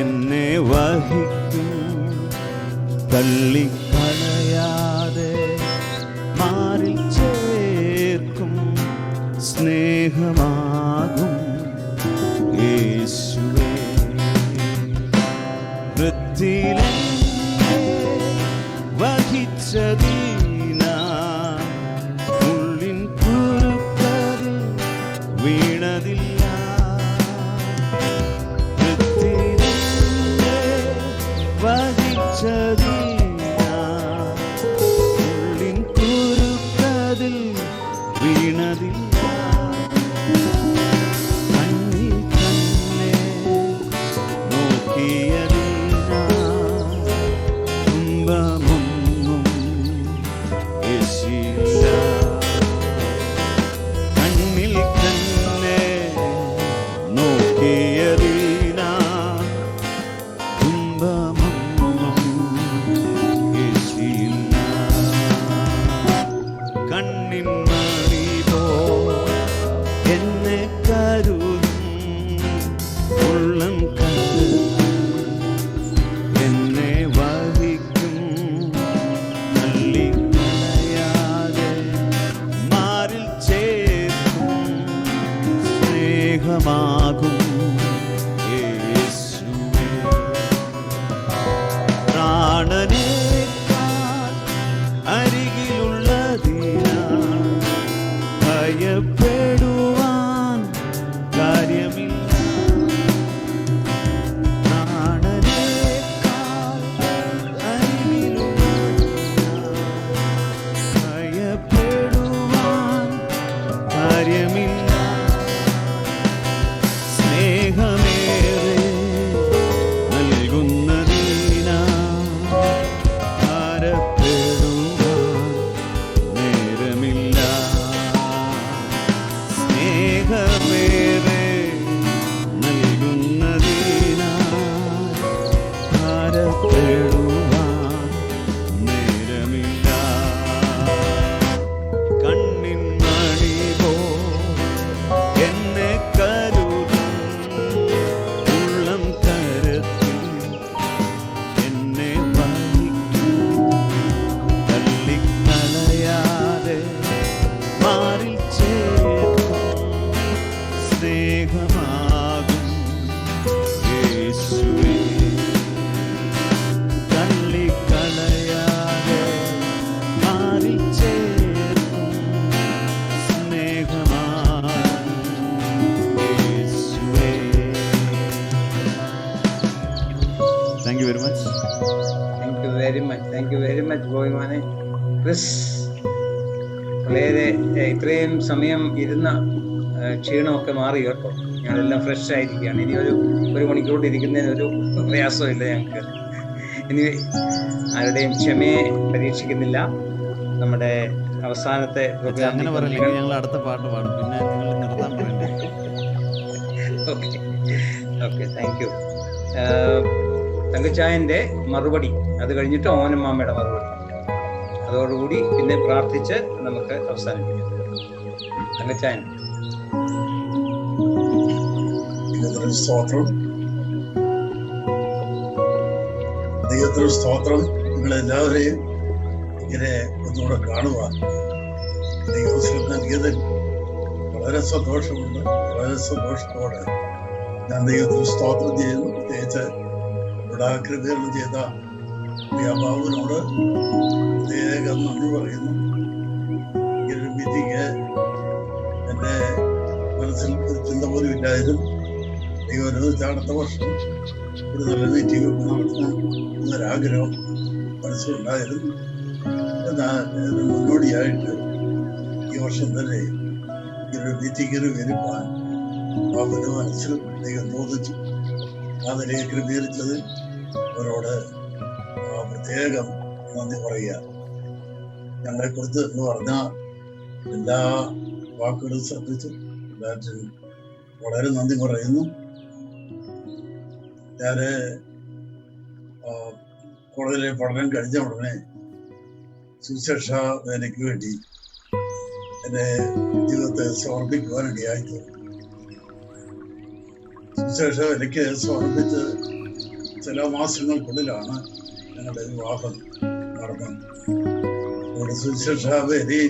എന്നെ വഹിക്കും തള്ളിക്കളയാതെ മാറിൽ ചേർക്കും സ്നേഹമാകും യേശുവേ. വൃത്തിയിലെന്നെ വഹിച്ചതിനാൽ ഉള്ളിൻ കുരുക്കതിൽ വീണതില്ല. വൃത്തിയിലെന്നെ വഹിച്ചതിനാൽ ഉള്ളിൻ കുരുക്കതിൽ വീണതില്ല. കണ്ണിൽ തന്നെ നോക്കിയതിനാൽ തുമ്പമൊന്നും യേശില്ല. കണ്ണിൽ തന്നെ നോക്കിയതിനാൽ തുമ്പമൊന്നും യേശില്ല. കണ്ണിൻ മണി പോ എന്നെ കരുതും ഉള്ളം കരുതും എന്നെ വഹിക്കും തള്ളിക്കളയാതെ മാറിൽ ചേർക്കും സ്നേഹമാകും യേശുവേ. പ്രാണനേക്കാൾ അരികിലുള്ളതിനാൽ ഭയപ്പെടുവാൻ കാര്യമില്ല. പ്രാണനേക്കാൾ അരികിലുള്ളതിനാൽ ഭയപ്പെടുവാൻ കാര്യമില്ല. സ്നേഹമേറെ നൽകുന്നതിനാൽ ഭാരപ്പെടുവാൻ നേരമില്ല. സ്നേഹമേറെ നൽകുന്നതിനാൽ ഭാരപ്പെടുവാൻ നേരമില്ല. കണ്ണിൻ മണി പോ എന്നെ കരുതും ഉള്ളം കരത്തിൽ എന്നെ വഹിക്കും തള്ളിക്കളയാതെ മാറിൽ ചേർക്കും സ്നേഹമാകും യേശുവേ. തള്ളിക്കളയാതെ മാറിൽ ചേർക്കും സ്നേഹമാകും യേശുവേ. Thank you very much. Thank you very much. Thank you very much ബോയ്മാനെ. ക്രിസ്, വളരെ ഇത്രയും സമയം ഇരുന്ന ക്ഷീണമൊക്കെ മാറി കേട്ടോ. ഞങ്ങളെല്ലാം ഫ്രഷ് ആയിരിക്കുകയാണ്. ഇനി ഒരു മണിക്കൂർ ഇരിക്കുന്നതിന് ഒരു പ്രയാസമില്ല ഞങ്ങൾക്ക്. ഇനി ആരുടെയും ക്ഷമയെ പരീക്ഷിക്കുന്നില്ല. നമ്മുടെ അവസാനത്തെ അങ്ങനെ പറയില്ലെങ്കിൽ ഞങ്ങൾ അടുത്ത പാട്ട് പാടും. പിന്നെ നിങ്ങൾ നിർത്താൻ പറയണ്ടേ. Okay okay, thank you. തങ്കച്ചായൻ്റെ മറുപടി, അത് കഴിഞ്ഞിട്ട് ഓമനമ്മാമ്മയുടെ മറുപടി, അതോടുകൂടി പിന്നെ പ്രാർത്ഥിച്ച് നമുക്ക് അവസാനിപ്പിക്കാം. തങ്കച്ചായൻ. സ്തോത്രം, ദൈവത്തിന് സ്തോത്രം. നിങ്ങളെല്ലാവരെയും ഇങ്ങനെ ഒന്നുകൂടെ കാണുക. ദൈവത്തിൽ വളരെ സന്തോഷമുണ്ട്. വളരെ സന്തോഷത്തോടെ ഞാൻ ദൈവത്തിന് സ്തോത്രം ചെയ്യുന്നു. പ്രത്യേകിച്ച് ഇവിടെ ക്രമീകരണം ചെയ്ത വ്യാപാവിനോട് പ്രത്യേകം നന്ദി പറയുന്നു. ഇങ്ങനൊരു മീറ്റിംഗ് എൻ്റെ മനസ്സിൽ ഒരു ചിന്ത പോലും ഇല്ലായിരുന്നു. ദൈവം അനുവദിച്ച അടുത്ത വർഷം ഒരു നല്ല മീറ്റിംഗ് നടത്തണം എന്നൊരാഗ്രഹം മനസ്സിലുണ്ടായിരുന്നു. എന്നാൽ അതിന് മുന്നോടിയായിട്ട് ഈ വർഷം തന്നെ ഇങ്ങനൊരു മീറ്റിങ്ങിന് വരുവാൻ അവൻ്റെ മനസ്സിൽ ദൈവം തോന്നിച്ചു. ആ നിലയെ ക്രമീകരിച്ചത് അവരോട് പ്രത്യേകം നന്ദി പറയുക. ഞങ്ങളെക്കുറിച്ച് എന്ന് പറഞ്ഞാൽ എല്ലാ വാക്കുകളും ശ്രദ്ധിച്ചു എല്ലാറ്റിനും വളരെ നന്ദി പറയുന്നു. ഞാൻ കോളേജിലെ പഠനം കഴിഞ്ഞ ഉടനെ സുശേഷ വേലയ്ക്ക് വേണ്ടി എൻ്റെ ജീവിതത്തെ സമർപ്പിക്കുവാനിടയായി. സുശേഷ വേലയ്ക്ക് സമർപ്പിച്ച് ചില മാസങ്ങൾക്കുള്ളിലാണ് ഞങ്ങളുടെ വിവാഹം നടന്നത്. അവിടെ സുശേഷ വേലി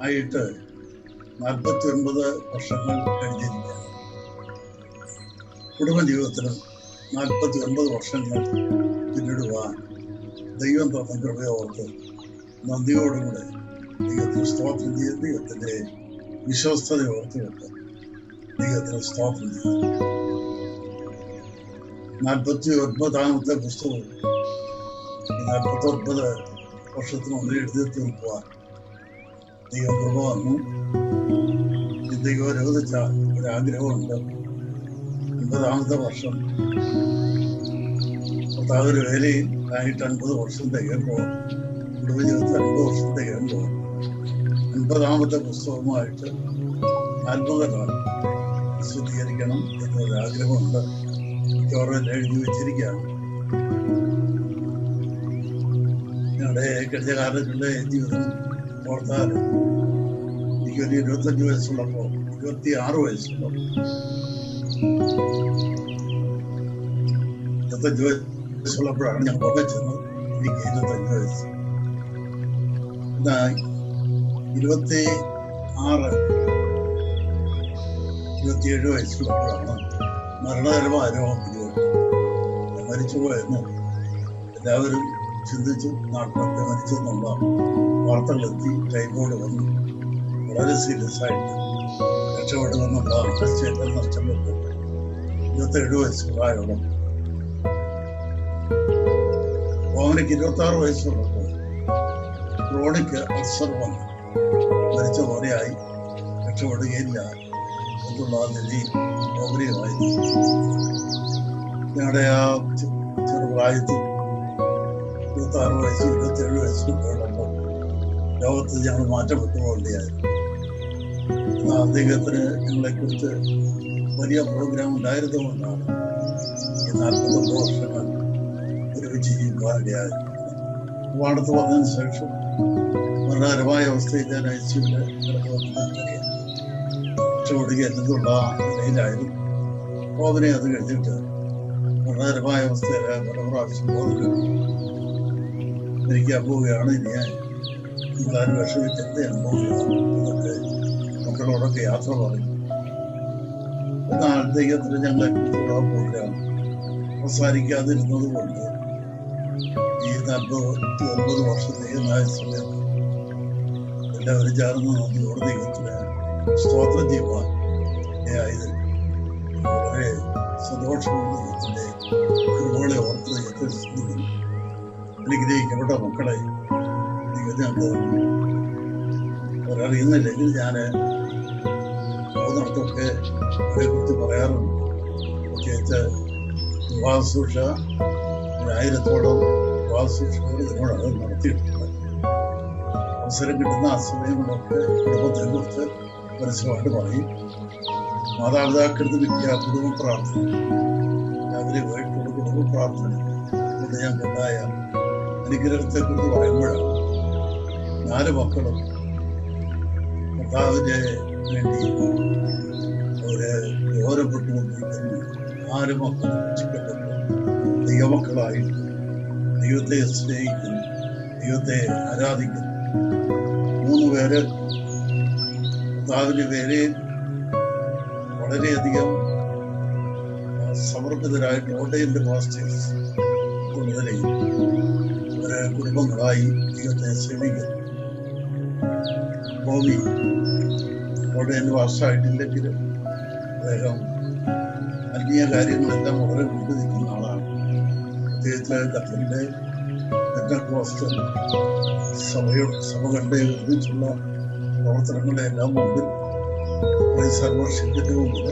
ആയിട്ട് 49 വർഷങ്ങൾ കഴിഞ്ഞിരിക്കുകയാണ്. കുടുംബജീവിതത്തിലും 49 വർഷങ്ങൾ പിന്നിടുവാൻ ദൈവം തന്ന കൃപയോർത്ത് നന്ദിയോടുകൂടെ ദൈവത്തിന് സ്തോത്രം ചെയ്ത് ദൈവത്തിൻ്റെ വിശ്വസ്തതയോർത്തുകൊണ്ട് ദൈവത്തിന് സ്തോത്രം ചെയ്തു. 49ാമത്തെ പുസ്തകവും 49 വർഷത്തിനുള്ളിൽ എഴുതി തീർക്കുവാൻ ദൈവം കൃപ വന്നു. ദൈവം അനുവദിച്ച ഒരാഗ്രഹമുണ്ട്. 50ാമത്തെ വർഷം കർത്താവിന്റെ വേലയിൽ ആയിട്ട് 50 വർഷം തികയുമ്പോൾ, കുടുംബജീവിതത്തിൽ 50 വർഷം തികയുമ്പോൾ 50ാമത്തെ പുസ്തകവുമായിട്ട് ആത്മകഥ പ്രസിദ്ധീകരിക്കണം എന്നൊരാഗ്രഹമുണ്ട്. മിക്കവാറും എഴുതി വെച്ചിരിക്കുകയാണ്. ഞങ്ങളുടെ കഴിഞ്ഞ കാലങ്ങളിലെ ജീവിതം ഓർത്താൽ എനിക്കൊരു 25 വയസ്സുള്ളപ്പോൾ 26 വയസ്സുള്ളപ്പോൾ 25 വയസ്സുള്ളപ്പോഴാണ് ഞാൻ പുറമെ ചെന്നത്. എനിക്ക് 25 വയസ്സ്. എന്നാ 27 വയസ്സുള്ളപ്പോഴാണ് മരണകരമായ രോഗം പിടിപെട്ടത്. മരിച്ചുപോയെന്ന് എല്ലാവരും ചിന്തിച്ചു. നാട്ടിലൊക്കെ മരിച്ചെന്നുള്ള വാർത്തകളെത്തി. ടൈഫോയിഡ് വന്നു. വളരെ സീരിയസ് ആയിട്ട് രക്ഷപ്പെടുമെന്നുള്ള ആശ്ചര്യം നഷ്ടപ്പെട്ടു. 27 വയസ്സ് പ്രായമുള്ള അവനക്ക് 26 വയസ്സുള്ളപ്പോൾ ക്രോണിക് അൾസർ വന്നു. മരിച്ച പോലെയായി. രക്ഷപ്പെടുകയില്ല എന്നുള്ള നിധി ഓവറിയുമായി. ഞങ്ങളുടെ ആ ചെറുപ്രായത്തിൽ 26 വയസ്സ് 27 വയസ്സിൽ പോയപ്പോൾ ലോകത്ത് ഞങ്ങൾ മാറ്റപ്പെട്ടു പോകേണ്ടിയായിരുന്നു. അദ്ദേഹത്തിന് ഞങ്ങളെക്കുറിച്ച് വലിയ പ്രോഗ്രാം ഉണ്ടായിരുന്നുകൊണ്ടാണ് ഈ 49 വർഷങ്ങൾ ഒരുമിച്ച് ജീവിക്കാനിടയായത്. അടുത്ത് വന്നതിന് ശേഷം മരണകരമായ അവസ്ഥയിൽ ഞാൻ ഐസിയുവിൽ രക്ഷപ്പെടുക എന്നതുള്ള നിലയിലായിരുന്നു. അതിനെ അത് കഴിഞ്ഞിട്ട് മരണകരമായ അവസ്ഥയിൽ പല പ്രാവശ്യം മരിക്കാൻ പോവുകയാണ്. ഇനി ഞാൻ വിഷമിച്ച് എന്ത് ചെയ്യാൻ പോവുകയാണ് എന്നൊക്കെ മക്കളോടൊക്കെ യാത്ര പറയും. എന്നാൽ ദൈവത്തിന് ഞങ്ങളെക്കുറിച്ചുള്ള പ്രോഗ്രാം അവസാനിക്കാതിരുന്നത് കൊണ്ട് ഈ 49 വർഷത്തേക്ക് സമയത്ത് എല്ലാവരും ചേർന്ന് നന്ദിയോടെ ദൈവത്തിന് സ്തോത്രം ചെയ്യുവാൻ ആയത് വളരെ സന്തോഷമുള്ള ദൈവത്തിന്റെ കൃപകളെ ഓർത്ത് ദൈവത്തെ സ്തുതിക്കുന്നു. അനുഗ്രഹിക്കപ്പെട്ട മക്കളെ ദൈവം ഞങ്ങൾക്ക് അവരറിയുന്നില്ലെങ്കിൽ ഞാൻ പോകുന്നിടത്തൊക്കെ അതിനെക്കുറിച്ച് പറയാറുണ്ട്. പ്രത്യേകിച്ച് വിവാഹശുശ്രൂഷ 1000-ഓളം വിവാഹശുശ്രൂഷകൾ ഇതിനോടകം നടത്തിയിട്ടുണ്ട്. അവസരം കിട്ടുന്ന ആ സമയങ്ങളൊക്കെ കുടുംബത്തെ കുറിച്ച് പരസ്യമായിട്ട് പറയും. മാതാപിതാക്കൾക്ക് കിട്ടിയ കുടുംബ പ്രാർത്ഥന, രാവിലെ വൈകിട്ടുള്ള കുടുംബ പ്രാർത്ഥന കൊണ്ട് ഞങ്ങൾക്കുണ്ടായ അനുഗ്രഹത്തെ കുറിച്ച് പറയുമ്പോഴാണ് 4 മക്കളും കർത്താവിന് വേണ്ടി അവര് ഓരപ്പെട്ടുകൊണ്ടിരിക്കുന്നു. 4 മക്കളും രക്ഷിക്കപ്പെട്ടു ദൈവമക്കളായിട്ട് ദൈവത്തെ സ്നേഹിക്കുന്നു, ദൈവത്തെ ആരാധിക്കുന്നു. 3 പേര് കർത്താവിന്റെ പേരിൽ വളരെയധികം സമർപ്പിതരായിട്ട് ഓർഡൈൻഡ് പാസ്റ്റേഴ്സ് നിലയിൽ അവരെ കുടുംബങ്ങളായി ദൈവത്തെ സേവിക്കുന്നു. ഭൂമി അവിടെ എൻ്റെ വർഷമായിട്ടില്ലെങ്കിലും അദ്ദേഹം ആത്മീയ കാര്യങ്ങളെല്ലാം വളരെ മുമ്പ് നിൽക്കുന്ന ആളാണ്. പ്രത്യേകിച്ച് ഖത്തറിലെ പെന്തക്കോസ്റ്റ് സഭകളുടെ ഒരുമിച്ചുള്ള പ്രവർത്തനങ്ങളെല്ലാം മുമ്പിൽ സർവർഷിപ്പിന്റെ മുമ്പിൽ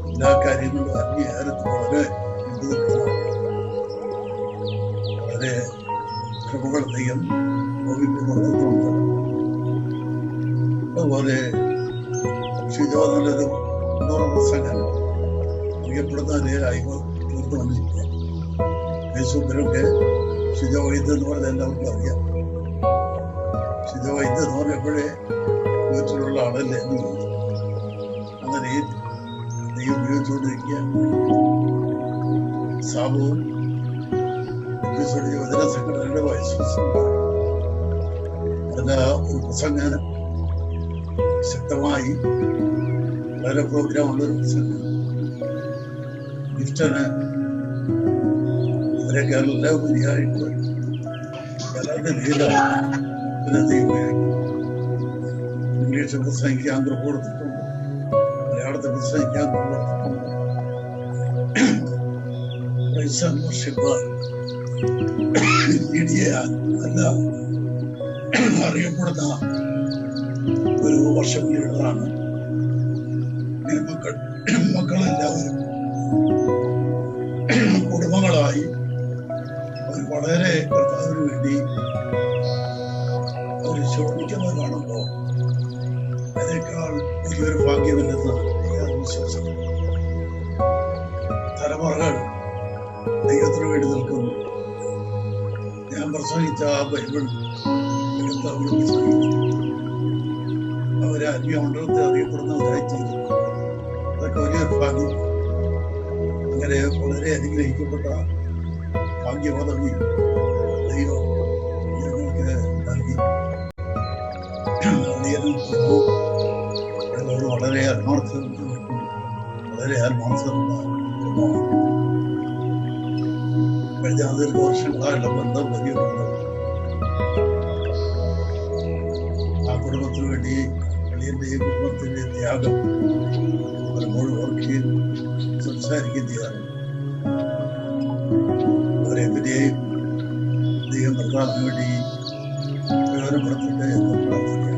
എല്ലാ കാര്യങ്ങളും ആത്മീയ കാര്യത്തിൽ വളരെ മുമ്പ് നിൽക്കുന്ന വളരെ കൃപകൾ ദൈവം ഭവിക്ക് കൊടുത്തിട്ടുണ്ട്. അതുപോലെ ഷിജോ നല്ലൊരു പ്രസംഗം അറിയപ്പെടുന്ന നേരായി തീർന്നു വന്നിരിക്കുക. യേശുബരൊക്കെ ഷിജോ വൈദ്യ എന്ന് പറഞ്ഞാൽ എല്ലാവർക്കും അറിയാം. ഷിജോ വൈദ്യ എന്ന് പറഞ്ഞപ്പോഴേ വീട്ടിലുള്ള ആളല്ലേ എന്ന് ചോദിച്ചു. അങ്ങനെ ദൈവം ഉപയോഗിച്ചുകൊണ്ടിരിക്കുക. സാബുവും യുവജന സെക്രട്ടറിയുടെ വൈസ് പ്രസിഡന്റ് അതിന് ഒരു പ്രസംഗം ശക്തമായി വളരെ പ്രോഗ്രാമുള്ള ഒരു പ്രസംഗം ഗിഫ്റ്റന് ഇവരൊക്കെ എല്ലാം ഉപരിയായിട്ട് കേരളത്തിന്റെ നീലത്തെ ഉപയോഗിക്കും. ഇംഗ്ലീഷ് പ്രസംഗിക്കാൻ കൃപ കൊടുത്തിട്ടുണ്ട്, മലയാളത്തിൽ പ്രസംഗിക്കാൻ കൃപ കൊടുത്തിട്ടുണ്ട്. അല്ല അറിയപ്പെടുന്ന ഒരു വർഷം പീരീഡാണ്. മക്കളെല്ലാവരും കുടുംബങ്ങളായി അവർ വളരെ കർത്താവിന് വേണ്ടി അവർ ശോഭിക്കുന്നത് കാണുമ്പോൾ അതിനേക്കാൾ വലിയൊരു ഭാഗ്യമില്ലെന്ന് ഞാൻ വിശ്വസിക്കുന്നു. തലമുറകൾ ദൈവത്തിന് വേണ്ടി നിൽക്കുന്നു. ഞാൻ പ്രസംഗിച്ച ആ ബൈബിൾ എടുത്ത് അവർ പ്രസംഗിക്കുന്നു. അവരെ ആത്മീയമണ്ഡലത്തെ അറിയപ്പെടുന്നവരായി ചെയ്തു. അതൊക്കെ വലിയൊരു ഭാഗ്യം. അങ്ങനെ വളരെ അനുഗ്രഹിക്കപ്പെട്ട ഭാഗ്യപദവി ദൈവം ഞങ്ങൾക്ക് നൽകി. അതിനോട് വളരെ ആത്മാർത്ഥമുള്ള കുടുംബമാണ്. കഴിഞ്ഞ ദീർഘവർഷങ്ങളായുള്ള ബന്ധം വലിയുണ്ട്. ആ കുടുംബത്തിന് വേണ്ടി അളിയന്റെയും കുടുംബത്തിന്റെ ത്യാഗം പലപ്പോഴും ഓർക്കുകയും സംസാരിക്കുകയും ചെയ്യാറുണ്ട്. അവരെ പറ്റിയും ദൈവം കർത്താവിന് വേണ്ടി പ്രയോജനപ്പെടുത്തട്ടെ എന്ന് പ്രാർത്ഥിക്കാം.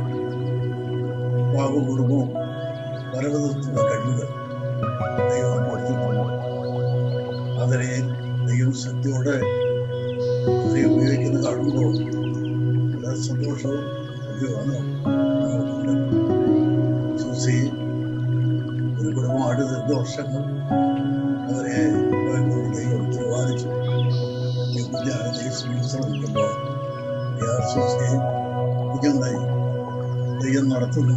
പാപ കുടുംബവും പലവിധത്തിലുള്ള കഴിവുകൾ ദൈവം കൊടുത്തിട്ടുണ്ട്. അതിനെ ദൈവം ശക്തിയോടെ അവരെ ഉപയോഗിക്കുന്ന കാണുമ്പോൾ വളരെ സന്തോഷവും ആണ്. സൂസി ഒരു കുടുംബമായിട്ട് ദീർഘവർഷങ്ങൾ അവരെ ദൈവം തീരുമാനിച്ചു. ശ്രമിക്കുമ്പോൾ കുഞ്ഞുങ്ങളെ ദൈവം നടത്തുന്നു.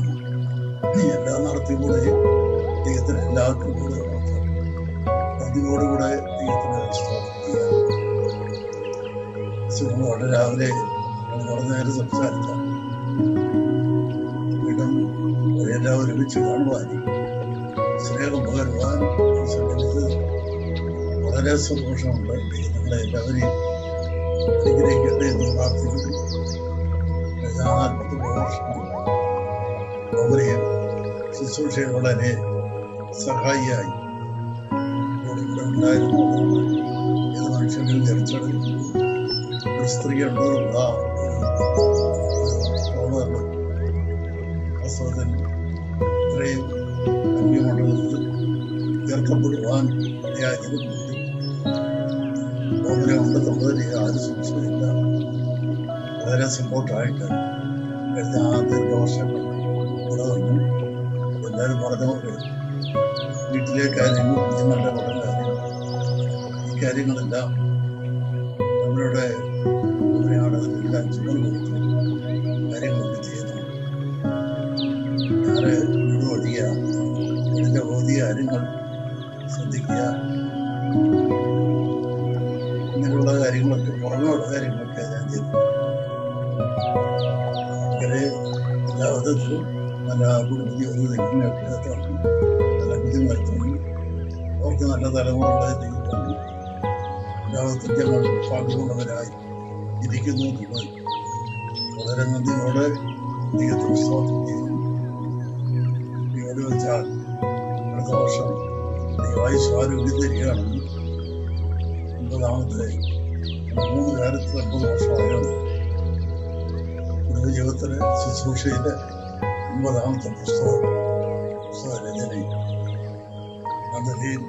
എല്ലാം നടത്തിക്കൂടെ ദൈവത്തിന് എല്ലാവർക്കും കൂടെ അതിനോടുകൂടെ ദൈവത്തിന് വളരെ രാവിലെ വളരെ നേരം സംസാരിക്കാം. വീണ്ടും എല്ലാം ഒരുമിച്ച് കാണുവാനും സ്നേഹം പകരുവാൻ വളരെ സന്തോഷമുണ്ട്. നിങ്ങളെ എല്ലാവരെയും അനുഗ്രഹിക്കട്ടെ എന്ന് പ്രാർത്ഥിക്കുന്നു. 40 വർഷം അവരെയും ശുശ്രൂഷയിൽ വളരെ സഹായിയായി ഉണ്ടായിരുന്നു. ഏത് മനുഷ്യനും ചരിച്ചെടുക്കും ഒരു സ്ത്രീയുണ്ട്. വാസ്തവത്തിൽ ഇത്രയും അന്യമണ്ഡലത്തിൽ ഉയർത്തപ്പെടുവാൻ ഓമനെ ഉണ്ടെന്നുള്ളതിന് ആരും സംശയമില്ല. വളരെ സപ്പോർട്ടായിട്ട് കഴിഞ്ഞ ദീർഘവർഷങ്ങൾ ഇവിടെ വന്നു. എല്ലാവരും പറഞ്ഞവർക്ക് വീട്ടിലെ കാര്യങ്ങൾ, കുഞ്ഞുങ്ങളുടെ പഠന കാര്യങ്ങൾ, ഈ കാര്യങ്ങളെല്ലാം നമ്മളുടെ അവരെയാണ് എല്ലാം ചുമൽ കൊടുത്തു കാര്യങ്ങളൊക്കെ ചെയ്യുന്നു. ഞാൻ വീട് ഒഴിയുക, ഇതിൻ്റെ ഭൗതിക കാര്യങ്ങൾ ശ്രദ്ധിക്കുക, ഇങ്ങനെയുള്ള കാര്യങ്ങളൊക്കെ പുറമെയുള്ള കാര്യങ്ങളൊക്കെ ഞാൻ ചെയ്തു. ഇങ്ങനെ എല്ലാ വിധത്തിലും നല്ല കുടുംബജീവിതം നയിക്കുന്നതൊക്കെ നല്ല കുഞ്ഞുങ്ങളെത്തുന്നു. അവർക്ക് നല്ല തലമുറകളെ ചെയ്യുന്നു. ലോകത്തിന്റെ ഭാഗ്യമുള്ളവരായി ഇരിക്കുന്നു. വളരെ നന്ദിയോടെ ദൈവത്തിന് സ്തോത്രം ചെയ്യുന്നു. പ്രാർത്ഥിച്ചാൽ അടുത്ത വർഷം ദൈവായുസ് ആരോഗ്യം തരികയാണെന്ന് 9ാമത്തെ 3 കാര്യത്തിൽ 9 വർഷമായാണ് കുടുംബജീവിതത്തിലെ ശുശ്രൂഷയിലെ 9ാമത്തെ പുസ്തക രചനയും ആ നിലയിൽ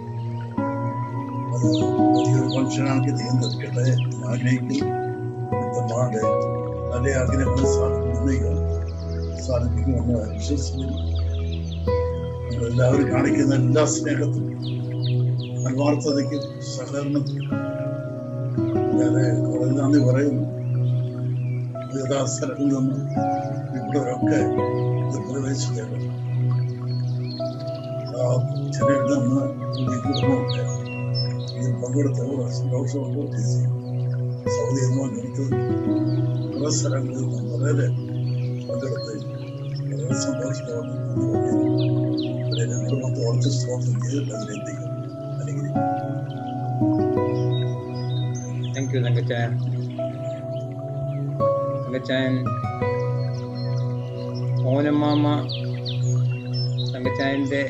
അത് വലിയൊരു മനുഷ്യനാക്കി ദൈവം തീർക്കട്ടെ ആഗ്രഹിക്കും. വ്യക്തമാടെ നല്ല ആഗ്രഹങ്ങൾ സാധിപ്പിക്കുമെന്ന് വിശ്വസിക്കുന്നു. എല്ലാവരും കാണിക്കുന്ന എല്ലാ സ്നേഹത്തിനും ആത്മാർത്ഥതയ്ക്കും സഹകരണത്തിനും ഞാൻ വളരെ നന്ദി പറയുന്നു. വിവിധ സ്ഥലങ്ങളിൽ നിന്നും ഇവിടെയൊക്കെ ഇത് പ്രവേശിച്ചേക്കും. ആ ചെന്നൈയിൽ നിന്ന് കുടുംബമൊക്കെ ഇതിൽ പങ്കെടുത്തവർ സന്തോഷമുണ്ട്. സൗദിയിൽ നിന്നെടുത്ത് പല സ്ഥലങ്ങളിൽ നിന്നും വളരെ പങ്കെടുത്ത് വളരെ സന്തോഷത്തോടെ കുടുംബത്തെ ഉറച്ച സ്തോത്രം ചെയ്തിട്ട് അതിലെത്തിക്കും. Thank you Thankachan. തങ്കച്ചാൻ ഓനമാമ തങ്കച്ചാൻ്റെ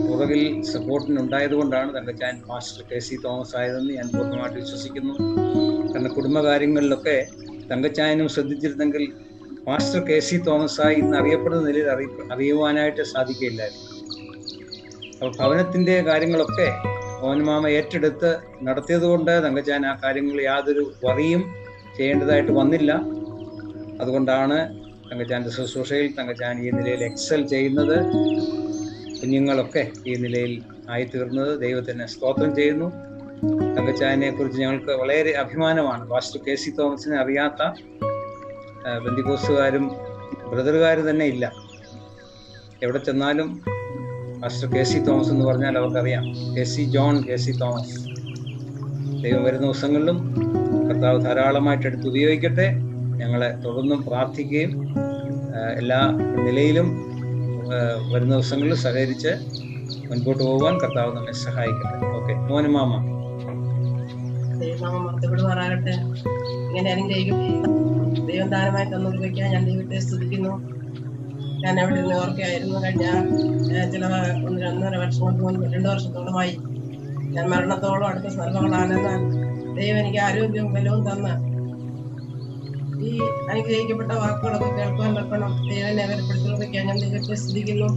പുറകിൽ സപ്പോർട്ടിനുണ്ടായത് കൊണ്ടാണ് തങ്കച്ചാൻ മാസ്റ്റർ KC തോമസ് ആയതെന്ന് ഞാൻ പൂർണ്ണമായിട്ട് വിശ്വസിക്കുന്നു. കാരണം കുടുംബകാര്യങ്ങളിലൊക്കെ തങ്കച്ചാനും ശ്രദ്ധിച്ചിരുന്നെങ്കിൽ മാസ്റ്റർ KC തോമസായി ഇന്ന് അറിയപ്പെടുന്ന നിലയിൽ അറിയുവാനായിട്ട് സാധിക്കില്ലായിരുന്നു. അപ്പോൾ ഭവനത്തിൻ്റെ കാര്യങ്ങളൊക്കെ ഓനമാമ ഏറ്റെടുത്ത് നടത്തിയത് കൊണ്ട് തങ്കച്ചാൻ ആ കാര്യങ്ങൾ യാതൊരു വറിയും ചെയ്യേണ്ടതായിട്ട് വന്നില്ല. അതുകൊണ്ടാണ് തങ്കച്ചാൻ്റെ ശുശ്രൂഷയിൽ തങ്കച്ചാൻ ഈ നിലയിൽ എക്സൽ ചെയ്യുന്നത്. കുഞ്ഞുങ്ങളൊക്കെ ഈ നിലയിൽ ആയിത്തീർന്നത് ദൈവത്തിന് സ്തോത്രം ചെയ്യുന്നു. തങ്കച്ചാനെ കുറിച്ച് ഞങ്ങൾക്ക് വളരെ അഭിമാനമാണ്. മാസ്റ്റർ KC തോമസിനെ അറിയാത്ത ബന്ധിക്കോസുകാരും ബ്രദറുകാരും തന്നെ ഇല്ല. എവിടെ ചെന്നാലും മാസ്റ്റർ KC തോമസ് എന്ന് പറഞ്ഞാൽ അവർക്കറിയാം. John KC Thomas. ദൈവം വരുന്ന ദിവസങ്ങളിലും കർത്താവ് ധാരാളമായിട്ട് എടുത്ത് ഉപയോഗിക്കട്ടെ. ഞങ്ങളെ തുടർന്നും പ്രാർത്ഥിക്കുകയും എല്ലാ നിലയിലും വരുന്ന ദിവസങ്ങളിൽ സഹകരിച്ച് മുൻപോട്ട് പോകുവാൻ കർത്താവ് നമ്മെ സഹായിക്കട്ടെ. ഓക്കെ, മോനുമാമ. മാറാകട്ടെ. ഇങ്ങനെ ദൈവം ദാനമായി തന്നൊരു വയ്ക്കാൻ ഞാൻ ദൈവത്തെ സ്തുതിക്കുന്നു. ഞാൻ അവിടെ നിന്ന് ഓർക്കുകയായിരുന്നു. കഴിഞ്ഞ ചില 1.5 വർഷം കൊണ്ട് 2 വർഷത്തോളമായി ഞാൻ മരണത്തോളം അടുത്ത സർവകളാണെന്നാൽ ദൈവം എനിക്ക് ആരോഗ്യവും ബലവും തന്ന് ഈ അനുഗ്രഹിക്കപ്പെട്ട വാക്കുകളൊക്കെ കേൾക്കാൻ വെക്കണം. ദൈവനെ അവരെപ്പെടുത്തുന്നതൊക്കെയാണ് ഞാൻ ദൈവത്തെ സ്തുതിക്കുന്നു.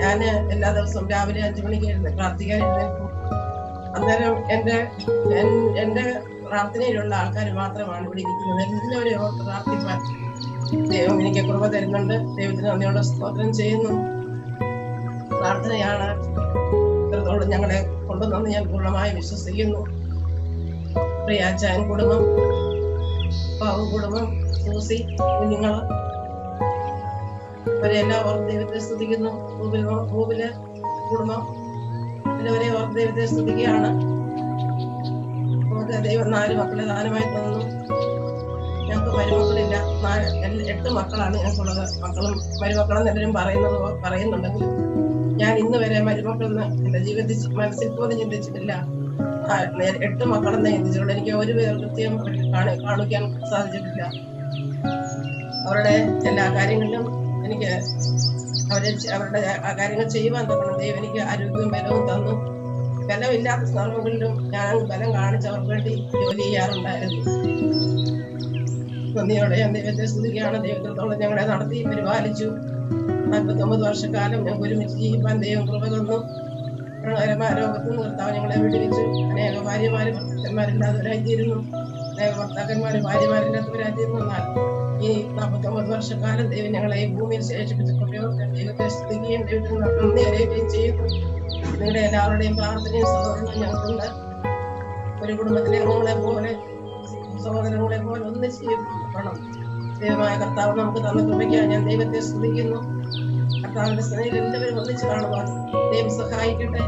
ഞാൻ എല്ലാ ദിവസവും രാവിലെ 5 മണിക്ക് പ്രാർത്ഥിക്കാൻ എഴുന്നേൽക്കും. അന്നേരം എന്റെ പ്രാർത്ഥനയിലുള്ള ആൾക്കാർ മാത്രമാണ് ഇവിടെ ഇരിക്കുന്നത്. എല്ലാവരെയും ഓർത്ത് പ്രാർത്ഥിപ്പാൻ ദൈവം എനിക്ക് കൃപ തരുന്നുണ്ട്. ദൈവത്തിന് നന്ദിയോടെ സ്തോത്രം ചെയ്യുന്നു. പ്രാർത്ഥനയാണ് ഇത്രത്തോളം ഞങ്ങളെ കൊണ്ടുവന്നെന്ന് ഞാൻ പൂർണ്ണമായി വിശ്വസിക്കുന്നു. പ്രിയാച്ചാൻ കുടുംബം, പാവു കുടുംബം, സൂസി കുഞ്ഞുങ്ങൾ അവരെല്ലാം ഓർത്ത് ദൈവത്തെ സ്തുതിക്കുന്നു. ഭൂവിലെ കുടുംബം എല്ലാവരെ ഓർത്ത് ദൈവത്തെ സ്തുതിക്കുകയാണ്. നമുക്ക് ദൈവം 4 മക്കളെ ദാനമായി തന്നു. ഞങ്ങൾക്ക് മരുമക്കളില്ല. 8 മക്കളാണ് ഞങ്ങൾക്കുള്ളത്. മക്കളും മരുമക്കളെന്ന് എല്ലാവരും പറയുന്നുണ്ടെങ്കിലും ഞാൻ ഇന്ന് വരെ മരുമക്കളെന്ന് എന്റെ ജീവിതത്തിൽ മനസ്സിൽ പോലും ചിന്തിച്ചിട്ടില്ല. 8 മക്കളെന്ന് ചിന്തിച്ചിട്ടുള്ളൂ. എനിക്ക് ഒരു പേർ കൃത്യം കാണിക്കാൻ സാധിച്ചിട്ടില്ല. അവരുടെ എല്ലാ കാര്യങ്ങളിലും എനിക്ക് അവരുടെ ആ കാര്യങ്ങൾ ചെയ്യുവാൻ തരണം. ദൈവം എനിക്ക് ആരോഗ്യവും ബലവും തന്നു. ബലമില്ലാത്ത സന്ദർഭങ്ങളിലും ഞാൻ ബലം കാണിച്ച് അവർക്ക് വേണ്ടി ജോലി ചെയ്യാറുണ്ടായിരുന്നു. നന്ദിയോടെ ഞാൻ ദൈവത്തെ സ്തുതിക്കുകയാണ്. ദൈവത്തോളം ഞങ്ങളെ നടത്തി പരിപാലിച്ചു. 49 വർഷക്കാലം ഞങ്ങൾക്ക് ഒരുമിച്ച് ജീവിക്കാൻ ദൈവം കൃപ തന്നു. രോഗത്തിൽ നിർത്താൻ ഞങ്ങളെ വിടുവിച്ചു. അനേക ഭാര്യമാരും ഭർത്താക്കന്മാരില്ലാത്തവരായിത്തീരുന്നു. അനേക ഭർത്താക്കന്മാരും ഭാര്യമാരില്ലാത്തവരായിത്തീരുന്നു. എന്നാൽ ഈ 49 വർഷക്കാലം ദൈവം ഞങ്ങളെ ഈ ഭൂമിയിൽ ശേഷിപ്പിച്ചപ്പോൾ ദൈവത്തെ സ്തുതിക്കുകയും ദൈവത്തിന് നന്ദി അറിയുകയും ചെയ്യുന്നു. നിങ്ങളുടെ എല്ലാവരുടെയും പ്രാർത്ഥനയും സഹോദരനും ഞങ്ങൾക്കുണ്ട്. ഒരു കുടുംബത്തിലെ അംഗങ്ങളെ പോലെ സഹോദരങ്ങളെ പോലെ ഒന്നിച്ച് ജീവിക്കണം. ദൈവമായ കർത്താവ് നമുക്ക് തന്ന കൃപയ്ക്കായി ഞാൻ ദൈവത്തെ സ്തുതിക്കുന്നു. കർത്താവിന്റെ സ്നേഹം എല്ലാവരും ഒന്നിച്ച് കാണുവാൻ ദൈവം സഹായിക്കട്ടെ.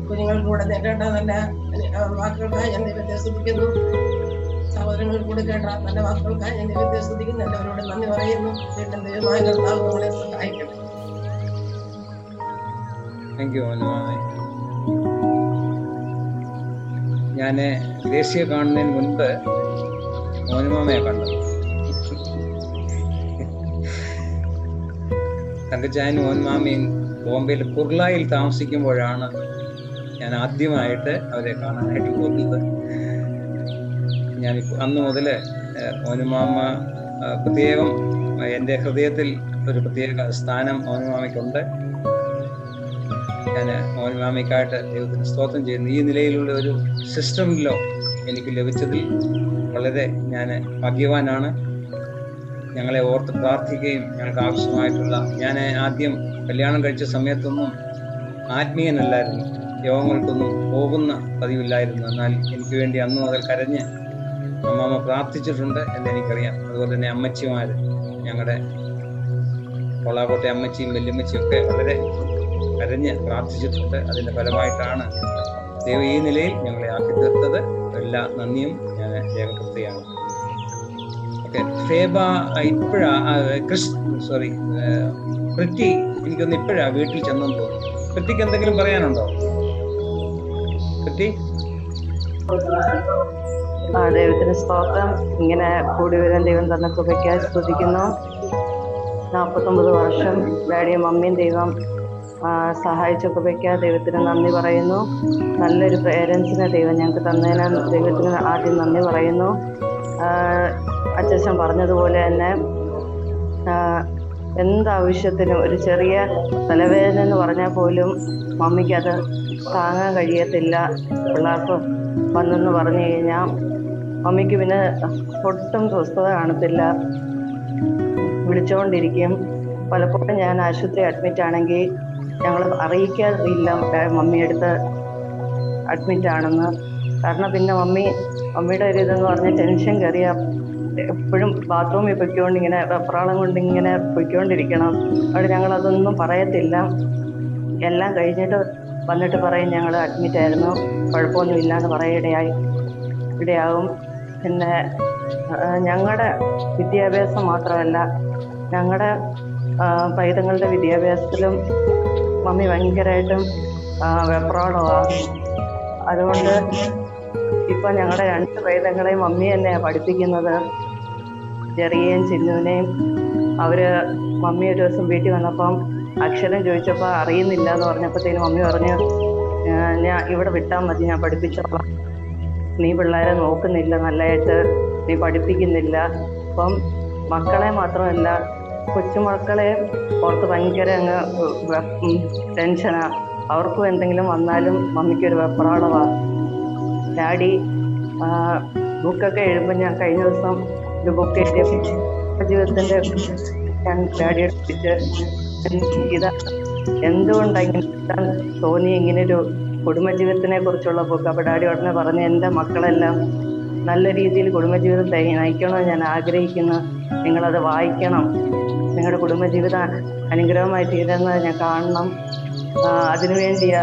കുഞ്ഞുങ്ങളിലൂടെ കേട്ട നല്ല വാക്കുകൾക്കായി ഞാൻ ദൈവത്തെ സ്തുതിക്കുന്നു. സഹോദരങ്ങളിൽ കൂടെ കേട്ട നല്ല വാക്കുകൾക്കായി ഞാൻ ദൈവത്തെ സ്തുതിക്കുന്നു. എല്ലാവരോട് നന്ദി പറയുന്നു. വീണ്ടും ദൈവമായ കർത്താവ് നമ്മളെ സഹായിക്കട്ടെ. Thank you. ഞാൻ ദേശീയ കാണുന്നതിന് മുൻപ് മോനുമാമയെ കണ്ടു. തങ്കച്ചാനും ഓൻമാമയും ബോംബെയിൽ കുർളയിൽ താമസിക്കുമ്പോഴാണ് ഞാൻ ആദ്യമായിട്ട് അവരെ കാണാനായിട്ട് പോകുന്നത്. ഞാൻ അന്ന് മുതൽ ഓനുമാമ പ്രത്യേകം എൻ്റെ ഹൃദയത്തിൽ ഒരു പ്രത്യേക സ്ഥാനം ഓനുമാമയ്ക്കുണ്ട്. ഞാൻ ഓനുമാമയ്ക്കായിട്ട് ദൈവത്തിന് സ്തോത്രം ചെയ്യുന്നു. ഈ നിലയിലുള്ള ഒരു സിസ്റ്റമിലോ എനിക്ക് ലഭിച്ചതിൽ വളരെ ഞാൻ ഭാഗ്യവാനാണ്. ഞങ്ങളെ ഓർത്ത് പ്രാർത്ഥിക്കുകയും ഞങ്ങൾക്ക് ആവശ്യമായിട്ടുള്ള, ഞാൻ ആദ്യം കല്യാണം കഴിച്ച സമയത്തൊന്നും ആത്മീയനല്ലായിരുന്നു, യോഗങ്ങൾക്കൊന്നും പോകുന്ന പതിവില്ലായിരുന്നു. എന്നാൽ എനിക്ക് വേണ്ടി അന്ന് മുതൽ കരഞ്ഞ് അമ്മാമ്മ പ്രാർത്ഥിച്ചിട്ടുണ്ട് എന്ന് എനിക്കറിയാം. അതുപോലെ തന്നെ അമ്മച്ചിമാർ, ഞങ്ങളുടെ കൊളാകോട്ടെ അമ്മച്ചിയും വല്യമ്മച്ചിയും ഒക്കെ വളരെ കരഞ്ഞ് പ്രാർത്ഥിച്ചിട്ടുണ്ട്. അതിൻ്റെ ഫലമായിട്ടാണ് ദൈവം ഈ നിലയിൽ ഞങ്ങളെ ആക്കി തീർത്തത്. എല്ലാ നന്ദിയും ഞാൻ രേഖപ്പെടുത്തുകയാണ്. ഓക്കെ, ഫേബ ഇപ്പോഴാ പൃഥ്വി എനിക്കൊന്ന് ഇപ്പോഴാ വീട്ടിൽ ചെന്നെന്ന് തോന്നുന്നു. പൃഥ്വിക്ക് എന്തെങ്കിലും പറയാനുണ്ടോ? പൃഥ്വി? ദൈവത്തിന് സ്തോത്രം. ഇങ്ങനെ കൂടി വരാൻ ദൈവം തന്ന കൃപയ്ക്കായി സ്തുതിക്കുന്നു. 49 വർഷം ഡാഡിയും മമ്മിയും ദൈവം സഹായിച്ച കൃപയ്ക്ക് ദൈവത്തിന് നന്ദി പറയുന്നു. നല്ലൊരു പേരൻസിനെ ദൈവം ഞങ്ങൾക്ക് തന്നതിന് ദൈവത്തിന് ആദ്യം നന്ദി പറയുന്നു. അച്ഛൻ പറഞ്ഞതുപോലെ തന്നെ എന്താവശ്യത്തിനും ഒരു ചെറിയ തലവേദന എന്ന് പറഞ്ഞാൽ പോലും മമ്മിക്കത് താങ്ങാൻ കഴിയത്തില്ല. പിള്ളേർക്ക് വന്നെന്ന് പറഞ്ഞു കഴിഞ്ഞാൽ മമ്മിക്ക് പിന്നെ ഒട്ടും സ്വസ്ഥത കാണത്തില്ല, വിളിച്ചുകൊണ്ടിരിക്കും. പലപ്പോഴും ഞാൻ ആശുപത്രി അഡ്മിറ്റ് ആണെങ്കിൽ ഞങ്ങൾ അറിയിക്കാറില്ല മമ്മിയെടുത്ത് അഡ്മിറ്റ് ആണെന്ന്. കാരണം പിന്നെ മമ്മിയുടെ ഒരു ഇതെന്ന് പറഞ്ഞാൽ ടെൻഷൻ കയറിയ എപ്പോഴും ബാത്റൂമിൽ പൊയ്ക്കൊണ്ട് ഇങ്ങനെ വെപ്രാളം കൊണ്ട് ഇങ്ങനെ പൊയ്ക്കൊണ്ടിരിക്കണം. അവിടെ ഞങ്ങളതൊന്നും പറയത്തില്ല. എല്ലാം കഴിഞ്ഞിട്ട് വന്നിട്ട് പറയും ഞങ്ങൾ അഡ്മിറ്റ് ആയിരുന്നു, കുഴപ്പമൊന്നും ഇല്ലാന്ന് ഇടയാകും. പിന്നെ ഞങ്ങളുടെ വിദ്യാഭ്യാസം മാത്രമല്ല, ഞങ്ങളുടെ പൈതങ്ങളുടെ വിദ്യാഭ്യാസത്തിലും മമ്മി ഭയങ്കരമായിട്ടും വെപ്രാളമാണ്. അതുകൊണ്ട് ഇപ്പം ഞങ്ങളുടെ 2 പൈതങ്ങളെയും മമ്മി തന്നെയാണ് പഠിപ്പിക്കുന്നത്. ചെറിയേയും ചിന്നുവിനെയും മമ്മി ഒരു ദിവസം വീട്ടിൽ വന്നപ്പം അക്ഷരം ചോദിച്ചപ്പോൾ അറിയുന്നില്ല എന്ന് പറഞ്ഞപ്പോഴത്തേനും മമ്മി പറഞ്ഞു, ഞാൻ ഇവിടെ വിട്ടാൽ മതി, ഞാൻ പഠിപ്പിച്ചോളാം, നീ പിള്ളേരെ നോക്കുന്നില്ല, നല്ലതായിട്ട് നീ പഠിപ്പിക്കുന്നില്ല. അപ്പം മക്കളെ മാത്രമല്ല കൊച്ചുമക്കളെ ഓർത്ത് ഭയങ്കര അങ്ങ് ടെൻഷനാണ്. അവർക്കും എന്തെങ്കിലും വന്നാലും മമ്മിക്കൊരു വെപ്രാളമാണ്. ഡാഡി ബുക്കൊക്കെ എഴുതുമ്പോൾ ഞാൻ കഴിഞ്ഞ ദിവസം ഒരു ബുക്ക് എഴുതിയ ജീവിതത്തിൻ്റെ ഞാൻ ഡാഡിയെ പഠിച്ച് ഇത് എന്തുകൊണ്ടാണ് തോന്നി ഇങ്ങനൊരു കുടുംബജീവിതത്തിനെ കുറിച്ചുള്ള ബുക്ക്. അപ്പോൾ ഡാഡി ഉടനെ പറഞ്ഞ് എൻ്റെ മക്കളെല്ലാം നല്ല രീതിയിൽ കുടുംബജീവിതം നയിക്കണമെന്ന് ഞാൻ ആഗ്രഹിക്കുന്നു, നിങ്ങളത് വായിക്കണം, നിങ്ങളുടെ കുടുംബജീവിതം അനുഗ്രഹമായി തീരുന്നത് ഞാൻ കാണണം, അതിനുവേണ്ടിയാ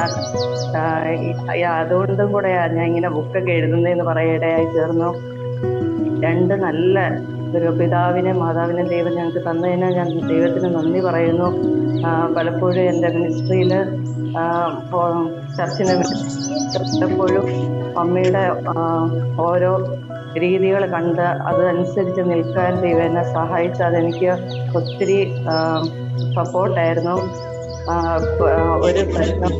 അതുകൊണ്ടും കൂടെയാ ഞാൻ ഇങ്ങനെ ബുക്കൊക്കെ എഴുതുന്നതെന്ന് പറയിടയായി ചേർന്നു. 2 നല്ല ഒരു പിതാവിനെയും മാതാവിനെയും ദൈവം ഞങ്ങൾക്ക് തന്നതിന് ഞാൻ ദൈവത്തിന് നന്ദി പറയുന്നു. പലപ്പോഴും എൻ്റെ മിനിസ്ട്രിയിൽ ചർച്ചിനെ പലപ്പോഴും അമ്മയുടെ ഓരോ രീതികൾ കണ്ട് അതനുസരിച്ച് നിൽക്കാൻ ദൈവം എന്നെ സഹായിച്ചു. അതെനിക്ക് ഒത്തിരി സപ്പോർട്ടായിരുന്നു. ഒരു പ്രശ്നം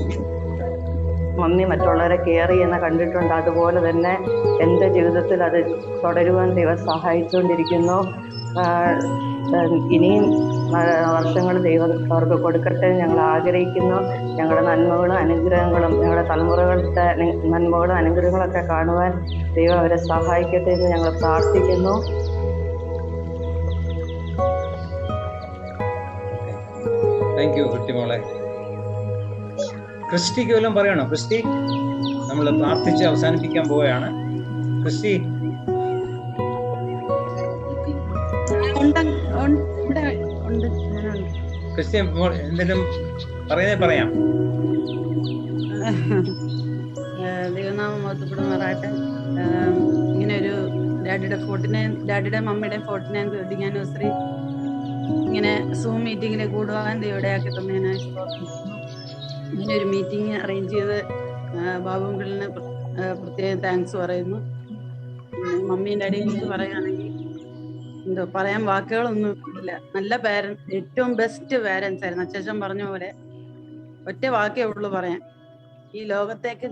മമ്മി മറ്റുള്ളവരെ കെയർ ചെയ്യുന്ന കണ്ടിട്ടുണ്ട്, അതുപോലെ തന്നെ എൻ്റെ ജീവിതത്തിൽ അത് തുടരുവാൻ ദൈവം സഹായിച്ചുകൊണ്ടിരിക്കുന്നു. ഇനിയും വർഷങ്ങൾ ദൈവം അവർക്ക് കൊടുക്കട്ടെ ഞങ്ങൾ ആഗ്രഹിക്കുന്നു. ഞങ്ങളുടെ നന്മകളും അനുഗ്രഹങ്ങളും ഞങ്ങളുടെ തലമുറകളുടെ നന്മകളും അനുഗ്രഹങ്ങളൊക്കെ കാണുവാൻ ദൈവം അവരെ സഹായിക്കട്ടെ എന്ന് ഞങ്ങൾ പ്രാർത്ഥിക്കുന്നു. Thank you കുട്ടിമോളെ. ക്രിസ്റ്റിക്ക് വല്ലതും പറയണോ? ക്രിസ്റ്റി, നമ്മൾ പ്രാർത്ഥിച്ച് അവസാനിപ്പിക്കാൻ പോവുകയാണ്. ക്രിസ്റ്റി ക്രിസ്റ്റി എന്തെങ്കിലും പറയാം. ദൈവനാമം മഹത്വപ്പെടുമാറാട്ടെ. ഇങ്ങനെ ഒരു ഡാഡിയുടെ മമ്മിയുടെയും 49th വെഡിങ് ആനിവേഴ്സറി ഇങ്ങനെ സൂം മീറ്റിങ്ങിന് കൂടുവാൻ ദൈവടയാക്കി തന്നതിനായി ഇങ്ങനെ ഒരു മീറ്റിംഗ് അറേഞ്ച് ചെയ്ത് ബാബുങ്കളിന് പ്രത്യേകം താങ്ക്സ് പറയുന്നു. മമ്മിയും ഡാഡിയും കുറിച്ച് പറയുകയാണെങ്കിൽ എന്തോ പറയാൻ വാക്കുകളൊന്നും ഇല്ല. നല്ല പാരന്റ്, ഏറ്റവും ബെസ്റ്റ് പാരന്റ്സ് ആയിരുന്നു. അച്ഛൻ പറഞ്ഞ പോലെ ഒറ്റ വാക്കേ ഉള്ളൂ പറയാൻ. ഈ ലോകത്തേക്ക്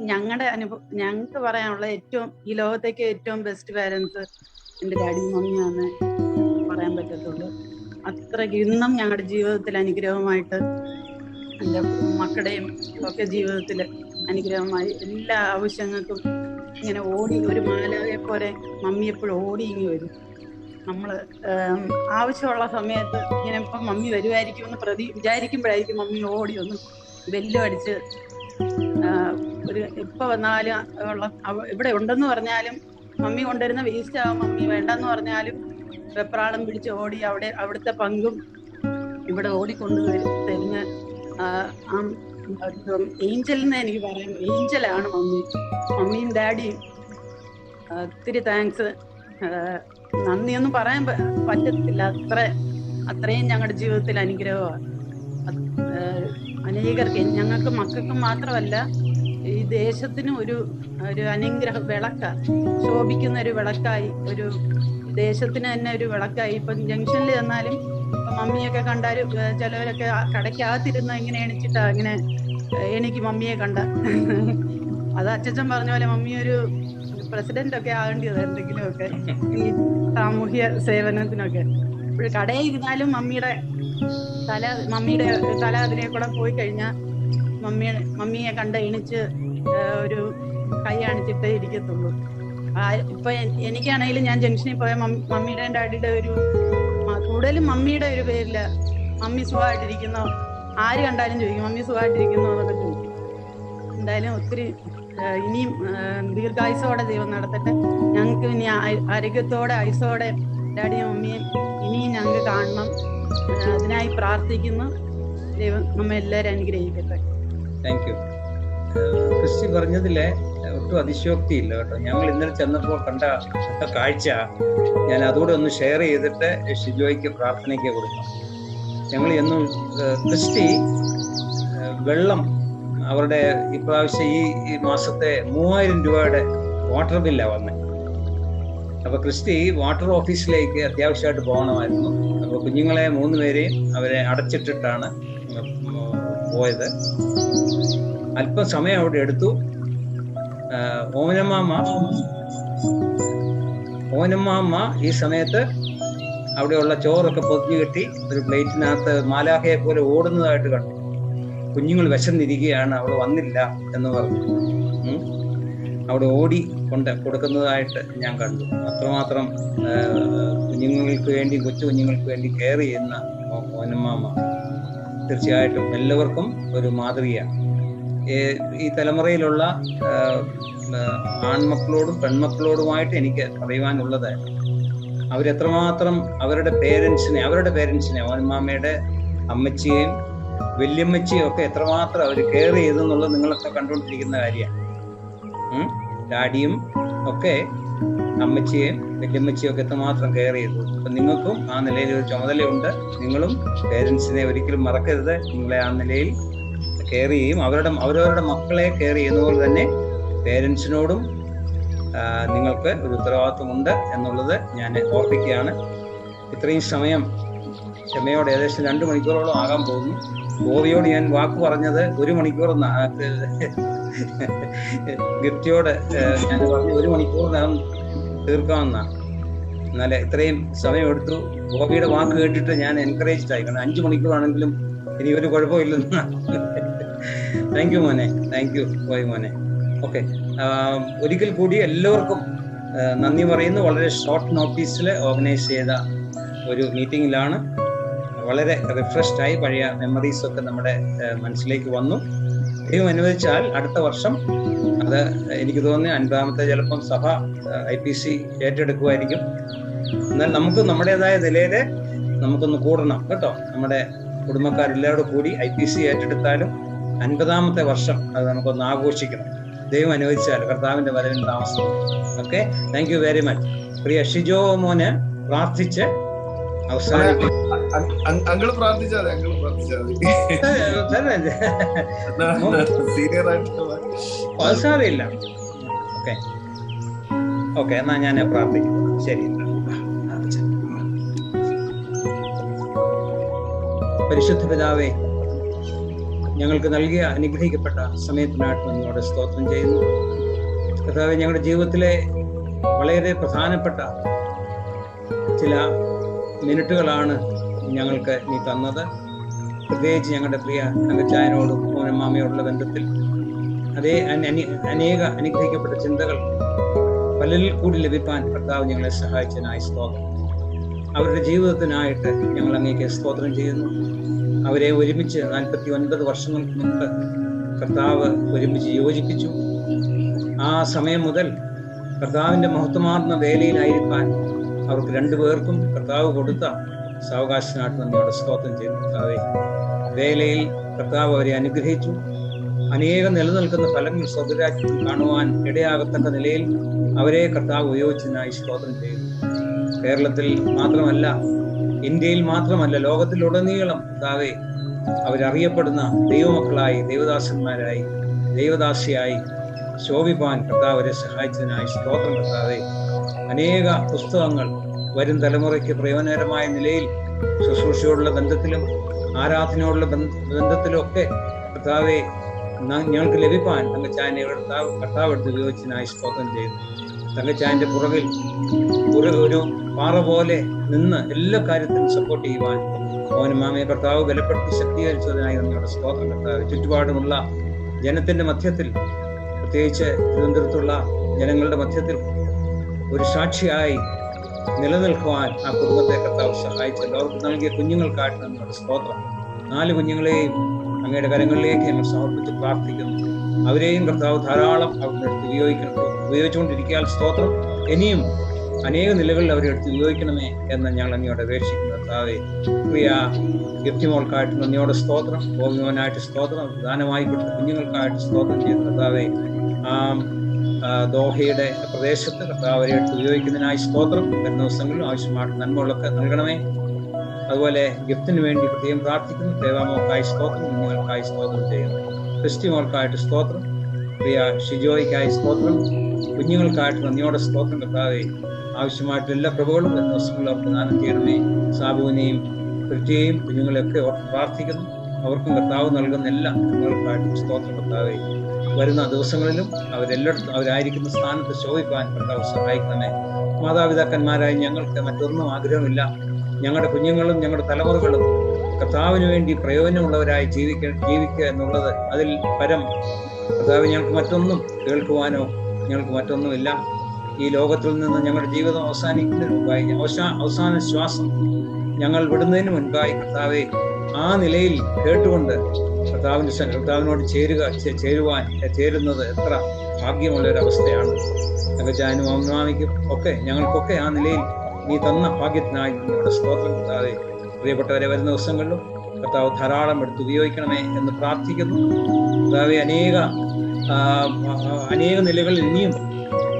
ഞങ്ങൾക്ക് പറയാനുള്ള ഈ ലോകത്തേക്ക് ഏറ്റവും ബെസ്റ്റ് പാരന്റ്സ് എൻ്റെ ഡാഡി മമ്മിയാന്ന് പറയാൻ പറ്റത്തുള്ളൂ. അത്രയ്ക്ക് ഇന്നും ഞങ്ങളുടെ ജീവിതത്തിൽ അനുഗ്രഹമായിട്ട്, എൻ്റെ മക്കളുടെയും ഒക്കെ ജീവിതത്തിൽ അനുഗ്രഹമായി എല്ലാ ആവശ്യങ്ങൾക്കും ഇങ്ങനെ ഓടി, ഒരു മാലാഖയെ പോലെ മമ്മി എപ്പോഴും ഓടി ഇങ്ങി വരും. നമ്മൾ ആവശ്യമുള്ള സമയത്ത് ഇങ്ങനെ ഇപ്പം മമ്മി വരുമായിരിക്കും എന്ന് വിചാരിക്കുമ്പോഴായിരിക്കും മമ്മി ഓടി ഒന്ന് ബെല്ലും അടിച്ച് ഇപ്പൊ വന്നാലും ഇവിടെ ഉണ്ടെന്ന് പറഞ്ഞാലും മമ്മി കൊണ്ടുവരുന്ന വേസ്റ്റ് ആവും, മമ്മി വേണ്ടെന്ന് പറഞ്ഞാലും വെപ്രാളം പിടിച്ച് ഓടി അവിടുത്തെ പങ്കും ഇവിടെ ഓടിക്കൊണ്ടുതരുന്ന ഏഞ്ചൽ എന്ന് എനിക്ക് പറയാം. ഏഞ്ചലാണ് മമ്മിയും ഡാഡിയും. ഒത്തിരി താങ്ക്സ്. നന്ദിയൊന്നും പറയാൻ പറ്റത്തില്ല. അത്രയും ഞങ്ങളുടെ ജീവിതത്തിൽ അനുഗ്രഹമാണ്. അനേകർക്ക്, ഞങ്ങൾക്ക് മക്കൾക്കും മാത്രമല്ല ഈ ദേശത്തിനും ഒരു അനുഗ്രഹ വിളക്കാണ്, ശോഭിക്കുന്ന ഒരു വിളക്കായി, ഒരു ദേശത്തിന് തന്നെ ഒരു വിളക്കായി. ഇപ്പം ജംഗ്ഷനിൽ ചെന്നാലും ഇപ്പം മമ്മിയൊക്കെ കണ്ടാലും ചിലവരൊക്കെ കടയ്ക്കകത്തിരുന്ന് ഇങ്ങനെ എണിച്ചിട്ടാ ഇങ്ങനെ എനിക്ക് മമ്മിയെ കണ്ട. അത് അച്ഛൻ പറഞ്ഞ പോലെ മമ്മി ഒരു പ്രസിഡന്റ് ഒക്കെ ആകേണ്ടത് എന്തെങ്കിലുമൊക്കെ ഈ സാമൂഹ്യ സേവനത്തിനൊക്കെ. ഇപ്പോൾ കടയിൽ ഇരുന്നാലും മമ്മിയുടെ തല അതിനെ കൂടെ പോയി കഴിഞ്ഞാൽ മമ്മിയെ കണ്ട എണിച്ച് ഒരു കൈ കാണിച്ചിട്ടേ ഇരിക്കത്തുള്ളൂ. ഇപ്പൊ എനിക്കാണെങ്കിലും ഞാൻ ജംഗ്ഷനിൽ പോയ മമ്മിയുടെ ഡാഡിയുടെ കൂടുതലും മമ്മിയുടെ ഒരു പേരില്ല, മമ്മി സുഖമായിട്ടിരിക്കുന്നോ, ആര് കണ്ടാലും ചോദിക്കും മമ്മി സുഖമായിട്ടിരിക്കുന്നോ എന്നൊക്കെ ചോദിക്കും. എന്തായാലും ഒത്തിരി ഇനിയും ദീർഘായുസോടെ ദൈവം നടത്തട്ടെ. ഞങ്ങൾക്ക് ഇനി ആരോഗ്യത്തോടെ ആയുസോടെ ഡാഡിയും മമ്മിയും ഇനിയും ഞങ്ങൾക്ക് കാണണം. അതിനായി പ്രാർത്ഥിക്കുന്നു. ദൈവം നമ്മെ എല്ലാവരും അനുഗ്രഹിക്കട്ടെ. Thank you. ക്രിസ്റ്റി പറഞ്ഞതിലെ ഒട്ടും അതിശയോക്തിയില്ല കേട്ടോ. ഞങ്ങൾ ഇന്നലെ ചെന്നപ്പോൾ കണ്ട കാഴ്ച ഞാൻ അതുകൂടെ ഒന്ന് ഷെയർ ചെയ്തിട്ട് ഷിജോയ്ക്ക് പ്രാർത്ഥനയ്ക്ക് കൊടുക്കാം. ഞങ്ങൾ എന്നും ക്രിസ്റ്റി വെള്ളം അവരുടെ ഇപ്രാവശ്യം ഈ മാസത്തെ 3000 രൂപയുടെ വാട്ടർ ബില്ലാണ് വന്നത്. അപ്പൊ ക്രിസ്റ്റി വാട്ടർ ഓഫീസിലേക്ക് അത്യാവശ്യമായിട്ട് പോകണമായിരുന്നു. അപ്പൊ കുഞ്ഞുങ്ങളെ 3 പേരെയും അവരെ അടച്ചിട്ടിട്ടാണ് പോയത്. അല്പം സമയം അവിടെ എടുത്തു. ഓനമ്മാമ്മ ഈ സമയത്ത് അവിടെയുള്ള ചോറൊക്കെ പൊതിഞ്ഞു കെട്ടി ഒരു പ്ലേറ്റിനകത്ത് മാലാഖയെ പോലെ ഓടുന്നതായിട്ട് കണ്ടു. കുഞ്ഞുങ്ങൾ വിശന്നിരിക്കുകയാണ്, അവൾ വന്നില്ല എന്ന് പറഞ്ഞു. അവിടെ ഓടി കൊടുക്കുന്നതായിട്ട് ഞാൻ കണ്ടു. അത്രമാത്രം കുഞ്ഞുങ്ങൾക്ക് വേണ്ടി, കൊച്ചു കുഞ്ഞുങ്ങൾക്ക് വേണ്ടി കെയർ ചെയ്യുന്ന ഓനമ്മാമ്മ തീർച്ചയായിട്ടും എല്ലാവർക്കും ഒരു മാതൃകയാണ്. ഈ തലമുറയിലുള്ള ആൺമക്കളോടും പെൺമക്കളോടുമായിട്ട് എനിക്ക് പറയുവാനുള്ളത്, അവരെത്രമാത്രം അവരുടെ പേരൻസിനെ ഓനമ്മാമ്മയുടെ അമ്മച്ചിയെയും വല്യമ്മച്ചിയും ഒക്കെ എത്രമാത്രം അവർ കെയർ ചെയ്തെന്നുള്ളത് നിങ്ങളൊക്കെ കണ്ടുകൊണ്ടിരിക്കുന്ന കാര്യമാണ്. ഡാഡിയും ഒക്കെ അമ്മച്ചിയെയും വല്യമ്മച്ചിയും ഒക്കെ എത്രമാത്രം കെയർ ചെയ്തു. അപ്പൊ നിങ്ങൾക്കും ആ നിലയിൽ ഒരു ചുമതലയുണ്ട്. നിങ്ങളും പേരൻസിനെ ഒരിക്കലും മറക്കരുത്. നിങ്ങളെ ആ നിലയിൽ കെയർ ചെയ്യും. അവരവരുടെ മക്കളെ കെയർ ചെയ്യുന്ന പോലെ തന്നെ പേരൻസിനോടും നിങ്ങൾക്ക് ഒരു ഉത്തരവാദിത്വമുണ്ട് എന്നുള്ളത് ഞാൻ ഓർപ്പിക്കുകയാണ്. ഇത്രയും സമയം ക്ഷമയോടെ ഏകദേശം 2 മണിക്കൂറോളം ആകാൻ പോകുന്നു. ഗോവിയോട് ഞാൻ വാക്ക് പറഞ്ഞത് 1 മണിക്കൂർ ഗിഫ്റ്റിയോട് ഞാൻ പറഞ്ഞു 1 മണിക്കൂറിനകം തീർക്കാമെന്നാണ്. എന്നാലേ ഇത്രയും സമയം എടുത്തു. ഗോപിയുടെ വാക്ക് കേട്ടിട്ട് ഞാൻ എൻകറേജ്ഡ് ആയി. കാരണം 5 മണിക്കൂറാണെങ്കിലും ഇനി ഒരു കുഴപ്പമില്ലെന്നാണ്. താങ്ക് യു മോനെ, താങ്ക് യു ഗോപി മോനെ. ഓക്കെ, ഒരിക്കൽ കൂടി എല്ലാവർക്കും നന്ദി പറയുന്നു. വളരെ ഷോർട്ട് നോട്ടീസിൽ ഓർഗനൈസ് ചെയ്ത ഒരു മീറ്റിങ്ങിലാണ്. വളരെ റിഫ്രഷ്ഡ് ആയി. പഴയ മെമ്മറീസ് ഒക്കെ നമ്മുടെ മനസ്സിലേക്ക് വന്നു. ദൈവം അനുവദിച്ചാൽ അടുത്ത വർഷം, അത് എനിക്ക് തോന്നുന്നു 50ാമത്തെ ചിലപ്പം സഭ IPC ഏറ്റെടുക്കുമായിരിക്കും. എന്നാൽ നമുക്ക് നമ്മുടേതായ നിലയിൽ നമുക്കൊന്ന് കൂടണം കേട്ടോ. നമ്മുടെ കുടുംബക്കാരെല്ലാവരും കൂടി IPC ഏറ്റെടുത്താലും 50ാമത്തെ വർഷം അത് നമുക്കൊന്ന് ആഘോഷിക്കണം. ദൈവം അനുവദിച്ചാൽ, കർത്താവിന്റെ വരവിന് താമസം. Okay, thank you very much. പ്രിയ ഷിജോ മോന് പ്രാർത്ഥിച്ച് അവസാനിക്കും. സാരമില്ല. ഓക്കെ, എന്നാ ഞാൻ പ്രാർത്ഥിക്കും. ശരി. പരിശുദ്ധ പിതാവേ, ഞങ്ങൾക്ക് നൽകിയ അനുഗ്രഹിക്കപ്പെട്ട സമയത്തിനായിട്ട് നിങ്ങളോട് സ്തോത്രം ചെയ്യുന്നു. കർത്താവേ, ഞങ്ങളുടെ ജീവിതത്തിലെ വളരെ പ്രധാനപ്പെട്ട ചില മിനിറ്റുകളാണ് ഞങ്ങൾക്ക് നീ തന്നത്. പ്രത്യേകിച്ച് ഞങ്ങളുടെ പ്രിയ തങ്കച്ചായനോടും മോനമാമയോടുള്ള ബന്ധത്തിൽ അനേക അനുഗ്രഹിക്കപ്പെട്ട ചിന്തകൾ പലരിൽ കൂടി ലഭിക്കാൻ കർത്താവ് ഞങ്ങളെ സഹായിച്ചതിനായി സ്തോത്രം. അവരുടെ ജീവിതത്തിനായിട്ട് ഞങ്ങൾ അങ്ങേക്ക് സ്തോത്രം ചെയ്യുന്നു. അവരെ ഒരുമിച്ച് 49 വർഷങ്ങൾക്ക് മുൻപ് കർത്താവ് ഒരുമിച്ച് യോജിപ്പിച്ചു. ആ സമയം മുതൽ കർത്താവിൻ്റെ മഹത്വമാർന്ന വേലയിലായിരിക്കാൻ അവർക്ക് രണ്ടുപേർക്കും കർത്താവ് കൊടുത്ത സാവകാശനായിട്ട് നന്ദിയോടെ സ്തോത്രം ചെയ്യുന്നു. കർത്താവെ, വേലയിൽ കർത്താവ് അവരെ അനുഗ്രഹിച്ചു. അനേകം നിലനിൽക്കുന്ന ഫലങ്ങൾ സ്വർഗ്ഗരാജ്യത്തിൽ കാണുവാൻ ഇടയാകത്തക്ക നിലയിൽ അവരെ കർത്താവ് ഉപയോഗിച്ചതിനായി സ്തോത്രം ചെയ്യുന്നു. കേരളത്തിൽ മാത്രമല്ല, ഇന്ത്യയിൽ മാത്രമല്ല, ലോകത്തിലുടനീളം കർത്താവെ അവരറിയപ്പെടുന്ന ദൈവമക്കളായി, ദൈവദാസന്മാരായി, ദൈവദാസിയായി ശോഭിപ്പാൻ കർത്താവ് അവരെ സഹായിച്ചതിനായി സ്തോത്രം. കർത്താവെ, അനേക പുസ്തകങ്ങൾ വരും തലമുറയ്ക്ക് പ്രയോജനകരമായ നിലയിൽ ശുശ്രൂഷയോടുള്ള ബന്ധത്തിലും ആരാധനയോടുള്ള ബന്ധത്തിലും ഒക്കെ കർത്താവെ ഞങ്ങൾക്ക് ലഭിപ്പാൻ തങ്കച്ചായനെ കർത്താവ് എടുത്ത് ഉപയോഗിച്ചതിനായി സ്തോത്രം ചെയ്തു. തങ്കച്ചായന്റെ പുറകിൽ ഒരു പാറ പോലെ നിന്ന് എല്ലാ കാര്യത്തിലും സപ്പോർട്ട് ചെയ്യുവാൻ മോനും മാമയെ കർത്താവ് ബലപ്പെടുത്തി ശക്തീകരിച്ചതിനായി നമ്മുടെ സ്തോത്രം. കർത്താവ്, ചുറ്റുപാടുമുള്ള ജനത്തിന്റെ മധ്യത്തിൽ, പ്രത്യേകിച്ച് തിരുവനന്തപുരത്തുള്ള ജനങ്ങളുടെ മധ്യത്തിൽ ഒരു സാക്ഷിയായി നിലനിൽക്കുവാൻ ആ കുടുംബത്തെ കർത്താവ് സഹായിച്ചല്ലോ. അവർക്ക് നൽകിയ കുഞ്ഞുങ്ങൾക്കായിട്ട് നമ്മുടെ സ്തോത്രം. 4 കുഞ്ഞുങ്ങളെയും അങ്ങയുടെ കരങ്ങളിലേക്ക് ഞങ്ങൾ സമർപ്പിച്ച് പ്രാർത്ഥിക്കുന്നു. അവരെയും കർത്താവ് ധാരാളം അവരുടെ അടുത്ത് ഉപയോഗിച്ചുകൊണ്ടിരിക്കാൻ സ്തോത്രം. ഇനിയും അനേക നിലകളിൽ അവരെ എടുത്ത് ഉപയോഗിക്കണമേ എന്ന് ഞങ്ങൾ അങ്ങയോട് അപേക്ഷിക്കുന്നു. കർത്താവെ, പ്രിയ ഗിഫ്റ്റിമോൾക്കായിട്ട് നന്ദിയോടെ സ്തോത്രം. ഭോഗിമോനായിട്ട് സ്തോത്രം. പ്രധാനമായി കൊടുത്ത കുഞ്ഞുങ്ങൾക്കായിട്ട് സ്തോത്രം ചെയ്യുന്നു. കർത്താവെ, ദോഹയുടെ പ്രദേശത്ത് കർത്താവ് അവരെ എടുത്ത് ഉപയോഗിക്കുന്നതിനായി സ്തോത്രം. വരുന്ന ദിവസങ്ങളിലും ആവശ്യമായിട്ട് നന്മകളൊക്കെ നൽകണമേ. അതുപോലെ ഗിഫ്റ്റിന് വേണ്ടി പ്രത്യേകം പ്രാർത്ഥിക്കുന്നു. ദേവാമോക്കായി സ്തോത്രം. കുഞ്ഞുങ്ങൾക്കായി സ്തോത്രം ചെയ്യുന്നു. ക്രിസ്റ്റിമോൾക്കായിട്ട് സ്തോത്രം. പ്രിയ ഷിജോയ്ക്കായി സ്തോത്രം. കുഞ്ഞുങ്ങൾക്കായിട്ട് നന്ദിയോടെ സ്തോത്രം. കർത്താവെ, ആവശ്യമായിട്ടുള്ള എല്ലാ പ്രഭുകളും വരുന്ന ദിവസങ്ങളിൽ അവർക്ക് ദാനം ചെയ്യണമേ. സാബുവിനെയും ക്രിറ്റിയെയും കുഞ്ഞുങ്ങളെയൊക്കെ ഓർത്ത് പ്രാർത്ഥിക്കുന്നു. അവർക്കും കർത്താവ് നൽകുന്ന എല്ലാ കുഞ്ഞുങ്ങൾക്കായിട്ടും സ്തോത്രം. കർത്താവെ, വരുന്ന ദിവസങ്ങളിലും അവരായിരിക്കുന്ന സ്ഥാനത്ത് ശോഭിക്കാൻ കർത്താവ് സഹായിക്കണമേ. മാതാപിതാക്കന്മാരായി ഞങ്ങൾക്ക് മറ്റൊന്നും ആഗ്രഹമില്ല. ഞങ്ങളുടെ കുഞ്ഞുങ്ങളും ഞങ്ങളുടെ തലമുറകളും കർത്താവിന് വേണ്ടി പ്രയോജനമുള്ളവരായി ജീവിക്കുക എന്നുള്ളത്, അതിൽ പരം കർത്താവ് ഞങ്ങൾക്ക് മറ്റൊന്നും കേൾക്കുവാനോ ഞങ്ങൾക്ക് മറ്റൊന്നുമില്ല. ഈ ലോകത്തിൽ നിന്ന് ഞങ്ങളുടെ ജീവിതം അവസാനിക്കുന്നതിന് മുൻപായി, അവസാന ശ്വാസം ഞങ്ങൾ വിടുന്നതിന് മുൻപായി കർത്താവെ, ആ നിലയിൽ കേട്ടുകൊണ്ട് കർത്താവിനോട് ചേരുന്നത് എത്ര ഭാഗ്യമുള്ള ഒരവസ്ഥയാണ്. തങ്കച്ചായനും അമ്മാമിക്കും ഒക്കെ ഞങ്ങൾക്കൊക്കെ ആ നിലയിൽ നീ തന്ന ഭാഗ്യത്തിനായി നിങ്ങളുടെ സ്തോത്രം. കർത്താവെ, പ്രിയപ്പെട്ടവരെ വരുന്ന ദിവസങ്ങളിലും കർത്താവ് ധാരാളം എടുത്ത് ഉപയോഗിക്കണമേ എന്ന് പ്രാർത്ഥിക്കുന്നു. കർത്താവെ, അനേക നിലകളിൽ ഇനിയും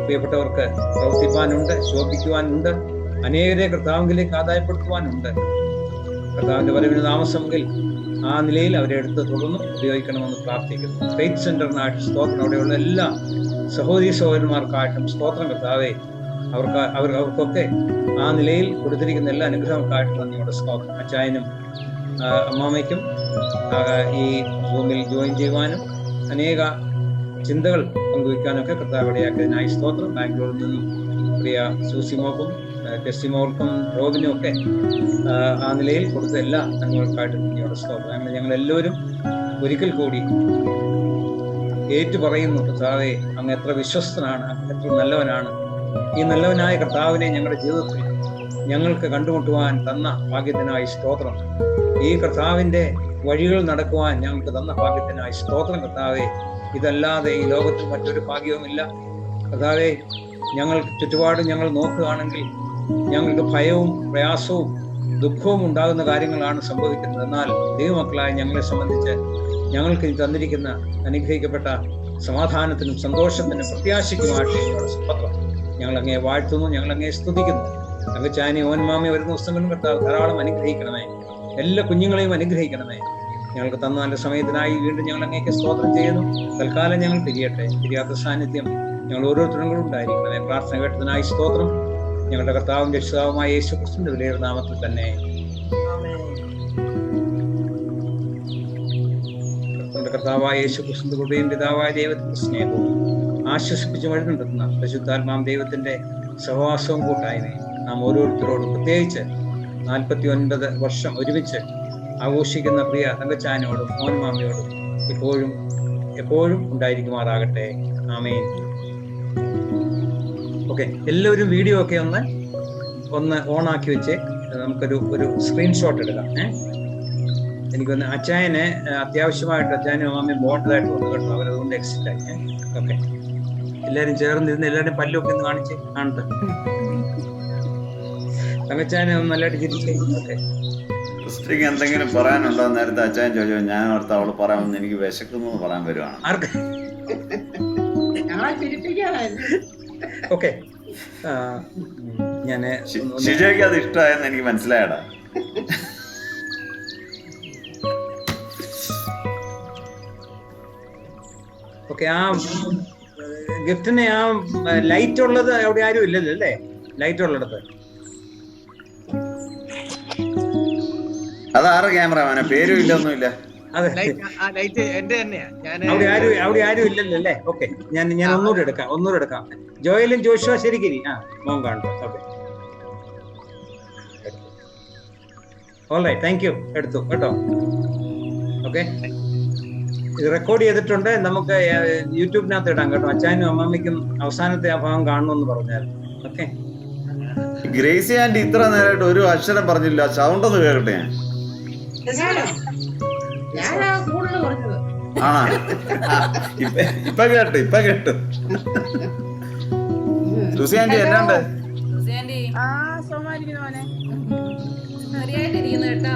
പ്രിയപ്പെട്ടവർക്ക് പ്രവർത്തിപ്പാനുണ്ട്, ശോഭിക്കുവാനുണ്ട്, അനേകരെ കർത്താവിലേക്ക് ആദായപ്പെടുത്തുവാനുണ്ട്. കർത്താവിന്റെ വരവിന് താമസമെങ്കിൽ ആ നിലയിൽ അവരെ എടുത്ത് തുടർന്ന് ഉപയോഗിക്കണമെന്ന് പ്രാർത്ഥിക്കുന്നു. ഫെയ്ത്ത് സെന്ററിനായിട്ട് സ്തോത്രം. അവിടെയുള്ള എല്ലാ സഹോദരി സഹോദരന്മാർക്കായിട്ടും സ്തോത്രം. കർത്താവെ, അവർക്കൊക്കെ ആ നിലയിൽ കൊടുത്തിരിക്കുന്ന എല്ലാ അനുഗ്രഹങ്ങൾക്കായിട്ടും നന്ദിയോടെ സ്തോത്രം. അച്ചായനും അമ്മാമയ്ക്കും ഈ സൂമിൽ ജോയിൻ ചെയ്യുവാനും അനേക ചിന്തകൾ പങ്കുവയ്ക്കാനൊക്കെ കർത്താവ് ഇടയാക്കിയതിനായി സ്തോത്രം. ബാംഗ്ലൂരിൽ നിന്നും പ്രിയ സൂസിമോക്കും ടെസ്റ്റിമോൾക്കും റോബിനും ഒക്കെ ആ നിലയിൽ കൊടുത്ത എല്ലാ നന്മകൾക്കായിട്ട് നന്ദിയോടെ സ്തോത്രം. ഞങ്ങൾ എല്ലാവരും ഒരിക്കൽ കൂടി ഏറ്റുപറയുന്നു, കർത്താവെ, അങ്ങ് എത്ര വിശ്വസ്തനാണ്, അങ്ങ് എത്ര നല്ലവനാണ്. ഈ നല്ലവനായ കർത്താവിനെ ഞങ്ങളുടെ ജീവിതത്തിൽ ഞങ്ങൾക്ക് കണ്ടുമുട്ടുവാൻ തന്ന ഭാഗ്യത്തിനായി സ്തോത്രം. ഈ കർത്താവിന്റെ വഴികൾ നടക്കുവാൻ ഞങ്ങൾക്ക് തന്ന ഭാഗ്യത്തിനായി സ്തോത്രം. കർത്താവെ, ഇതല്ലാതെ ഈ ലോകത്തിൽ മറ്റൊരു ഭാഗ്യവുമില്ല. കർത്താവെ, ഞങ്ങൾക്ക് ചുറ്റുപാടും ഞങ്ങൾ നോക്കുകയാണെങ്കിൽ ഞങ്ങൾക്ക് ഭയവും പ്രയാസവും ദുഃഖവും ഉണ്ടാകുന്ന കാര്യങ്ങളാണ് സംഭവിക്കുന്നത്. എന്നാൽ ദൈവമക്കളായ ഞങ്ങളെ സംബന്ധിച്ച് ഞങ്ങൾക്ക് തന്നിരിക്കുന്ന അനുഗ്രഹിക്കപ്പെട്ട സമാധാനത്തിനും സന്തോഷത്തിനും പ്രത്യാശയ്ക്കുമായിട്ട് സ്തോത്രം. ഞങ്ങൾ അങ്ങേ വാഴ്ത്തുന്നു, ഞങ്ങൾ അങ്ങേ സ്തുതിക്കുന്നു. തങ്കച്ചായനെ ഓൻമാമയെ വരുന്ന ദിവസങ്ങളും കർത്താവ് ധാരാളം അനുഗ്രഹിക്കണമേ. എല്ലാ കുഞ്ഞുങ്ങളെയും അനുഗ്രഹിക്കണമേ. ഞങ്ങൾക്ക് തന്ന നല്ല സമയത്തിനായി വീണ്ടും ഞങ്ങൾ അങ്ങേക്ക് സ്തോത്രം ചെയ്യുന്നു. തൽക്കാലം ഞങ്ങൾ തിരിയാത്ത സാന്നിധ്യം ഞങ്ങൾ ഓരോരുത്തരും ഉണ്ടായിരിക്കണമേ. പ്രാർത്ഥന കേട്ടതിനായി സ്തോത്രം. ഞങ്ങളുടെ കർത്താവും രക്ഷിതാവുമായ യേശു ക്രിസ്തുവിന്റെ വിലയേറിയ നാമത്തിൽ തന്നെ. നമ്മുടെ കർത്താവായ യേശു ക്രിസ്തുവിന്റെ കൃപയും പിതാവായ ദൈവത്തിന്റെ സ്നേഹവും ആശ്വസിപ്പിച്ച് വഴി നടത്തുന്ന പരിശുദ്ധാത്മാം ദൈവത്തിന്റെ സഹവാസവും കൂട്ടായ്മയും നാം ഓരോരുത്തരോടും, പ്രത്യേകിച്ച് 49 വർഷം ഒരുമിച്ച് ആഘോഷിക്കുന്ന പ്രിയ തങ്കച്ചാനോടും മോൻമാമയോടും എപ്പോഴും ഉണ്ടായിരിക്കുമാറാകട്ടെ. ആമേൻ. ഓക്കെ, എല്ലാവരും വീഡിയോ ഒക്കെ ഒന്ന് ഓണാക്കി വെച്ച് നമുക്കൊരു സ്ക്രീൻഷോട്ട് എടുക്കാം. എനിക്കൊന്ന് അച്ചായന് അത്യാവശ്യമായിട്ട് അച്ചായനും അമ്മാമ്മയും ബോണ്ടിലായിട്ട് വന്നു കേട്ടോ, അവരതുകൊണ്ട് എക്സിറ്റ് ആയി. ഓക്കെ, എല്ലാവരും ചേർന്നിരുന്ന് എല്ലാവരും പല്ലൊക്കെ ഒന്ന് കാണട്ടെ. തങ്കച്ചാനെ ഒന്ന് നല്ലതായിട്ട് ചിരിച്ചേ. ഓക്കെ, ക്രിസ്റ്റിക്ക് എന്തെങ്കിലും പറയാനുണ്ടോ? നേരത്തെ അച്ചായൻ ചോദിച്ചോ, ഞാൻ ഓർത്ത് അവള് പറയാമെന്ന് എനിക്ക് വിശക്കുന്നു പറയാൻ വരുവാണ്. ഓക്കെ, ഞാന് ഷിജയ്ക്ക് അത് ഇഷ്ടമായെന്ന് എനിക്ക് മനസ്സിലായടാ. ഓക്കെ, ആ ഗിഫ്റ്റിന് ആ ലൈറ്റ് ഉള്ളത് അവിടെ ആരും ഇല്ലല്ലോ അല്ലേ? ലൈറ്റ് ഉള്ളിടത്ത് അതാറ് ക്യാമറമാനെ പേരും ഇല്ല ഒന്നുമില്ല. അതെ, അവിടെ ആരും ഇല്ലല്ലോ അല്ലേ? ഓക്കെ, ഞാൻ ഒന്നുകൂടെ എടുക്കാം. ജോയലും ജോഷുവ ശരിക്കിരി. മോൻ കാണട്ടെ. Okay, alright, thank you. എടുത്തു കേട്ടോ. ഓക്കെ, ഇത് റെക്കോർഡ് ചെയ്തിട്ടുണ്ട്, നമുക്ക് യൂട്യൂബിനകത്ത് ഇടാം കേട്ടോ. അച്ചാനും അമ്മമ്മയ്ക്കും അവസാനത്തെ ആ ഭാഗം കാണണമെന്ന് പറഞ്ഞാൽ. ഓക്കെ, ഗ്രേസി ആന്റി ഇത്ര നേരമായിട്ട് ഒരു അക്ഷരം പറഞ്ഞില്ല. സൗണ്ട് ഒന്ന് കേൾക്കട്ടെ. ആണോ? ഇപ്പൊ കേട്ടു. ലൂസി ആന്റി എന്നാണ്ട്? കേട്ടോ.